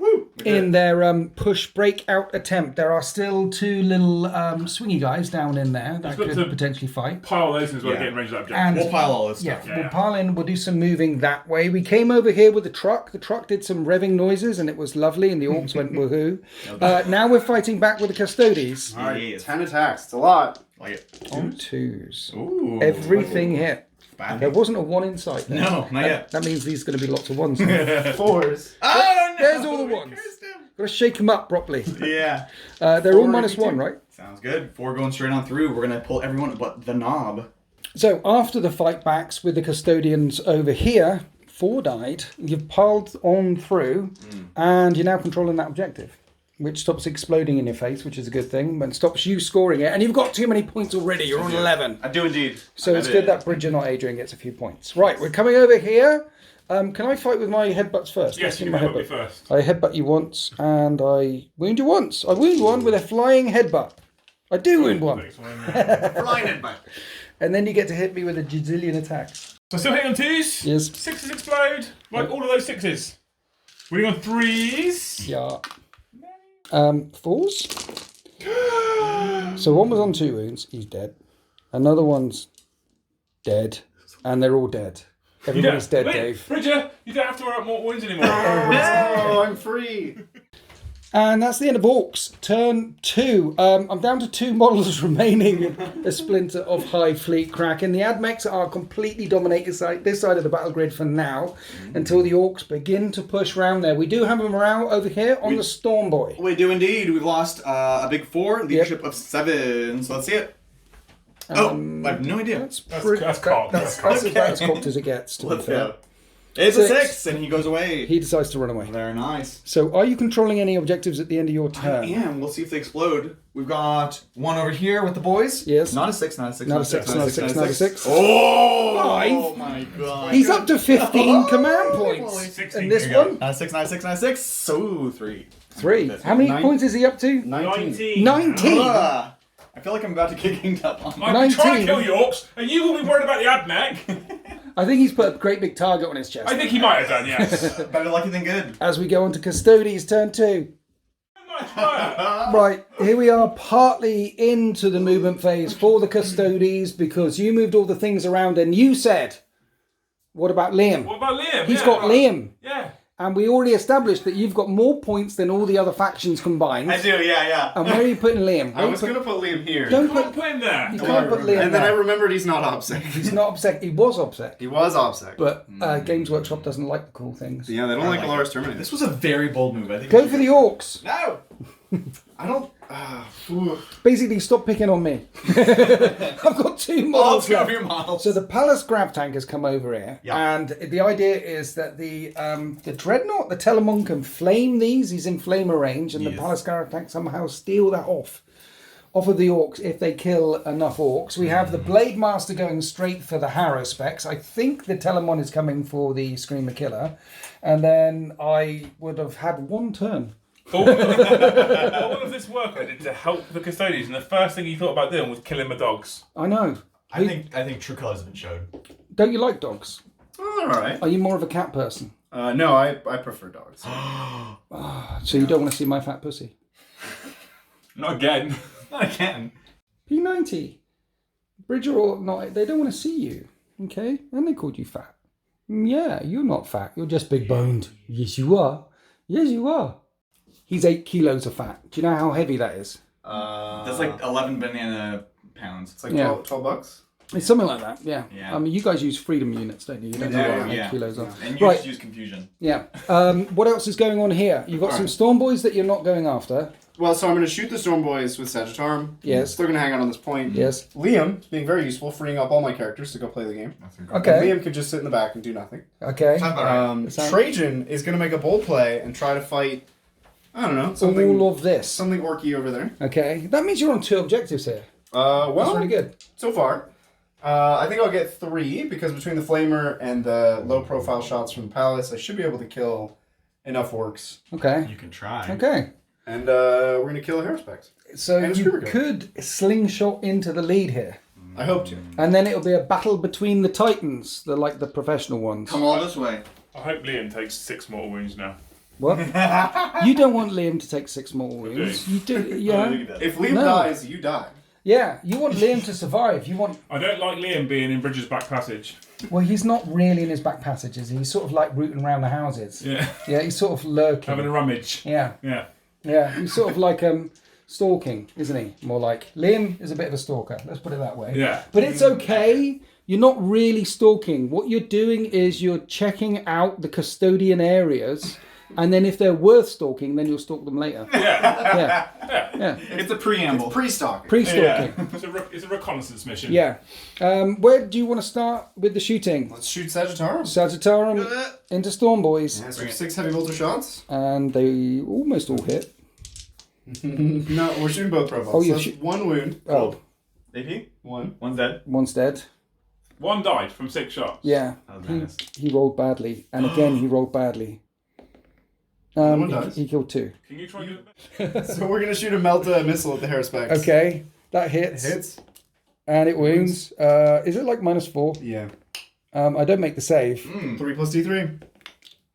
in their push breakout attempt. There are still 2 little swingy guys down in there that could potentially fight. Pile those as well, get in range of that objective. And We'll pile all this stuff. we'll pile in. We'll do some moving that way. We came over here with the truck. The truck did some revving noises, and it was lovely. And the orcs went woohoo. Now we're fighting back with the Custodies. All right, 10 attacks. It's a lot. Like it. On 2s. Ooh. Everything hit. Bad. There wasn't a 1 inside there. No, not yet. That means these are going to be lots of 1s. 4s. Oh, no! There's all the 1s. Got to shake them up properly. Yeah. They're all -1, right? Sounds good. 4 going straight on through. We're going to pull everyone but the knob. So after the fight backs with the Custodians over here, 4 died. You've piled on through, and you're now controlling that objective, which stops exploding in your face, which is a good thing, but stops you scoring it. And you've got too many points already. You're on 11. I do indeed. So it's good that Bridger, not Adrian, gets a few points. Right, we're coming over here. Can I fight with my headbutts first? Yes, you can headbutt me first. I headbutt you once, and I wound you once. I wound one with a flying headbutt. I do wound one. Flying headbutt. And then you get to hit me with a gazillion attacks. So still hitting on 2s? Yes. 6s explode, like all of those 6s. Winning on 3s. Yeah. 4s. So one was on 2 wounds. He's dead. Another one's dead. And they're all dead. Everybody's dead, Wait, Dave. Bridger, you don't have to wear out more wounds anymore. Oh, I'm free. And that's the end of Orcs. Turn 2. I'm down to 2 models remaining. A splinter of High Fleet Kraken. The Admechs are completely dominating this side of the battle grid for now, until the Orcs begin to push round there. We do have a morale over here on the Storm Boy. We do indeed. We've lost a big 4, leadership of 7. So let's see it. I have no idea. That's cocked. That's about as cocked as it gets, to be Let's fair. go. It's a 6, and he goes away. He decides to run away. Very nice. So are you controlling any objectives at the end of your I turn? am. We'll see if they explode. We've got 1 over here with the boys. Yes. Not a 6, not a 6, Not a 6, not a 6, not a 6. Oh! 5. Oh my god. He's up to 15 command points. 16. And this Here you go. one? Not a 6, not a 6, not a 6. So 3. 3. How many points is he up to? 19. 19. I feel like I'm about to get ganged up on. I'm trying 19. to kill you, Orcs, and you will be worried about the Admech. I think he's put a great big target on his chest. I think he might have done, yes. Better lucky than good. As we go on to Custodies, turn 2. Right, here we are partly into the movement phase for the Custodies because you moved all the things around and you said, what about Liam? What about Liam? He's got Liam. Yeah. And we already established that you've got more points than all the other factions combined. I do, yeah. And where are you putting Liam? I was going to put Liam here. Don't You can't put him there. You can't put Liam And then I there. remembered he's not OBSEC. He's not upset. He was upset. He was OBSEC. But Games Workshop doesn't like the cool things. Yeah, they don't like Alaris Terminator. This was a very bold move. I think. Go for the Orcs. No! I don't... Basically, stop picking on me. I've got 2 models Go left. for your models. So the Palace Grab Tank has come over here, Yeah. and the idea is that the Dreadnought, the Telemon, can flame these. He's in flamer range, and the Palace Grab Tank somehow steal that off of the Orcs if they kill enough Orcs. We have the Blade Master going straight for the Harrow specs. I think the Telemon is coming for the Screamer Killer, and then I would have had 1 turn. All of this work I did to help the Custodies, and the first thing you thought about doing was killing my dogs. I know. I think true colours have been shown. Don't you like dogs? Oh, they're all right. Are you more of a cat person? No, I prefer dogs. So you don't want to see my fat pussy? Not again. Not again. P90. Bridger or not, they don't want to see you. Okay? And they called you fat. Yeah, you're not fat. You're just big boned. Yes, you are. Yes, you are. He's 8 kilos of fat. Do you know how heavy that is? That's like 11 banana pounds. It's like Yeah. 12 bucks. It's something like that, yeah. Yeah. I mean, you guys use freedom units, don't you? You don't Yeah, know yeah. kilos on. And you Right. just use confusion. Yeah. What else is going on here? You've got some Storm Boys that you're not going after. Well, so I'm going to shoot the Storm Boys with Sagittarum. Yes. They're going to hang out on this point. Yes. Liam is being very useful, freeing up all my characters to go play the game. Okay. And Liam can just sit in the back and do nothing. Okay. Sounds about right. Trajan is going to make a bold play and try to fight, I don't know, something All of this. something orky over there. Okay. That means you're on 2 objectives here. Well, That's really good. so far. I think I'll get 3 because between the Flamer and the low-profile shots from the Palace, I should be able to kill enough orcs. Okay. You can try. Okay. And we're going to kill a Haruspex. So And a you Screamer could slingshot into the lead here. I hope to. And then it'll be a battle between the Titans, the professional ones. Come all this way. I hope Liam takes 6 mortal wounds now. What? You don't want Liam to take 6 mortal wounds. You do, yeah. If Liam No. dies, you die. Yeah, you want Liam to survive. You want. I don't like Liam being in Bridges' back passage. Well, he's not really in his back passages. He's sort of like rooting around the houses. Yeah. Yeah, he's sort of lurking. Having a rummage. Yeah, Yeah. yeah. He's sort of like stalking, isn't he? More like Liam is a bit of a stalker. Let's put it that way. Yeah. But it's okay. You're not really stalking. What you're doing is you're checking out the custodian areas. And then if they're worth stalking, then you'll stalk them later. Yeah. Yeah. It's a preamble. Pre-stalking. Pre-stalking. It's a reconnaissance mission. Yeah. Where do you want to start with the shooting? Let's shoot Sagittarum. Sagittarum into Storm Boys. Yeah, so 6 heavy bolter shots. And they almost all hit. No, we're shooting both profiles. Oh, So you that's shoot- 1 wound. Oh, AP? One. One's dead. one's dead. 1 died from 6 shots. Yeah. That was nice. He rolled badly. And again, he rolled badly. One dies. He killed 2. Can you try and do it? So we're going to shoot a Melta missile at the Haruspex. Okay. That It hits. hits. And it wounds. Is it like -4? Yeah. I don't make the save. 3 plus D3.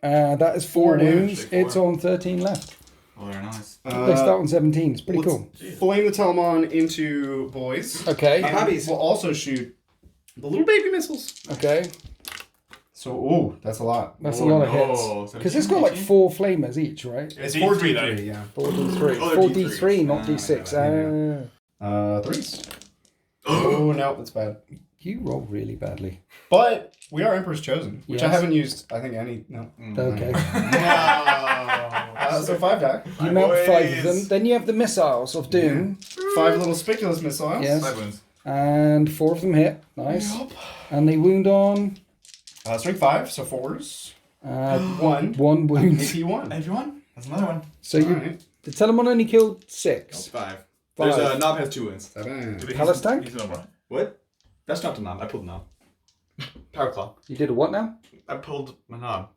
That is 4 damage. wounds. It's on 13 left. Oh, very nice. They start on 17. It's pretty cool. Flame the Telemon into boys. Okay. And we'll also shoot the little baby missiles. Okay. So, ooh, that's a lot. That's a lot of hits. So Because it's got like 4 flamers each, right? It's D3 4D3, though. yeah. 4d3. Oh, they're 4d3, D3s. not d6. Yeah. 3s. Oh, no, that's bad. You roll really badly. But we are Emperor's Chosen, which I Yes. haven't used, I think, any. No. Okay. So 5 die. You mount 5 of them. Then you have the missiles of Doom. 5 little spiculous missiles. Yes. 5 wounds. And 4 of them hit. Nice. And they wound on Strength 5, so 4s. 1. 1 wound. AP 1. Everyone? That's another one. So you, Alright. the Telemon only killed 6. 5. 5. There's Knob has 2 wounds. 7. Palace tank? He's not right. What? That's not the knob. I pulled the knob. Power claw. You did a what now? I pulled my knob.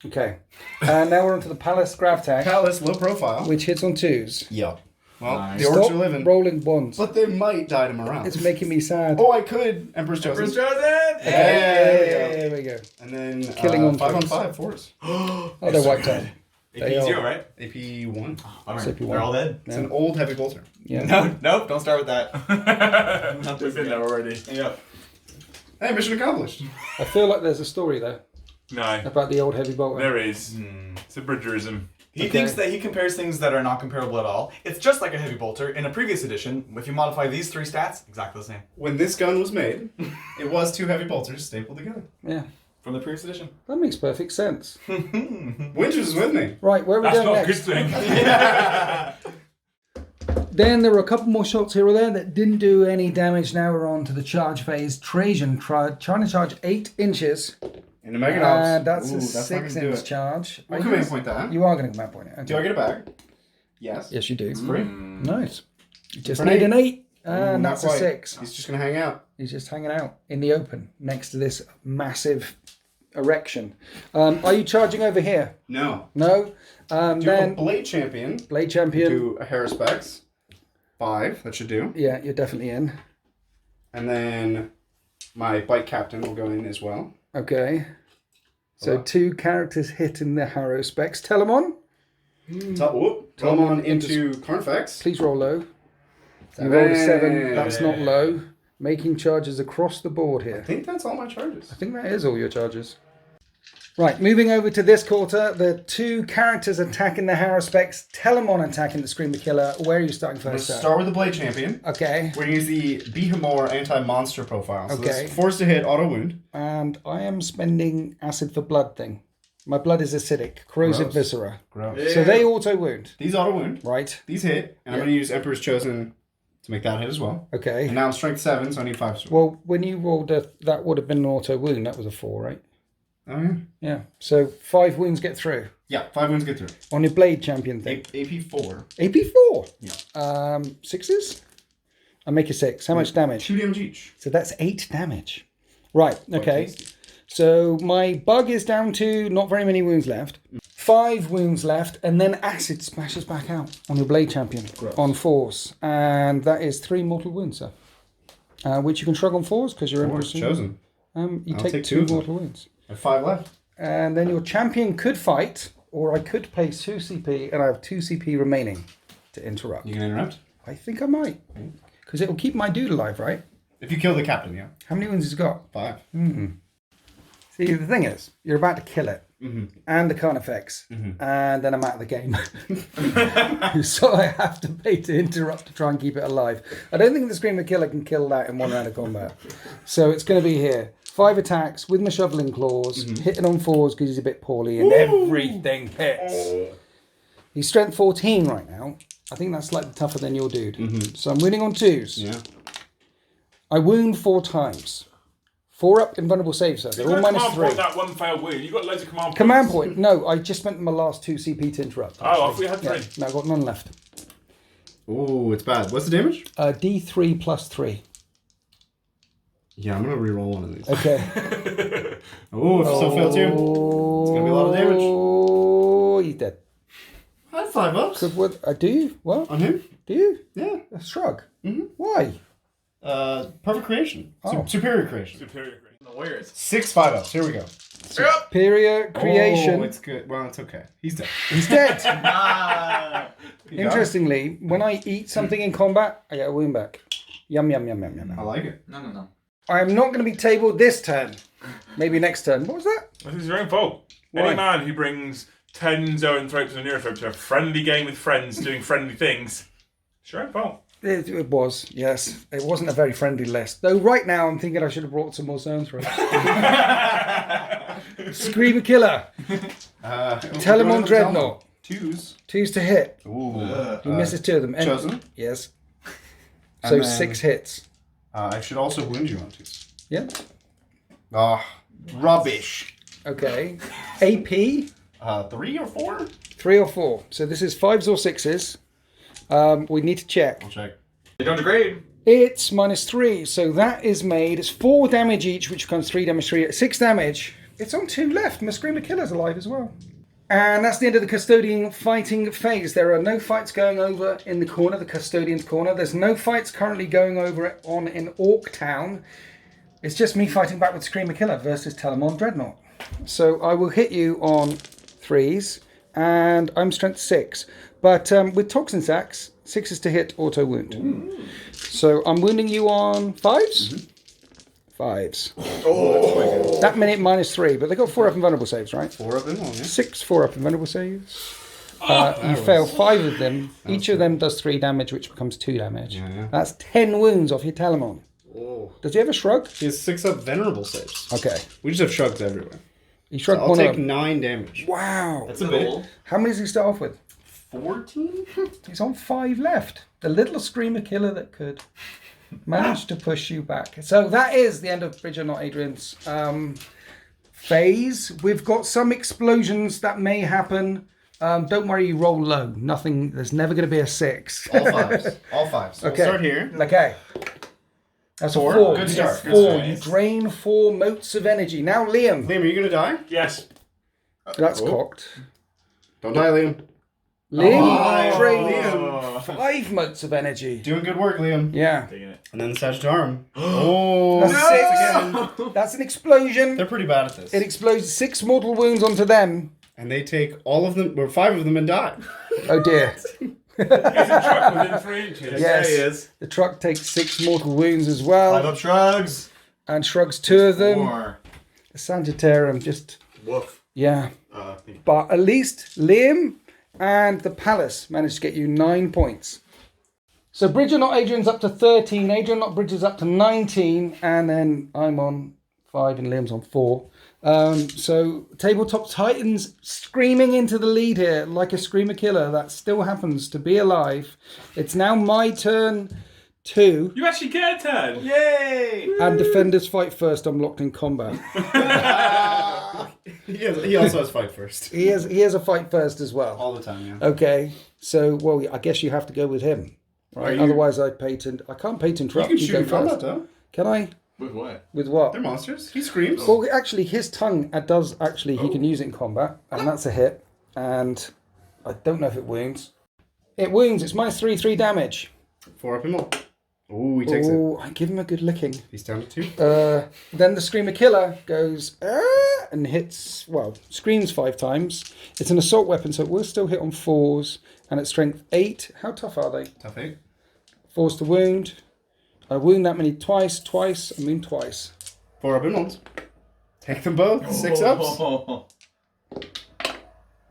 Okay. And now we're onto the Palace Grav Tank, Palace, low profile. which hits on 2s. Yeah. Well, Nice. the orcs Stop are living. rolling 1s. But they might die to morale. It's making me sad. Oh, I could. Emperor's Chosen. Emperor's Chosen! There we go. And then Killing on 5 on threes. 5 4s. Oh, they're wiped out. AP They 0, all- right? AP 1. Bummer. Except you They're won. all dead. It's an old heavy bolter. Yeah. No, nope, don't start with that. We've been there already. Yep. Hey, mission accomplished. I feel like there's a story there No. about the old heavy bolter. There is. It's a Bridgerism. He thinks that he compares things that are not comparable at all. It's just like a heavy bolter. In a previous edition, if you modify these 3 stats, exactly the same. When this gun was made, it was 2 heavy bolters stapled together. Yeah. From the previous edition. That makes perfect sense. Winters is with me. Right, where are we That's going not a next? good thing. Then there were a couple more shots here or there that didn't do any damage. Now we're on to the charge phase. Trajan trying to charge 8 inches. In the Mega Knobs. And that's Ooh, a that's not gonna do 6-inch it. charge. We'll Are command you, point that. you are going to command point it. Okay. Do I get it back? Yes. Yes, you do. Free. Nice. You just For an need 8. an 8. Ooh, And not that's a quite. 6. He's just going to hang out. He's just hanging out in the open next to this massive erection. Are you charging over here? No. No. Do a Then Blade Champion. Blade Champion. Do a Haruspex. 5. That should do. Yeah, you're definitely in. And then my Bite Captain will go in as well. Okay. So Hello. 2 characters hit in the Harrow specs. Telemon, Telemon into Carnifex. please roll low. You rolled a 7. That's not low. Making charges across the board I here. think that's all my charges. I think that is all your charges. Right, moving over to this quarter, the two characters attacking the Harrow Specs, Telemon attacking the Screamer Killer. Where are you starting Let's first, sir? start with the Blade Champion. Okay. We're going to use the Behemoth anti-monster profile. So Okay. this force to hit, auto wound. And I am spending acid for blood thing. My blood is acidic, corrosive Gross. viscera. Gross. So they auto wound. These auto wound. Right. These hit. And I'm going to use Emperor's Chosen to make that hit as well. Okay. And now I'm strength 7, so I need 5 strength. Well, when you rolled that would have been an auto wound. That was a 4, right? Oh, yeah. Yeah. So 5 wounds get through. Yeah, 5 wounds get through. On your blade champion thing. AP 4. AP 4? Yeah. 6s? I make a 6. How much damage? 2 damage each. So that's 8 damage. Right, okay. tasty. So my bug is down to not very many wounds left. 5 wounds left, and then acid splashes back out on your blade champion on 4s. And that is 3 mortal wounds, sir. Which you can shrug on 4s because you're Emperor's Chosen. You I'll take take 2 two of them. mortal wounds. I have 5 left. And then your champion could fight, or I could pay 2 CP, and I have 2 CP remaining to interrupt. You can interrupt? I think I might. Because it will keep my dude alive, right? If you kill the captain, yeah. How many wounds has it got? 5. See, the thing is, you're about to kill it, and the Carnifex, and then I'm out of the game. So I have to pay to interrupt to try and keep it alive. I don't think the Screamer Killer can kill that in 1 round of combat. So it's going to be here. 5 attacks with my shoveling claws, hitting on 4s because he's a bit poorly, and everything hits. He's strength 14 right now. I think that's slightly tougher than your dude. So I'm winning on 2s. Yeah. I wound 4 times. 4 up invulnerable saves, sir. They're all minus 3. That one failed wound. You got loads of command points. Command point. No, I just spent my last 2 CP to interrupt. Oh, I thought you had 3. Yeah, no, I've got none left. Oh, it's bad. What's the damage? D3 plus 3. Yeah, I'm going to reroll one of these. Okay. Oh, still failed too. It's going to be a lot of damage. Oh, he's dead. I had 5 ups. Do you? What? On him? Do you? Yeah. A shrug? Why? Perfect creation. Oh. Superior creation. Superior. 6 5 ups. Here we go. Superior creation. Oh, it's good. Well, it's okay. He's dead. He's dead. Interestingly, when I eat something in combat, I get a wound back. Yum, yum, yum, yum, yum. I like it. No. I'm not going to be tabled this turn. Maybe next turn. What was that? This is your own fault. Why? Any man who brings 10 zoanthropes and neurothropes to a friendly game with friends doing friendly things, it's your own fault. It was, yes. It wasn't a very friendly list. Though right now I'm thinking I should have brought some more zoanthropes. Screamer Killer. Telemon Dreadnought. 2s. 2s to hit. Ooh. He misses 2 of them. Chosen. Yes. And So then- 6 hits. I should also wound you on 2s. Yeah. Ah, rubbish. Okay. AP, 3 or 4? 3 or 4. So this is 5s or 6s. We need to check. I'll check. You don't degrade. It's minus 3, so that is made. It's 4 damage each, which becomes 3 damage, 3, 6 damage. It's on 2 left. My Screamer Killer's alive as well. And that's the end of the Custodian fighting phase. There are no fights going over in the corner, the Custodian's corner. There's no fights currently going over in Orc Town. It's just me fighting back with Screamer Killer versus Telemon Dreadnought. So I will hit you on 3s, and I'm strength 6. But with Toxin Sacks, 6s to hit, auto wound. Ooh. So I'm wounding you on 5s? 5s. Oh. That minute minus 3, but they got 4 up invulnerable saves, right? 4 of them on, yeah. 6 4 up invulnerable saves. You fail 5 of them. Each of them does 3 damage, which becomes 2 damage. Yeah. That's 10 wounds off your Telemon. Oh. Does he have a shrug? He has 6 up venerable saves. Okay. We just have shrugs everywhere. He shrugged I'll one take up. 9 damage. Wow. That's a bit. How many does he start off with? 14? He's on 5 left. The little Screamer Killer that could manage to push you back. So that is the end of Bridger Not Adrian's phase. We've got some explosions that may happen. Don't worry, you roll low. Nothing. There's never going to be a 6. All 5s. All 5s. So Okay. we'll start here. Okay. That's 4. a 4. Good start. 4. Good start. You drain 4 motes of energy. Now, Liam. Liam, are you going to die? Yes. That's cocked. Don't die, Liam. Liam Oh, drains 5 motes of energy. Doing good work, Liam. Yeah. And then the Sagittarium. Oh, That's 6 again. That's an explosion. They're pretty bad at this. It explodes 6 mortal wounds onto them. And they take all of them, or 5 of them, and die. Oh dear. He's a truck within 3 inches. Yes. he is. The truck takes 6 mortal wounds as well. 5 up shrugs. And shrugs 2 of them. 4. The Sagittarium just Woof. Yeah. But at least Liam and the Palace managed to get you 9 points. So Bridger Not Adrian's up to 13, Adrian Not Bridger's up to 19, and then I'm on 5 and Liam's on 4. So Tabletop Titans screaming into the lead here like a screamer killer that still happens to be alive. It's now my turn 2. You actually get a turn! Yay! And defenders fight first. I'm locked in combat. He also has fight first. He has a fight first as well. All the time, yeah. Okay. So, well, I guess you have to go with him. Right? Otherwise, I can't pay to interrupt. You can shoot go in combat, first. though. Can I? With what? With what? They're monsters. He screams. Well, actually, his tongue does actually. He can use it in combat, and that's a hit. And I don't know if it wounds. It wounds. It's -3 damage. 4 up and more. Oh, he takes it. Oh, I give him a good licking. He's down to 2. Then the Screamer Killer goes and hits. Well, screams 5 times. It's an assault weapon, so it will still hit on 4s, and it's strength 8. How tough are they? Tough 8. 4s to wound. I wound that many twice. I mean twice. 4 up and ones. Take them both. 6 ups.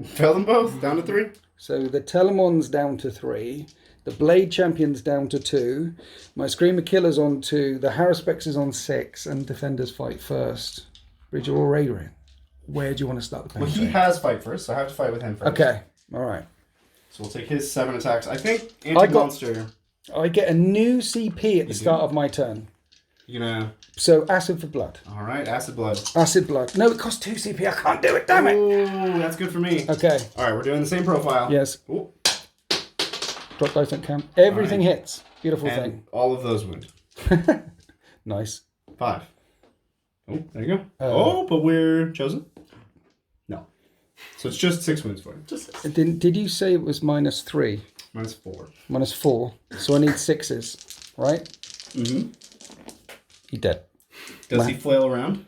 Fail them both. Down to 3. So the Telemon's down to 3. The Blade Champion's down to 2. My Screamer Killer's on 2. The Haruspex is on 6. And defenders fight first. Bridger or Adrian? Where do you want to start the Well, campaign? he has fight first, so I have to fight with him first. Okay. All right. So we'll take his 7 attacks. I think I got- anti-monster. I get a new CP at the start of my turn. You're gonna... So acid for blood. All right, acid blood. Acid blood. No, it costs 2 CP. I can't do it. Damn it. Ooh, that's good for me. Okay. All right, we're doing the same profile. Yes. Ooh. Drop dice don't count. Everything All right. hits. Beautiful And all of those wound. thing. Nice. 5. Oh, there you go. But we're chosen? No. So it's just 6 wounds for you. Did you say it was -3? -4. -4. So I need 6s, right? Mm-hmm. He dead. Does he flail around?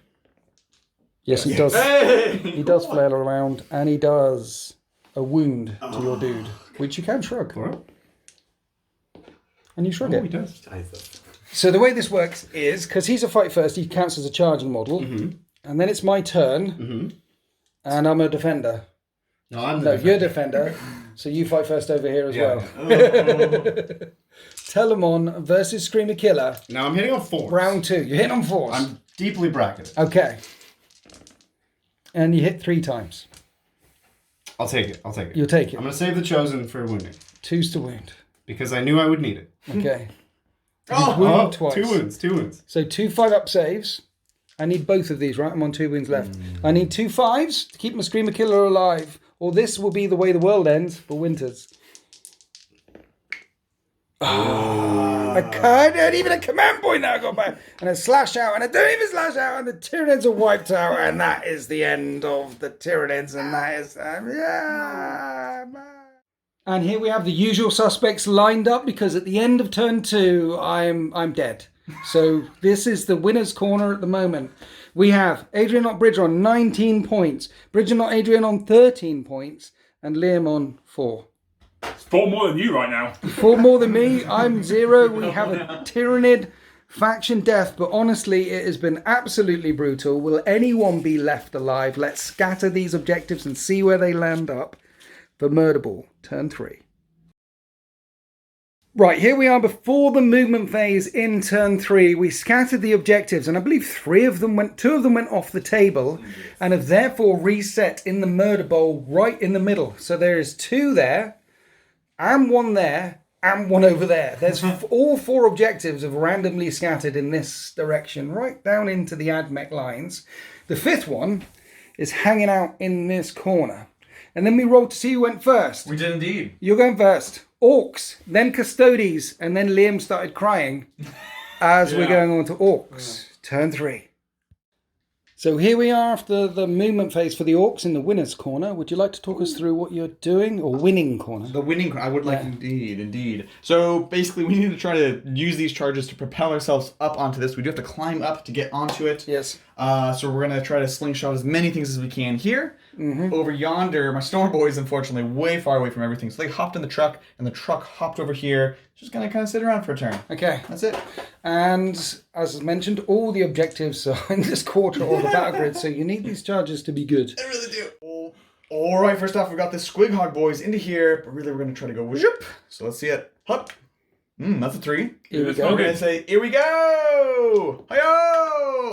Yes, he does. Hey! He does flail around, and he does a wound to your dude, which you can shrug. All right. And you shrug Oh, it. he does. So the way this works is, because he's a fight first, he counts as a charging model, and then it's my turn, and I'm a defender. No, I'm the No, defender. you're defender, so you fight first over here as well. Telemon versus Screamer Killer, Now I'm hitting on 4. round 2. You're hitting on 4s. I'm deeply bracketed. Okay. And you hit 3 times. I'll take it. You'll take it. I'm going to save the chosen for wounding. 2s to wound. Because I knew I would need it. Okay. Oh, wound twice. 2 wounds. 2 wounds. So 2 5-up saves. I need both of these, right? I'm on 2 wounds left. I need 2 5s to keep my Screamer Killer alive, or this will be the way the world ends for Winters. I can't even a command point now got back, and I slash out, and I don't even slash out, and the Tyranids are wiped out, and that is the end of the Tyranids, and that is And here we have the usual suspects lined up because at the end of turn 2, I'm dead. So this is the winner's corner at the moment. We have Adrian Not Bridger on 19 points, Bridger Not Adrian on 13 points, and Liam on 4. It's 4 more than you right now. 4 more than me. I'm 0. We have a Tyranid faction death, but honestly, it has been absolutely brutal. Will anyone be left alive? Let's scatter these objectives and see where they land up for Murder Ball, turn 3. Right, here we are before the movement phase in turn 3. We scattered the objectives, and I believe 2 of them went off the table, and have therefore reset in the Murder Bowl right in the middle. So there is 2 there, and 1 there, and 1 over there. There's all 4 objectives have randomly scattered in this direction, right down into the AdMech lines. The 5th one is hanging out in this corner. And then we rolled to see who went first. We did indeed. You're going first. Orcs, then Custodies, and then Liam started crying as we're going on to Orcs. Turn 3. So here we are after the movement phase for the Orcs in the winner's corner. Would you like to talk us through what you're doing? Or winning corner? The winning, I would like indeed. So basically, we need to try to use these charges to propel ourselves up onto this. We do have to climb up to get onto it. Yes. So we're going to try to slingshot as many things as we can here. Over yonder, my Storm Boys, unfortunately, way far away from everything. So they hopped in the truck, and the truck hopped over here. Just going to kind of sit around for a turn. Okay. That's it. And as mentioned, all the objectives are in this quarter or the battle grid, so you need these charges to be good. I really do. All right, first off, we've got the Squig Hog Boys into here, but really we're going to try to go whoop. So let's see it. Hup. That's a 3. Here we go. We're going to say, here we go! Hi-yo!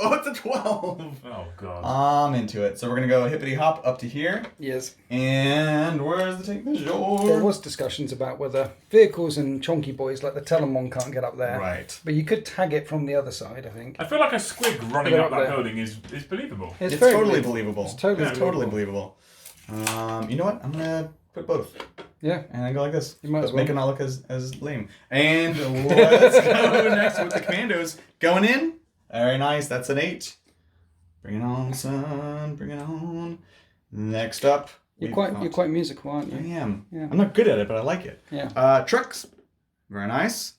Oh, it's a 12. Oh, God. I'm into it. So we're going to go hippity hop up to here. Yes. And where's the take the shore? There was discussions about whether vehicles and chonky boys like the Telemon can't get up there. Right. But you could tag it from the other side, I think. I feel like a squig running They're up up that there. building is believable. It's It's very totally believable. It's totally believable. You know what? I'm going to put both. Yeah. And I go like this. You might as Make well. it not look as lame. And let's go next with the commandos. Going in. Very nice. That's an 8. Bring it on, son. Bring it on. Next up. You're quite musical, aren't I you? am. Yeah. I'm not good at it, but I like it. Yeah. Trucks. Very nice.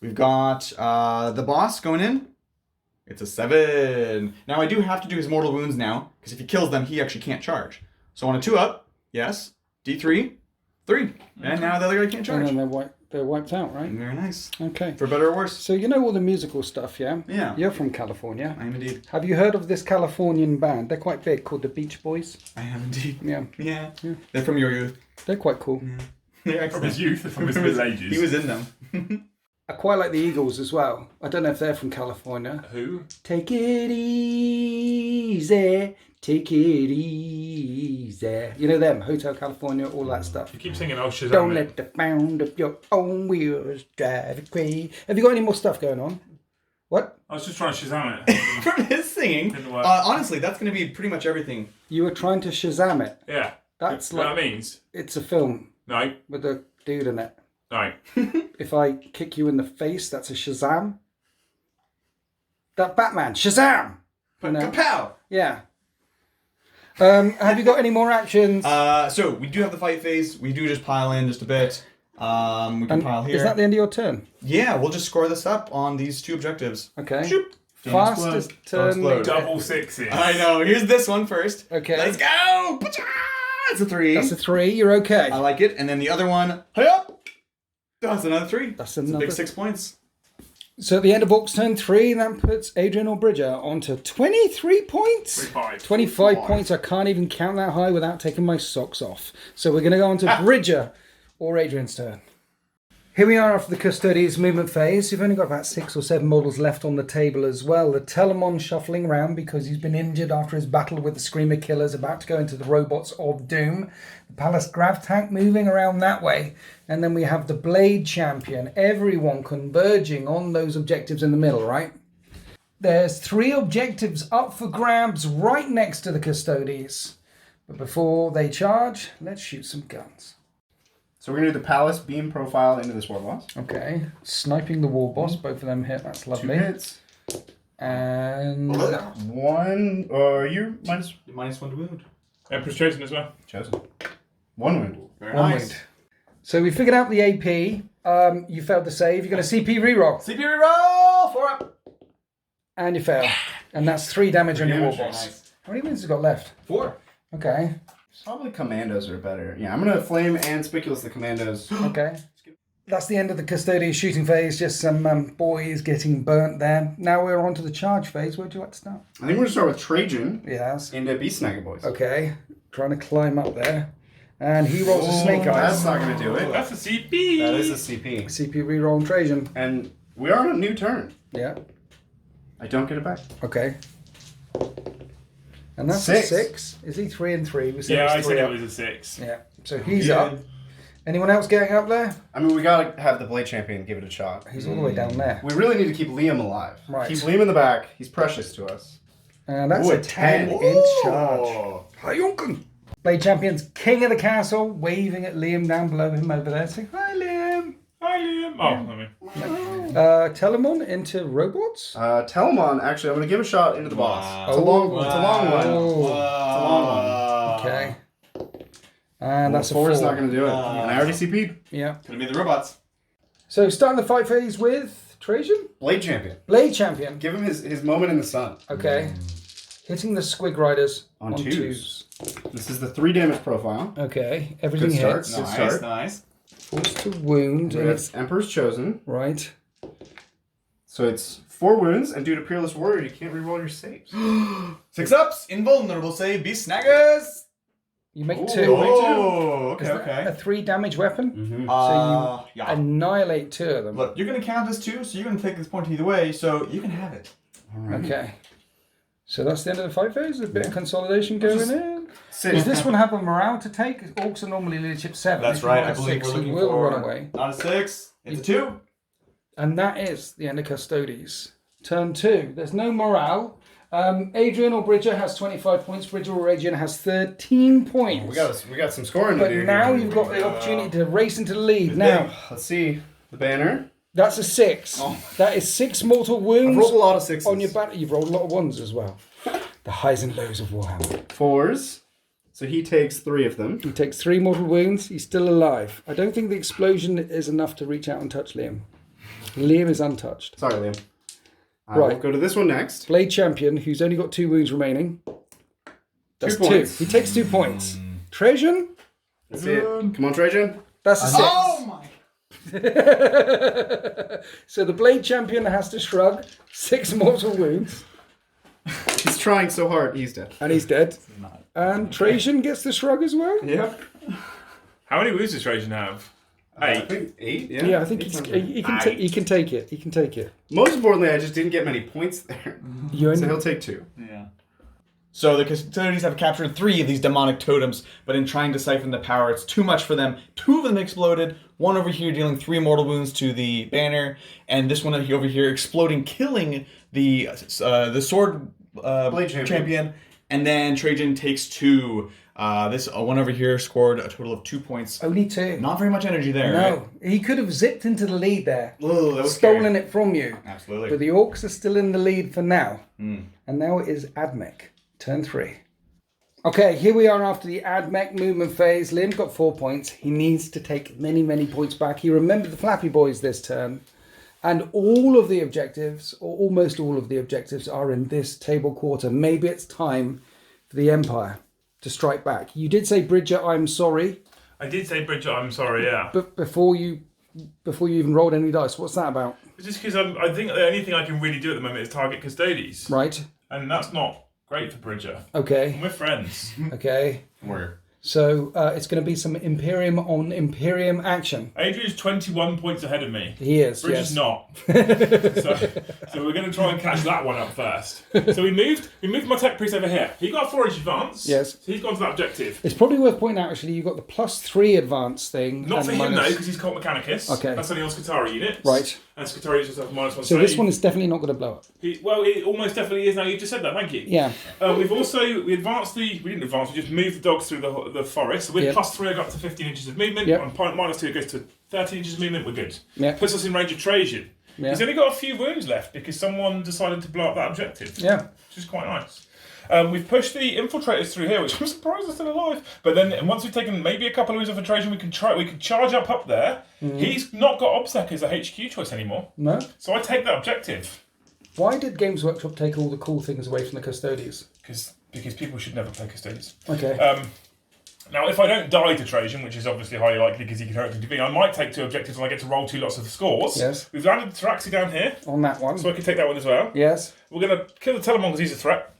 We've got the boss going in. It's a 7. Now I do have to do his mortal wounds now, because if he kills them, he actually can't charge. So on a 2 up, yes. D3. 3. And now the other guy can't charge. And then they're wiped out, right? Very nice. Okay. For better or worse. So you know all the musical stuff, yeah? Yeah. You're from California. I am indeed. Have you heard of this Californian band? They're quite big, called the Beach Boys. I am indeed. Yeah. Yeah. They're from your youth. They're quite cool. They're From his youth, from his middle ages. He was in them. I quite like the Eagles as well. I don't know if they're from California. Who? Take it easy, take it easy. You know them, Hotel California, all that stuff. You keep singing, oh, Shazam. Don't let the sound of your own wheels drive you crazy. Have you got any more stuff going on? What? I was just trying to Shazam it. From his singing. Didn't work. Honestly, that's going to be pretty much everything. You were trying to Shazam it. Yeah. That's You know like, what that means? it's a film No. with a dude in it. No. If I kick you in the face, that's a Shazam. That Batman, Shazam! You know? Kapow! Yeah. Have you got any more actions? So we do have the fight phase. We do just pile in just a bit. We can pile here. Is that the end of your turn? Yeah, we'll just score this up on these 2 objectives. Okay. Shoop. Fastest turn. Explode. Double 6s. I know. Here's this one first. Okay. Let's go! Pacha! It's a 3. That's a 3. You're okay. I like it. And then the other one. Hey up! That's another 3. That's It's a another. big 6 points. So at the end of Orc's turn 3, that puts Adrian or Bridger onto 23 points. 25 points. I can't even count that high without taking my socks off. So we're going to go on to Bridger or Adrian's turn. Here we are after the Custodies movement phase. You've only got about 6 or 7 models left on the table as well. The Telemon shuffling around because he's been injured after his battle with the Screamer Killers, about to go into the Robots of Doom. The Palace Grav Tank moving around that way. And then we have the Blade Champion. Everyone converging on those objectives in the middle, right? There's 3 objectives up for grabs right next to the Custodies. But before they charge, let's shoot some guns. So we're going to do the Palace beam profile into this war boss. Okay, sniping the war boss, both of them hit, that's 2 lovely. hits. And 1, you minus -1 to wound. Emperor's Chosen as well. chosen. 1 wound. Very one nice. wound. So we figured out the AP. You failed the save. You're going to CP reroll. CP reroll! 4 up. And you fail. And that's 3 damage on your war Damage, boss. nice. How many wounds has he got left? 4. Okay, Probably commandos are better. Yeah, I'm going to flame and spiculous the commandos. okay. That's the end of the Custodies shooting phase. Just some boys getting burnt there. Now we're on to the charge phase. Where would you like to start? I think we're going to start with Trajan Yes. into Beast Snagger Boys. Okay, trying to climb up there. And he rolls a snake eyes. That's not going to do it. That's a CP. That is a CP. CP reroll on Trajan. And we are on a new turn. Yeah. I don't get it back. Okay. And that's 6. a 6. Is he 3 and 3? We said Yeah, it I was said 3 it up. was a 6. Yeah. So he's up. Anyone else getting up there? I mean, we got to have the Blade Champion give it a shot. He's all the way down there. We really need to keep Liam alive. Right. Keep Liam in the back. He's precious to us. And that's Ooh, a a 10-inch charge. Oh. Hayunkin. Blade Champion's king of the castle, waving at Liam down below him over there, saying, "Hi, Liam." Hi, Liam. Oh, I mean. Telemon into robots. Telemon, actually, I'm going to give a shot into the boss. Wow. It's a long one. It's a long one. Oh. It's a long one. Okay. And that's a 4 4. is not going to do it. And I already CP'd. Yeah. Could have been the robots. So starting the fight phase with Trajan. Blade Champion. Blade Champion. Give him his moment in the sun. Okay. Hitting the Squig Riders On on twos. This is the 3 damage profile. Okay, everything Good start. hits. Good start. Nice. Force to wound. And It's Emperor's Chosen. right. So it's 4 wounds, and due to Peerless Warrior, you can't reroll your saves. 6 ups, invulnerable save, beast snaggers. You make Ooh. 2. Oh, Is that a 3 damage weapon? Mm-hmm. So you yeah. annihilate 2 of them. Look, you're going to count as 2, so you're going to take this point either way, so you can have it. Okay. So that's the end of the fight phase. A bit of consolidation going in. Six. Does this one have a morale to take? Orcs are normally leadership 7. That's If you right, roll a I believe 6, we're looking you will for... run away. Not a 6, it's a 2. And that is the end of Custodies. Turn 2. There's no morale. Adrian or Bridger has 25 points. Bridger or Adrian has 13 points. We got some scoring But to do. now here. you've got the opportunity to race into the lead. Now, Let's see. The banner. that's a 6. That is 6 mortal I've wounds rolled a lot of 6s. on your battle. You've rolled a lot of 1s as well. The highs and lows of Warhammer. 4s. So he takes 3 of them. He takes 3 mortal wounds. He's still alive. I don't think the explosion is enough to reach out and touch Liam. Liam is untouched. Sorry, Liam. Right. We'll go to this one next. Blade Champion, who's only got 2 wounds remaining. That's 2. points. He takes 2 points. Trajan? That's it. Come on, Trajan. That's a 6. Oh my... So the Blade Champion has to shrug 6 mortal wounds. He's trying so hard. He's dead. And he's dead. And Trajan gets the shrug as well? Yep. How many wounds does Trajan have? 8. I think 8. Yeah. Yeah, I think he can take it. He can take it. Most importantly, I just didn't get many points there. You So only, he'll take 2. Yeah. So the Custodies have captured 3 of these demonic totems, but in trying to siphon the power, it's too much for them. 2 of them exploded. One over here dealing 3 mortal wounds to the banner, and this one over here exploding, killing the sword Blade champion. And then Trajan takes 2. This one over here scored a total of 2 points. only 2. Not very much energy there. Right? No. He could have zipped into the lead there. Ugh, that was Stolen scary. it from you. Absolutely. But the Orcs are still in the lead for now. And now it is Admech. Turn 3. Okay, here we are after the Admech movement phase. Liam got 4 points. He needs to take many, many points back. He remembered the Flappy Boys this turn. And all of the objectives, or almost all of the objectives, are in this table quarter. Maybe it's time for the Empire to strike back. You did say, Bridger, I'm sorry. I did say Bridget, I'm sorry, yeah. But before you even rolled any dice, what's that about? It's just because I think the only thing I can really do at the moment is target Custodies. Right. And that's not great for Bridger. Okay. And we're friends. Okay. Where? So it's going to be some Imperium on Imperium action. Adrian's 21 points ahead of me. He is, Bridger's yes. not. so we're going to try and catch that one up first. So we moved my tech priest over here. He got a 4-inch advance. Yes. So he's gone to that objective. It's probably worth pointing out, actually, you've got the +3 advance thing. Not and for him minus- though, because he's cult Mechanicus. Okay. That's only on Scutari units. Right. And Scutari just have -1 So save. this one is definitely not going to blow up. Well, it almost definitely is now. You just said that. Thank you. Yeah. We didn't advance. We just moved the dogs through the forest. So with Yep. +3, I got to 15 inches of movement. Yep. On -2, it goes to 13 inches of movement. We're good. Yeah. Puts us in range of Trajan. Yeah. He's only got a few wounds left because someone decided to blow up that objective. Yeah. Which is quite nice. We've pushed the infiltrators through here, which I'm surprised are still alive. But then once we've taken maybe a couple of wounds off of Trajan, we can charge up there. Mm-hmm. He's not got OBSEC as a HQ choice anymore. No? So I take that objective. Why did Games Workshop take all the cool things away from the Custodies? Because people should never play Custodies. Okay. Now, if I don't die to Trajan, which is obviously highly likely because he can hurt me, I might take 2 objectives and I get to roll 2 lots of the scores. Yes. We've added Taxi down here, On that one. so I can take that one as well. Yes. We're going to kill the Telemon because he's a threat.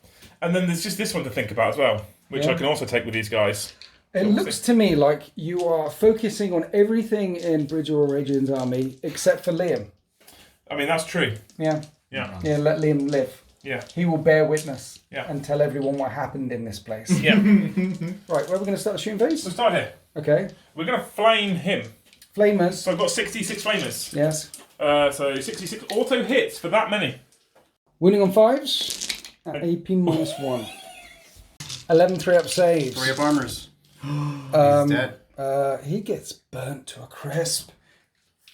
And then there's just this one to think about as well, which Yeah. I can also take with these guys. It looks to me like you are focusing on everything in Bridger or Adrian's army except for Liam. I mean, that's true. Yeah. Yeah. Yeah, let Liam live. Yeah. He will bear witness Yeah. and tell everyone what happened in this place. Yeah. Right, where are we going to start the shooting phase? We'll start here. Okay. We're going to flame him. Flamers. So I've got 66 flamers. Yes. So 66 auto hits for that many. Winning on 5s at AP -1. 11 3-up saves. 3 up armors. He's dead. He gets burnt to a crisp.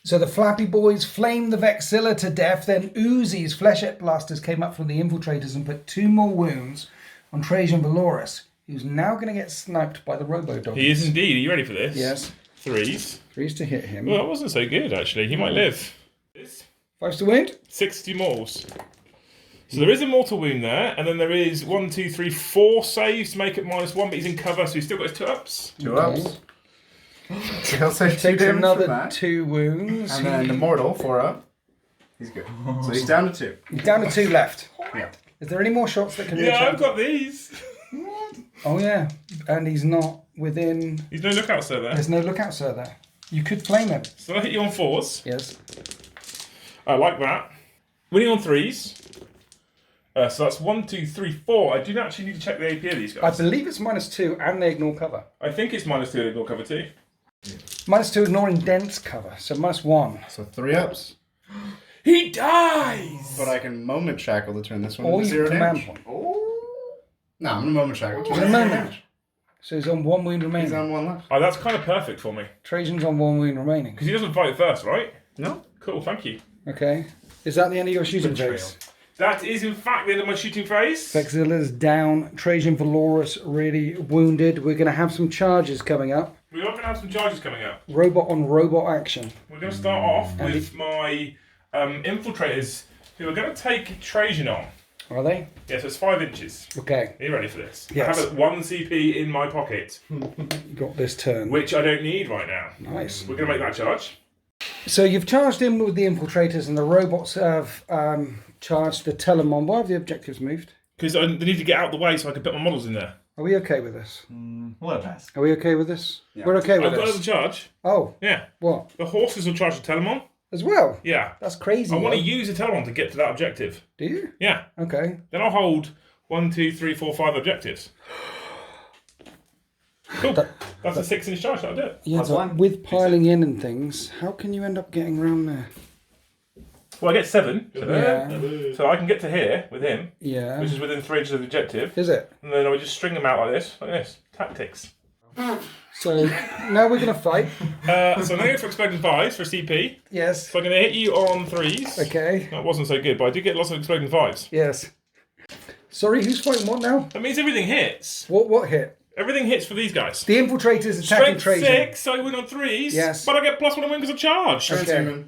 So the Flappy Boys flamed the Vexilla to death. Then Uzi's flechette blasters came up from the infiltrators and put 2 more wounds on Trajan Valoris, who's now going to get sniped by the Robo-Dog. He is indeed. Are you ready for this? Yes. 3s. 3s to hit him. Well, that wasn't so good, actually. He might live. 5s to wound. 60 mauls. So there is a mortal wound there, and then there is 1, 2, 3, 4 saves to make it -1, but he's in cover, so he's still got his 2 ups. 2 ups. So he'll take 2 Takes damage another from that. 2 wounds. And then the mortal, 4 up. He's good. So he's down to 2. He's down to 2 left. Yeah. Is there any more shots that can reach Yeah, out? I've got these. Oh yeah, and he's not within. He's no lookout, sir, there. There's no lookout, sir. There. You could flame him. So I hit you on 4s. Yes. I like that. Winning on 3s. So that's 1, 2, 3, 4. I do actually need to check the AP of these I guys. believe it's -2, and they ignore cover. I think it's -2 and ignore cover too. -2 ignoring dense cover, so -1. So 3 ups. He dies! But I can moment shackle to turn this one Or into you 0 command damage. point. No, I'm gonna moment shackle. In a moment. So he's on 1 wound He's remaining. on 1 left. Oh, that's kind of perfect for me. Trajan's on 1 wound remaining. Because he doesn't fight first, right? No. Cool, thank you. Okay. Is that the end of your shooting phase? That is, in fact, the end of my shooting phase. Vexilla's down. Trajan Valorous really wounded. We're going to have some charges coming up. We are going to have some charges coming up. Robot on robot action. We're going to start off with my infiltrators, who are going to take Trajan on. Are they? Yes, it's 5 inches. Okay. Are you ready for this? Yes. I have 1 CP in my pocket, Got this turn. which I don't need right now. Nice. We're going to make that charge. So you've charged in with the infiltrators, and the robots have charged the Telemon. Why have the objectives moved? Because they need to get out the way so I can put my models in there. Are we okay with this? We'll let it pass. Are we okay with this? Yeah. We're okay with I've got this. another charge. Oh, Yeah. what? The horses will charge the Telemon. As well? Yeah. That's crazy. I want to though. use the Telemon to get to that objective. Do you? Yeah. Okay. Then I'll hold 1, 2, 3, 4, 5 objectives. Cool. That's a 6-inch charge. That'll do it. Yeah, Plus but 1. with piling in and things, how can you end up getting around there? Well, I get 7. Yeah. So I can get to here with him, Yeah. which is within 3 inches of the objective. Is it? And then I would just string them out like this. Tactics. So now we're going to fight. So I'm going to go for exploding 5s for CP. Yes. So I'm going to hit you on 3s. Okay. That wasn't so good, but I did get lots of exploding 5s. Yes. Sorry, who's fighting what now? That means everything hits. What hit? Everything hits for these guys. The infiltrators attacking Strength Trajan. 6, so I win on 3s. Yes. But I get +1 on win because of charge. Okay.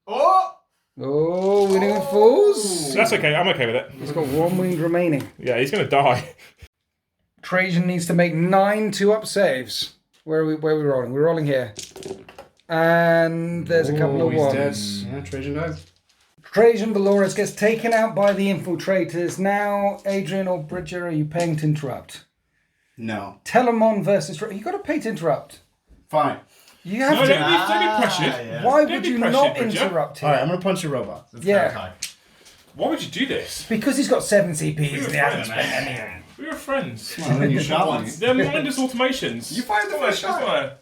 Oh! Oh, winning on 4s. That's okay, I'm okay with it. He's got 1 wound remaining. Yeah, he's going to die. Trajan needs to make 9 2-up saves. Where are we rolling? We're rolling here. And there's a couple of he's ones. dead. Yeah, Trajan dies. Trajan Valorous gets taken out by the infiltrators. Now, Adrian or Bridger, are you paying to interrupt? No. Telemon versus... You got to pay to interrupt. Fine. You have No, to. don't be pressured. Yeah. Why Don't would be you pressured, not Bridger. interrupt him? Alright, I'm gonna punch your robot. It's Yeah. very high. Why would you do this? Because he's got 7 CPs We and were he hasn't friends. spent any of them. We were friends. And then you shot me. They're mindless automations. You fired the first shot.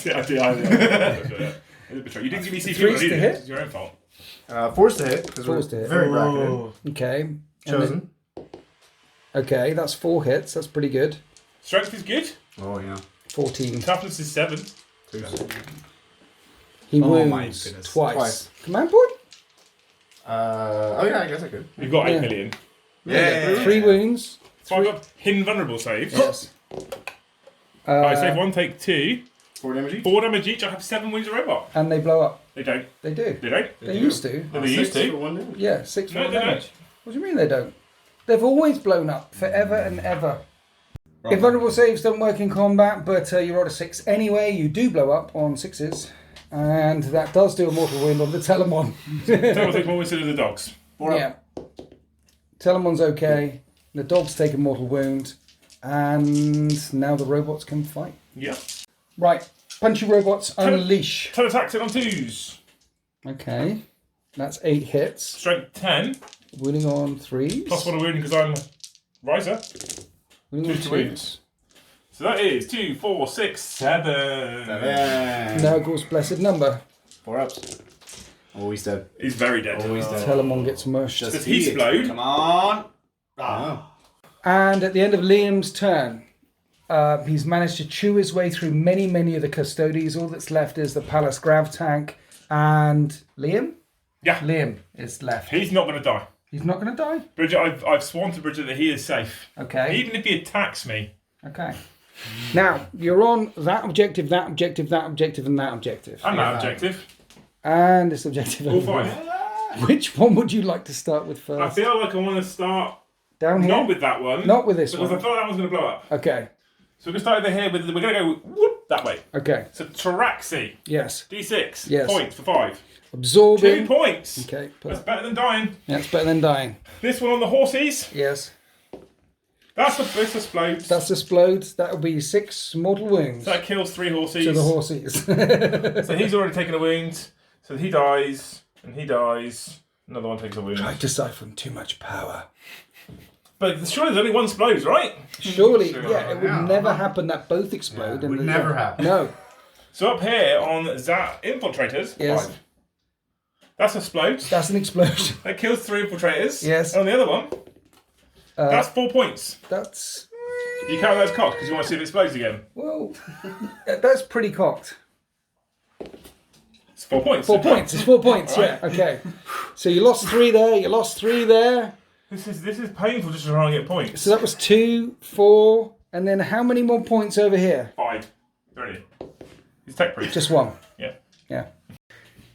Yeah, I did. You didn't give me CP Threes when I to needed hit? it. It's your own fault. Forced to hit, because Forced to we're hit. very bracketed. Okay. And Chosen. then- okay, that's 4 hits. That's pretty good. Strength is good. Oh, yeah. 14. Toughness is 7. He Oh my wounds goodness. twice. Command point? Oh, yeah, I guess I could. You've got 8 Yeah. million. Yeah. 3 wounds. So I've got hidden vulnerable saves. Yes. Alright, save 1, take 2. 4 damage each? 4 damage each. I have 7 wounds of robot. And they blow up. They don't. They do. They don't. They used to. No, they used 6 to. for 1 damage. Yeah, 6 No, more they damage. don't. What do you mean they don't? They've always blown up, forever and ever. Invulnerable saves don't work in combat, but you roll a 6 anyway. You do blow up on 6s. And that does do a mortal wound on the Telemon. Tell me take more instead of the dogs. 4 up. Yeah. Telemon's okay. The dog's take a mortal wound. And now the robots can fight. Yeah. Right. Punchy robots, unleash. 10 attacks on 2s. Okay. That's 8 hits. Strength 10. Winning on 3s. +1 a wound because I'm riser. Winning on 2 2s. wounds. So that is 2, 4, 6, 7. 7. Nurgle's blessed number. 4 ups. Oh, he's dead. He's very dead. Oh, he's dead. Telemon gets mushed. Does he explode? Come on. Oh. And at the end of Liam's turn, he's managed to chew his way through many of the custodies. All that's left is the Palace Grav tank. And Liam? Yeah. Liam is left. He's not going to die. He's not going to die? Bridget, I've sworn to Bridget that he is safe. Okay. Even if he attacks me. Okay. Now, you're on that objective, that objective, that objective, and that objective. I'm that objective. And this objective. All 5. Which one would you like to start with I first? feel like I want to start Down here? not with that one. Not with this because one. I thought that one's going to blow up. Okay. So we're going to start over here with. We're going to go whoop that way. Okay. So Taraxi. Yes. D6. Yes. Points for 5. 2 Absorbing. points. Okay. That's better than dying. That's better than dying. This one on the horses. Yes. This explodes. That explodes. That will be 6 mortal wounds So that kills 3 horses. to the horses. So he's already taken a wound. So he dies, and he dies. Another one takes a wound. Tried to siphon too much power. But surely there's only one explodes, right? Surely, Sure. yeah, it would never happen that both explode. Would never happen. No. So up here on that infiltrators, Yes. 5. That's explodes. That's an explosion. That kills 3 infiltrators. Yes. And on the other one, that's 4 points. That's, You count those cocked because you want to see if it explodes again. well, that's pretty cocked. It's 4 points. 4 points. It's 4 points, yeah. Okay. So you lost 3 there, you lost 3 there. This is painful just trying to get points. So that was 2, 4, and then how many more points over here? 5. Brilliant. It's tech proof. Just 1. Yeah. Yeah.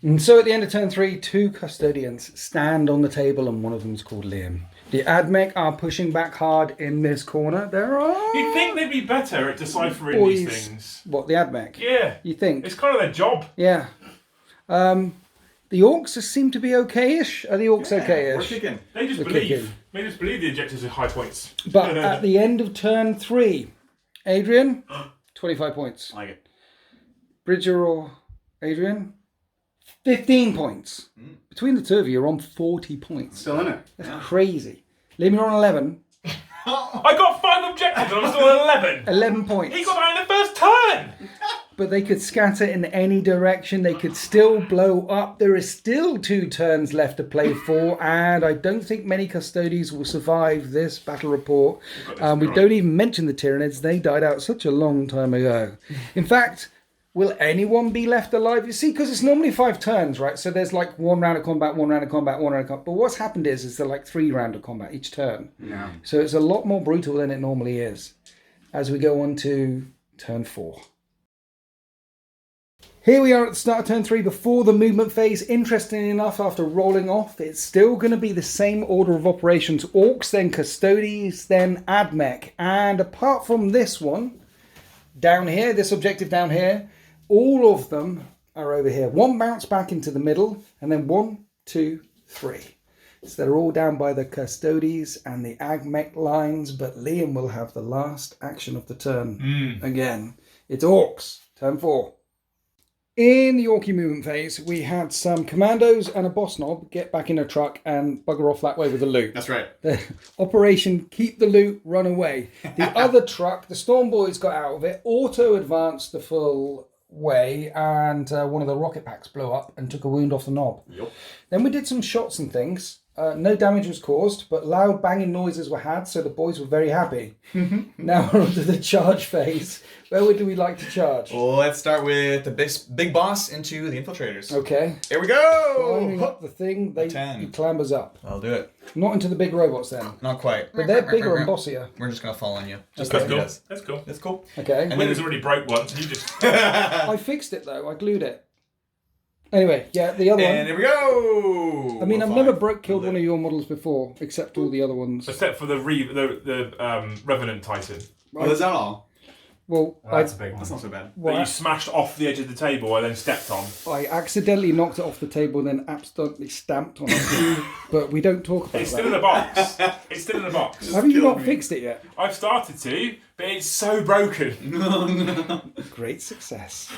And so at the end of turn 3, 2 custodians stand on the table, and one of them is called Liam. The Admech are pushing back hard in this corner. There are You'd think they'd be better at deciphering boys. these things. What, the Admech? Yeah. You think? It's kind of their job. Yeah. The orcs seem to be okay-ish. Are the orcs We're okay-ish? kicking. They just They're believe. kicking. They just believe the objectives are high points. But at the end of turn 3, Adrian, 25 points. I like it. Bridger or Adrian, 15 points. Between the two of you, you're on 40 points. Still in it. That's crazy. Liam, you're on 11. I got 5 objectives and I'm still at 11. 11 points. He got that in the first turn. But they could scatter in any direction. They could still blow up. There is still 2 turns left to play for, and I don't think many Custodies will survive this battle report. We don't even mention the Tyranids. They died out such a long time ago. In fact, will anyone be left alive? You see, because it's normally 5 turns, right? So there's like 1 round of combat, 1 round of combat, 1 round of combat. But what's happened is they're like 3 rounds of combat each turn. Yeah. So it's a lot more brutal than it normally is. As we go on to turn 4. Here we are at the start of turn 3 before the movement phase. Interestingly enough, after rolling off, it's still going to be the same order of operations. Orcs, then Custodies, then Admech. And apart from this one, down here, this objective down here, all of them are over here. 1 bounce back into the middle, and then 1, 2, 3. So they're all down by the Custodies and the Admech lines, but Liam will have the last action of the turn again. It's Orcs, turn 4. In the Orky movement phase, we had some commandos and a boss knob get back in a truck and bugger off that way with the loot. That's right. The Operation Keep the Loot, Run Away. The other truck, the Storm Boys got out of it, auto-advanced the full way, and one of the rocket packs blew up and took a wound off the knob. Yep. Then we did some shots and things. No damage was caused, but loud banging noises were had, so the boys were very happy. Now we're on to the charge phase. Where would we like to charge? Well, let's start with the big boss into the infiltrators. Okay. Here we go! Climbing up the thing, he 10. clambers up. I'll do it. Not into the big robots then. Not quite. But they're bigger and bossier. We're just going to fall on you. Just Okay. like he Cool. does. That's cool. That's cool. Okay. And then Windows already broke once. You just. I fixed it though. I glued it. Anyway, yeah, the other And one. here we go! I mean, I've We're never fine. killed one of your models before, except all the other ones. Except for the Revenant Titan. Well, is that all? Well, That's a big one. That's not so bad. That you smashed off the edge of the table and then stepped on. I accidentally knocked it off the table and then accidentally stamped on it. But we don't talk about It's still in that. the box. It's still in the box. Have you not killing me. fixed it yet? I've started to, but it's so broken. Great success.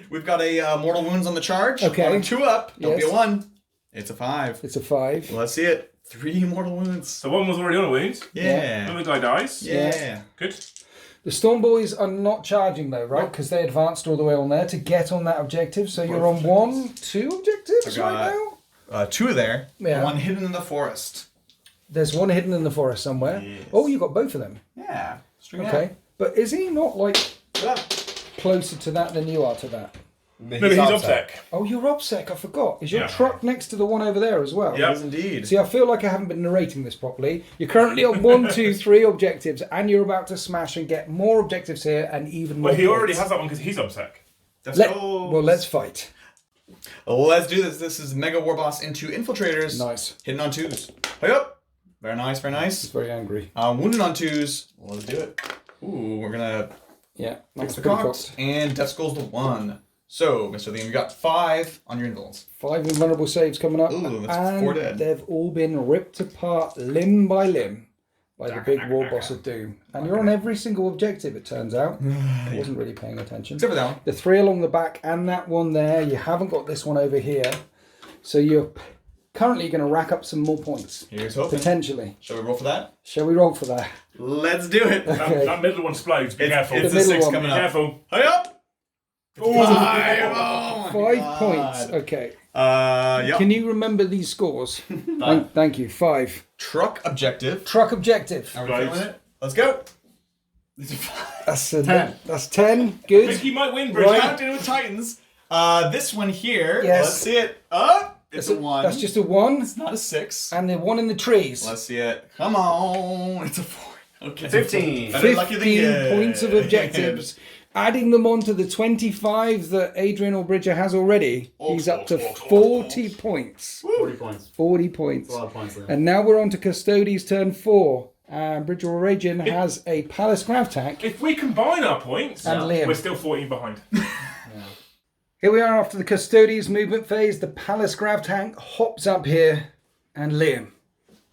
We've got a mortal wounds on the charge. Okay. On a 2 up. Don't be Yes. a 1. It's a 5. It's a 5. Let's see it. 3 mortal wounds. So one was already on a wound. Yeah. Another guy dies. Yeah. Good. The Storm Boys are not charging though, right? Because they advanced all the way on there to get on that objective. So you're on 1, 2 objectives I got- right now? 2 there. Yeah. 1 hidden in the forest. There's one hidden in the forest somewhere. Yes. Oh, you got both of them. Yeah. String Okay. But is he not like Up. closer to that than you are to that? Maybe he's OBSEC. Oh, you're OBSEC, I forgot. Is your Yeah. truck next to the one over there as well? Yeah. Yes, indeed. See, I feel like I haven't been narrating this properly. You're currently on 1, 2, 3 objectives, and you're about to smash and get more objectives here and even more Well, he already points. has that one because he's OBSEC. Let's Let- go. Well, let's fight. Let's do this. This is Mega War Boss into Infiltrators. Nice. Hitting on 2s. Hey up. Very nice, very nice. It's very angry. Wounded on 2s. Let's do it. Ooh, we're gonna Yeah. fix the pretty cocked. cocked. And Death Skull's the 1. So, Mr. Liam, you got 5 on your invulns. 5 invulnerable saves coming up. Ooh, that's and 4 dead. they've all been ripped apart limb by limb by the big war boss of doom. And you're on every single objective, it turns out. I wasn't really paying attention. Except for that one. The 3 along the back and that one there. You haven't got this one over here. So you're currently going to rack up some more points. Here's hoping. Potentially. Shall we roll for that? Shall we roll for that? Let's do it. Okay. That middle one explodes. Be careful. It's The a middle 6 one. coming Be up. careful. Hey up. 5 points. Okay. Yep. Can you remember these scores? Thank you. 5. Truck objective. Truck objective. Are we feeling it? Let's go. That's 10. That's 10. I think Good. you might win, Bridge. Right. Captain with Titans. This one here. Yes. Let's see it. Up. It's a 1. That's just a 1. It's not a 6. And the 1 in the trees. Let's see it. Come on. It's a 4. Okay. 15. Better lucky than 15 good. points of objectives. Adding them on to the 25 that Adrian or Bridger has already, he's up to 40 points. 40 points. 40 points. A lot of points there. And now we're on to Custodies turn 4. And Bridger or Adrian has a Palace Grav tank. If we combine our points, And Liam. we're still 14 behind. Here we are after the Custodies movement phase. The Palace Grav tank hops up here. And Liam,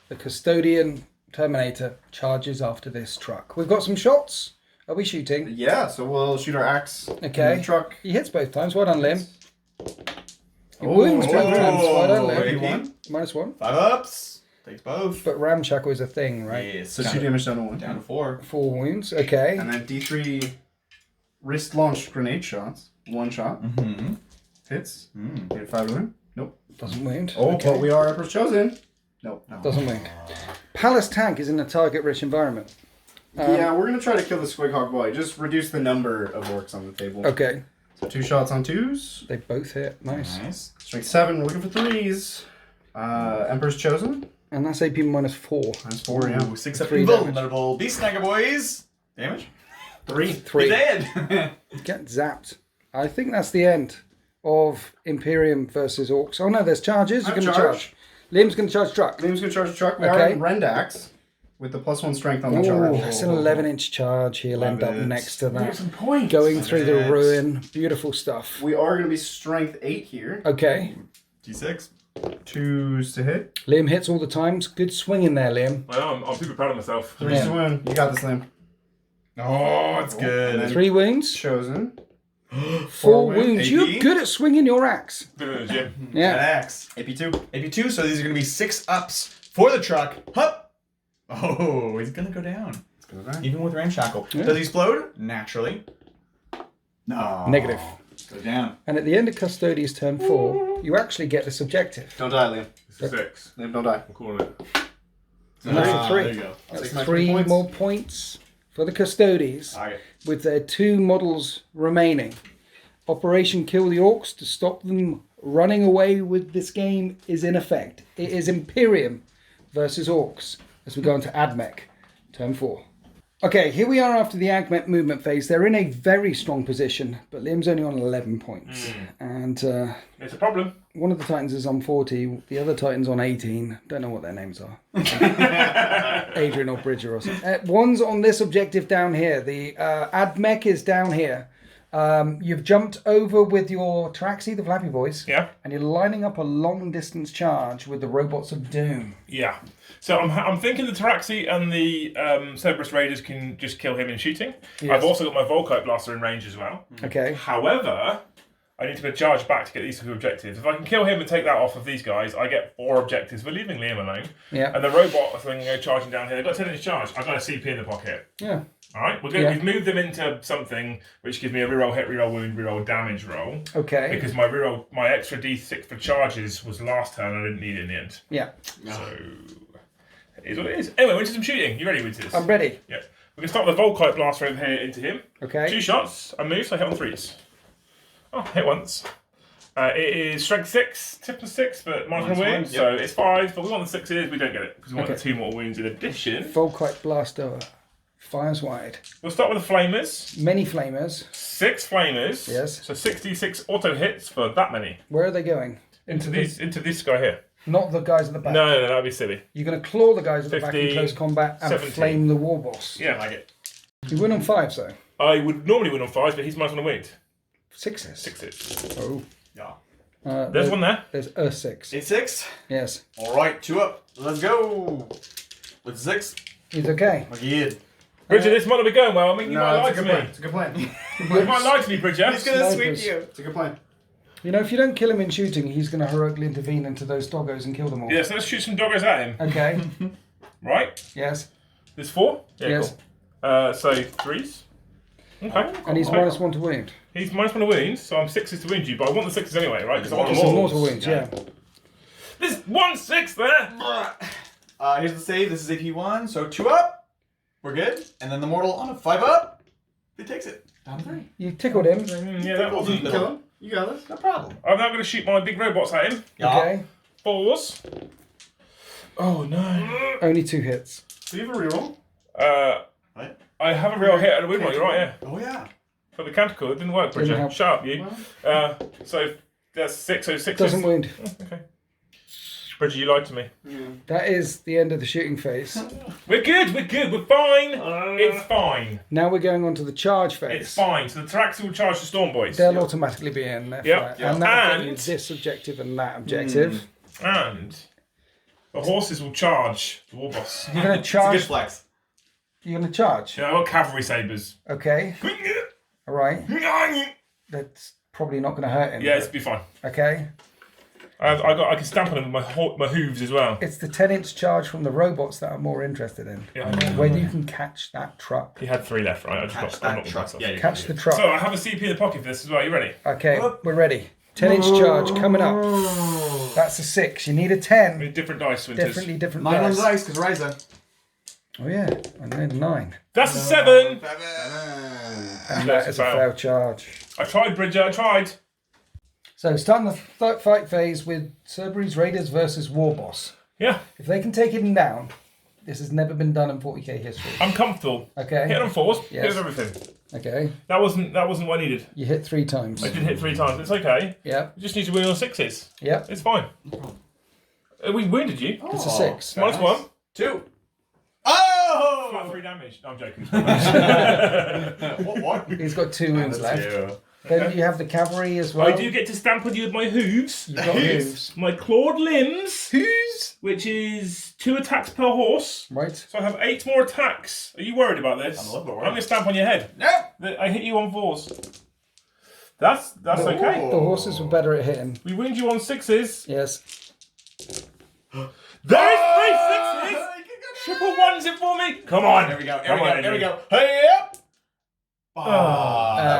the Custodian Terminator, charges after this truck. We've got some shots. Are we shooting? Yeah, so we'll shoot our axe Okay. in the truck. He hits both times. Well done, Liam. He wounds both times. Well done, Liam. AP. -1. 5 ups. Takes both. But Ramshackle is a thing, right? Yes. So 2 damage down to 1. Down to 4. 4 wounds. Okay. And then D3 wrist launched grenade shots. 1 shot. Mm-hmm. Hits. Hit 5 to win. Nope. Doesn't wound. Oh, Okay. but we are Emperor's Chosen. Nope. Doesn't wound. Palace tank is in a target-rich environment. Yeah, we're going to try to kill the Squighawk boy. Just reduce the number of orcs on the table. Okay. So 2 shots on 2s. They both hit. Nice. Nice. Strength 7, we're looking for 3s. Emperor's Chosen. And that's AP -4. That's 4, yeah. Ooh, 6 up 3 invulnerable. Beast Snagger boys. Damage? 3. 3. Dead. Get zapped. I think that's the end of Imperium versus Orcs. Oh no, there's charges. You're I'm going to charged. charge. Liam's going to charge truck. Liam's going to charge the truck. We Okay. are in Rendax with the +1 strength on the Oh, charge. that's an 11-inch charge. He'll end up Love it. next to that. Some points. Going through the it. ruin. Beautiful stuff. We are going to be strength 8 here. Okay. D6. 2s to hit. Liam hits all the times. Good swing in there, Liam. Well, I'm super proud of myself. 3s to win. You got this, Liam. Oh, it's and good. then 3 wounds. Chosen. 4 wounds. wounds. AP? You're good at swinging your axe. Good, yeah. Yeah. Axe. AP2. AP2, so these are going to be 6 ups for the truck. Hup! Oh, he's going to go down. It's going to die. Even with Ramshackle. Yeah. Does he explode? Naturally. No. Negative. Go down. And at the end of Custodies turn 4, you actually get this objective. Don't die, Liam. This is 6. Liam, don't die. I'm calling it. And that's a 3. There you go. That's 6 3 points. more points for the Custodies Alright. with their 2 models remaining. Operation Kill the Orcs to stop them running away with this game is in effect. It is Imperium versus Orcs as we go into Admech, turn 4. Okay, here we are after the Admech movement phase. They're in a very strong position, but Liam's only on 11 points. And It's a problem. one of the Titans is on 40, the other Titan's on 18. Don't know what their names are. Adrian or Bridger or something. One's on this objective down here. The Admech is down here. You've jumped over with your Traxi, the Flappy Boys. Yeah. And you're lining up a long distance charge with the Robots of Doom. Yeah. So I'm thinking the Taraxi and the Cerberus Raiders can just kill him in shooting. Yes. I've also got my Volkite Blaster in range as well. Okay. However, I need to go charge back to get these 2 objectives. If I can kill him and take that off of these guys, I get 4 objectives for leaving Liam alone. Yeah. And the robot thing go charging down here. They've got 10-inch charge. I've got a CP in the pocket. Yeah. All right, Yeah. we've moved them into something which gives me a reroll hit, reroll wound, reroll damage roll. Okay. Because my reroll, my extra D6 for charges was last turn. I didn't need it in the end. Yeah. So it is what it is. Anyway, we're into some shooting. You ready with this? I'm ready. Yeah. We're gonna start with a Volkite Blaster over here into him. Okay. 2 shots. I move, so I hit on 3s. Oh, hit once. It is strength 6, tip of 6, but marginal -1, wound. So it's 5, but we want the 6s. We don't get it because we want Okay. the 2 more wounds in addition. Volkite Blaster Fires wide. We'll start with the flamers. Many flamers. 6 flamers. Yes. So 66 auto hits for that many. Where are they going? Into this guy here. Not the guys at the back. No, that'd be silly. You're going to claw the guys at the back in 50, close combat and 70. flame the war boss. Yeah, I like it. You win on 5s though. I would normally win on 5s, but he's minus 1 on winged. 6s. 6 hits. Oh. Yeah. There's one there. There's a 6. 8-6. Yes. All right, 2 up. Let's go. With 6. He's okay. Good. Bridger, this might not be going well. I mean, you might lie it's a to good me. plan. It's a good plan. You might lie to me, Bridger. He's gonna sweep Snipers. you. It's a good plan. You know, if you don't kill him in shooting, he's going to heroically intervene into those doggos and kill them all. Yeah, so let's shoot some doggos at him. Okay. Right? Yes. There's 4? Yeah, Yes. cool. So 3s. Okay. And he's Right. minus 1 to wound. He's minus 1 to wounds, so I'm 6s to wound you, but I want the 6s anyway, right? Because I want them Some all. mortal wounds, yeah. There's 1 6 there! Here's the save. This is AP1, so 2 up. We're good. And then the mortal on a 5 up. He takes it. Down to 3. You tickled him. Yeah, that wasn't. Kill him. You got this. No problem. I'm now going to shoot my big robots at him. Okay. 4s. Oh no. Only 2 hits. Do you have a reroll? Right? I have a real hit and a wound roll, you're right, yeah. Oh, yeah. For the counter call, it didn't work, Bridger. help. Shut up, you. So that's 6, so 6 Doesn't wound. Okay. Bridger, you lied to me. That is the end of the shooting phase. We're good, we're fine. It's fine. Now we're going on to the charge phase. It's fine. So the Traxxas will charge the Storm Boys. They'll automatically be in there. Yep. And that'll get you And- this objective and that objective. And the horses will charge the War Boss. You're going to It's a charge. good flex. You're going to charge. Yeah, I've got cavalry sabres. Okay. All right. Yeah, That's probably not going to hurt him. it's be fine. Okay. I can stamp on him with my hooves as well. It's the 10-inch charge from the robots that I'm more interested in. Yeah. Whether you can catch that truck. He had 3 left, right? I just Catch got that truck. Yeah, you Catch can the do truck. So I have a CP in the pocket for this as well. You ready? Okay, we're ready. 10-inch charge coming up. That's a 6. You need a 10. With different dice, Winters. Definitely different 9 on dice. the dice, because Ryza. Oh yeah, and then 9. That's a 7. And that is a fail charge. I tried, Bridger. I tried. So starting the fight phase with Cerberus Raiders versus War Boss. Yeah, If they can take him down, this has never been done in 40k history. I'm comfortable. Okay. Hit on 4s. Yes. Hit on everything. Okay. That wasn't what I needed. You hit 3 times. I did hit 3 times. It's okay. Yep. You just need to win on 6s. Yep. It's fine. We wounded you. It's a 6. Minus 1. 2. Flat Oh! 3 damage. No, I'm joking. What? He's got 2 wounds left. Then you have the cavalry as well. I do get to stamp on you with my hooves. You've got hooves. My clawed limbs. Hooves. Which is 2 attacks per horse. Right. So I have 8 more attacks. Are you worried about this? I'm a little bit worried. I'm going to stamp on your head. No! I hit you on 4s. That's okay. The horses were better at hitting. We wound you on 6s. Yes. There's 3 6s! Triple 1s it for me! Come on! There we go. Come on, There we Henry. go. Hey up! That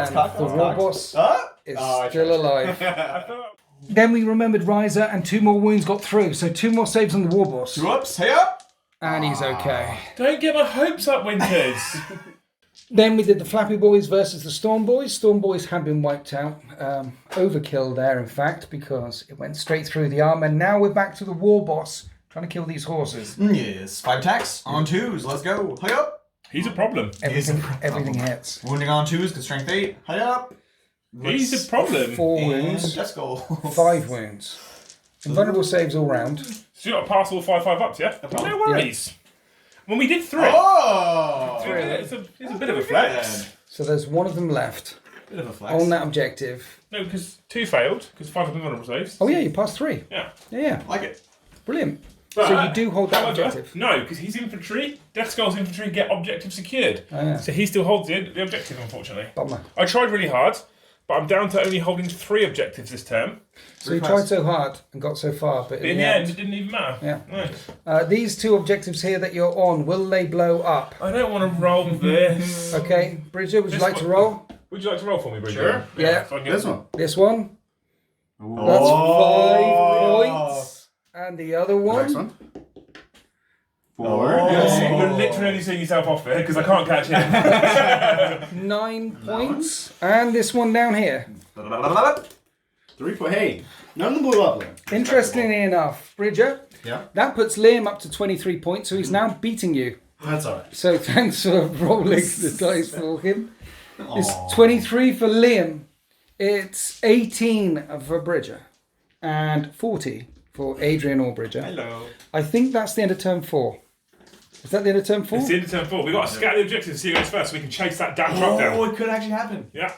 was And cocked. the War Boss Huh? is I still alive. I thought- Then we remembered Riser and 2 more wounds got through. So 2 more saves on the War Boss. 2 ups. Hey up! And he's okay. Don't get my hopes up, Winters. Then we did the Flappy Boys versus the Storm Boys. Storm Boys had been wiped out. Overkill there, in fact, because it went straight through the arm. And now we're back to the War Boss trying to kill these horses. Yes. 5 attacks on 2s. Let's go. Hey up! He's a problem. Everything hits. Wounding on 2s, good strength 8. Hey up! He's a problem. 4 And wounds. let's go. 5 wounds. Invulnerable saves all round. So you got to pass all 5 ups, yeah? No worries. When we did 3. Oh! It's a bit of a flex. So there's 1 of them left Bit of a flex. on that objective. No, because 2 failed, because 5 of them vulnerable saves. Oh yeah, you passed 3. Yeah. Yeah. Like it. Brilliant. But, So you do hold that however, objective? No, because he's infantry. Death Skull's infantry get objective secured. Oh, yeah. So he still holds the objective, unfortunately. Bummer. I tried really hard, but I'm down to only holding 3 objectives this term. So you tried so hard and got so far, but In the end, it didn't even matter. Yeah. No. These 2 objectives here that you're on, will they blow up? I don't want to roll this. Okay, Bridger, would you This like to one- roll? Would you like to roll for me, Bridget? Sure. Yeah. so I can get- This one. This one? Oh. That's 5 points. And the other Next one? one. 4. You're literally only seeing yourself off there because I can't catch him. 9 points. And this one down here. 3 point. Hey, none of them blew up. Liam. Interestingly enough, Bridger, Yeah. that puts Liam up to 23 points, so he's now beating you. That's all right. So thanks for rolling the dice for him. It's 23 for Liam. It's 18 for Bridger. And 40 for Adrian or Bridger. Hello. I think that's the end of turn 4. Is that the end of turn 4? It's the end of turn 4. We've got to scatter the objectives and see who goes first so we can chase that damn truck down. Oh, it could actually happen. Yeah.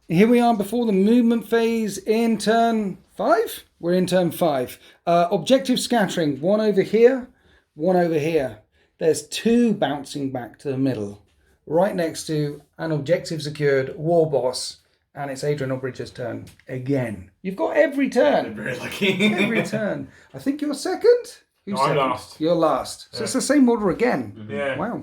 Here we are before the movement phase in turn 5. We're in turn 5. Objective scattering. One over here, one over here. There's 2 bouncing back to the middle. Right next to an objective secured war boss. And it's Adrian or Bridger's turn again. You've got every turn. Very lucky. Every turn. I think you're second. Who's No, I'm second? last. You're last. So it's the same order again. Yeah. Wow.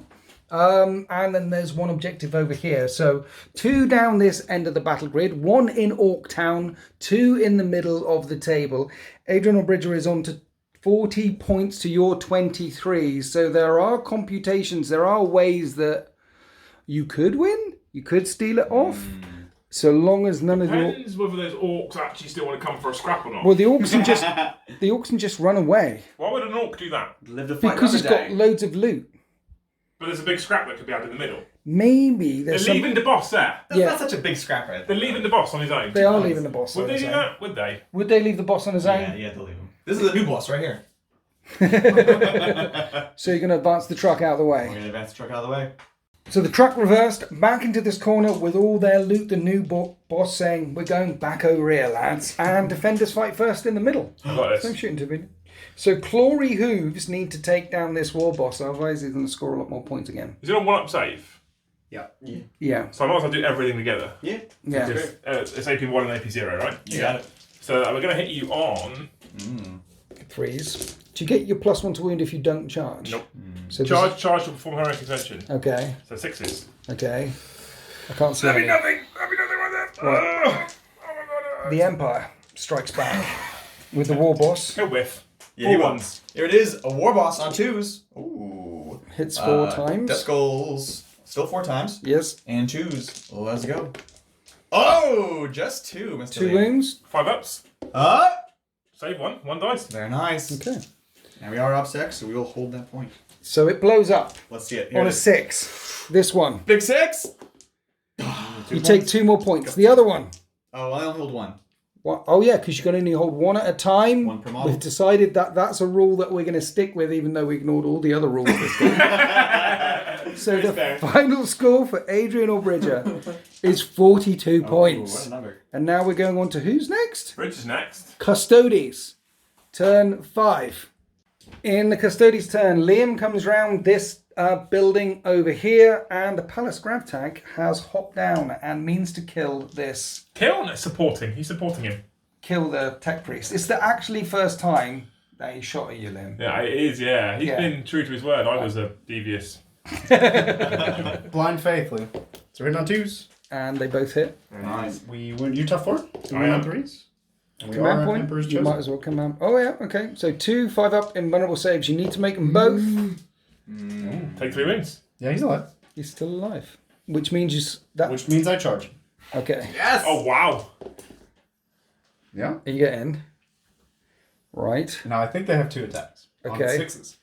And then there's one objective over here. So 2 down this end of the battle grid, 1 in Orc Town, 2 in the middle of the table. Adrian or Bridger is on to 40 points to your 23. So there are computations, there are ways that you could win. You could steal it off. So long as none of the Depends whether those orcs actually still want to come for a scrap or not. well, the orcs can just run away Why would an orc do that? Live to fight because it's another got day. loads of loot. But there's a big scrap that could be had in the middle. Maybe They're there's leaving the boss there. That's Yeah. not such a big scrap right They're leaving the boss on his own. They are leaving the boss. Would on they his do own. that? Would they? Would they leave the boss on his own? Yeah, they'll leave him. This is the new boss right here. So you're going to advance the truck out of the We're way. going to advance the truck out of the way. So the truck reversed back into this corner with all their loot. The new boss saying, "We're going back over here, lads." And defenders fight first in the middle. I got No this. shooting to be. So Clory Hooves need to take down this war boss, otherwise he's going to score a lot more points again. Is it on 1-up save? Yeah. Yeah. So I might as well do everything together. Yeah. Yeah. It's AP1 and AP0, right? You got it. So we're going to hit you on... 3s. Do you get your +1 to wound if you don't charge? Nope. So this- Charge to perform heroic intervention. Okay. So 6s. Okay. I can't see That'd be any. nothing. That'd be nothing right there. Right. Oh my god. The Empire strikes back with the war boss. He'll whiff. Yeah, he All will. ones. Here it is. A war boss on 2s. Ooh. Hits 4 times. Death skulls. Still 4 times. Yes. And 2s. Let's go. Oh, just 2, Mr. 2 Lee. wounds. 5-ups. Save 1. 1 dice. Very nice. Okay. And we are up 6, so we will hold that point. So it blows up Let's see it. Here on it a is. 6. This one. Big 6. You take 2 more points. The other one. Oh, I only hold 1. What? Oh yeah, because you can only hold 1 at a time. 1 per model. We've decided that that's a rule that we're going to stick with, even though we ignored all the other rules this game. So the fair. final score for Adrian or Bridger is 42 points. What a number. And now we're going on to who's next? Bridge is next. Custodies. Turn 5. In the Custodies turn, Liam comes round this building over here, and the Palace Grav Tank has hopped down and means to kill this. Kill? No, supporting. He's supporting him. Kill the Tech Priest. It's the actually first time that he shot at you, Liam. Yeah, it is, yeah. He's Yeah. been true to his word. I was a devious. Blind faith, Liam. So we're hitting on 2s. And they both hit. Very nice. We win. You tough 4. We I win on am. 3s. And we Command are point. Emperor's You Chosen. might as well command. Oh yeah, okay. So 2 5-up invulnerable saves. You need to make them both. Take 3 wins. Yeah, he's alive. He's still alive. Which means that. Which means I charge. Okay. Yes. Oh, wow. Yeah. You get in. Right. Now I think they have 2 attacks. On Okay. 6s.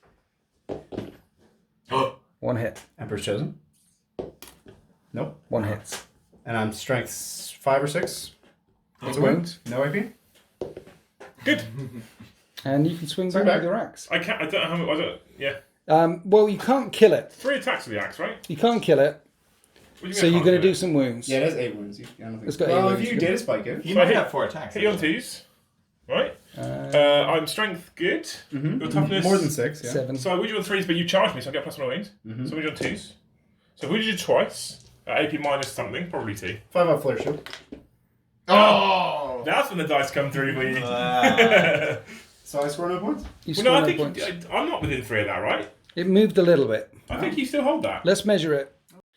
1 hit. Emperor's Chosen. Nope. 1 hit. And I'm strength 5 or 6. It's wounds. No AP. Good. And you can swing Swing back back. with your axe. I don't know how many. Yeah. Well, you can't kill it. 3 attacks with the axe, right? You can't kill it. What do you So mean I you're can't going to do it? some wounds. Yeah, it has 8 wounds. I don't think. It's got 8 well, wounds. if you data spike it. He So might hit- have 4 attacks. Hit you on 2s. Right? I'm strength good. Your toughness. More than 6. Yeah. 7. So I would you on 3s, but you charged me, so I get +1 wounds. So we do on 2s. So who did you twice? AP minus something, probably 2. 5 up flare shield. Oh! That's when the dice come through for you. So I score no points. You Well, score no, I no think points. I'm not within 3 of that, right? It moved a little bit. I think you still hold that. Let's measure it.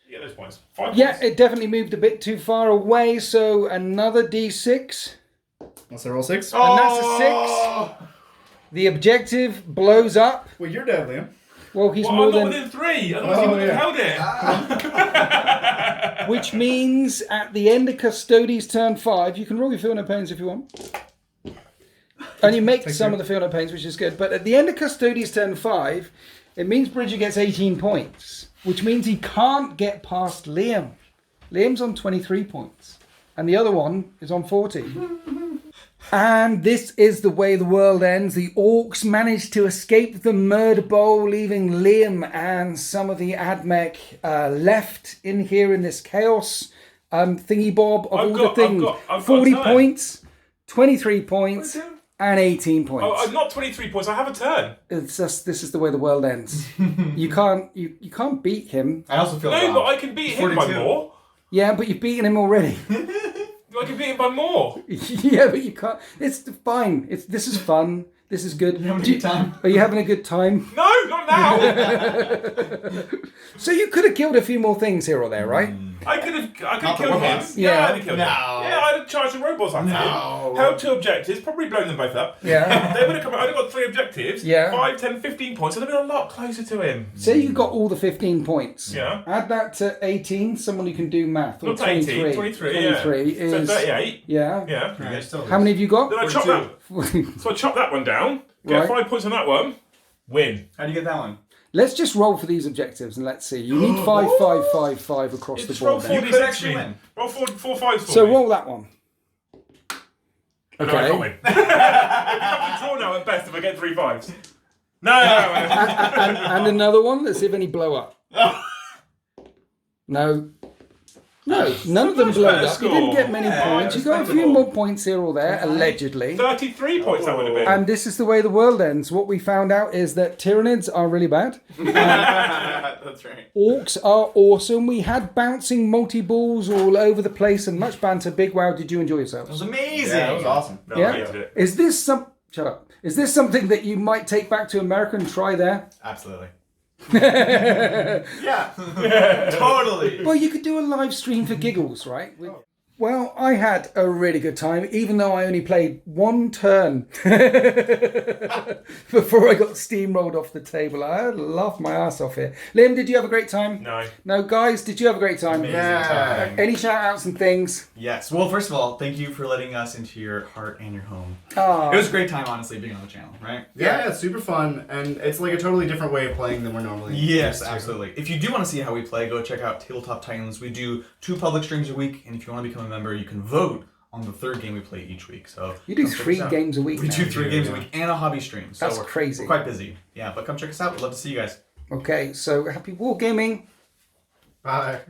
Yeah, those points. 5 Yeah, points. it definitely moved a bit too far away, so another D6. Unless I roll 6. And that's a 6. The objective blows up. Well, you're dead, Liam. Well, he's Well, more I'm not than... within 3, otherwise you Oh, wouldn't have yeah. held it. Which means at the end of Custodies turn 5, you can roll your Feel No Pains if you want. And you make some of the Feel No Pains, which is good. But at the end of Custodies turn 5, It means Bridger gets 18 points, which means he can't get past Liam. Liam's on 23 points, and the other one is on 14. And this is the way the world ends. The orcs managed to escape the murder bowl, leaving Liam and some of the Admech left in here in this chaos. Thingy Bob of all the things. I've 40 got a turn. points, 23 points, and 18 points. Oh, I'm not 23 points. I have a turn. It's just, this is the way the world ends. You can't beat him. I also feel No, but I can beat him by 42. more. Yeah, but you've beaten him already. I can beat him by more. Yeah, but you can't. It's fine. This is fun. This is good. having a good time? Are you having a good time? No, not now. So you could have killed a few more things here or there, right? I could have Not the killed him. robots. Yeah, Yeah. I could have killed him. No. Yeah, I'd have charged the robots at him. Held 2 objectives, probably blown them both up. Yeah. They would have come out. I'd have got 3 objectives. Yeah. 5, 10, 15 points. I'd have been a lot closer to him. Say you got all the 15 points. Yeah. Add that to 18. Someone who can do math. Or Not to 18, 23. 23, yeah. is... So 38. Yeah. Yeah. Right, still How many have you got? Then I chop that. So I chop that one down. Get Right. 5 points on that one. Win. How do you get that one? Let's just roll for these objectives and let's see. You need 5, 5, 5, 5 across the Just roll board. 4 then. You could d6 actually for me. win. Roll 4 5s for So me. roll that one. No, I can't Okay. win. If you have to draw now at best if I get 3 5s. No. And another one. Let's see if any blow up. No. No, none of them much blew better up. You didn't get score. many Yeah, points. You got a few respectable. more points here or there, allegedly. 33 points that would have been. And this is the way the world ends. What we found out is that Tyranids are really bad. That's right. Orcs are awesome. We had bouncing multi-balls all over the place and much banter. Big wow, did you enjoy It yourselves? was amazing. Yeah, it was awesome. No, Yeah? I hated it. Is this Shut up. Is this something that you might take back to America and try there? Absolutely. Yeah. Totally. Well, you could do a live stream for giggles, right? Well, I had a really good time, even though I only played 1 turn before I got steamrolled off the table. I laughed my ass off here. Liam, did you have a great time? No. No, guys, did you have a great time? Yeah. Any shout outs and things? Yes. Well, first of all, thank you for letting us into your heart and your home. Oh, It was a great time, honestly, being on the channel, right? Yeah, it's super fun, and it's like a totally different way of playing than we're normally Yes, used to. absolutely. If you do want to see how we play, go check out Tabletop Titans. We do 2 public streams a week, and if you want to become a member, you can vote on the 3rd game we play each week. So you do come check 3 us out. games a week We now. do 3 games a week and a hobby stream. So That's we're, crazy. We're quite busy. Yeah, but come check us out. We'd love to see you guys. Okay, so happy wargaming. Bye.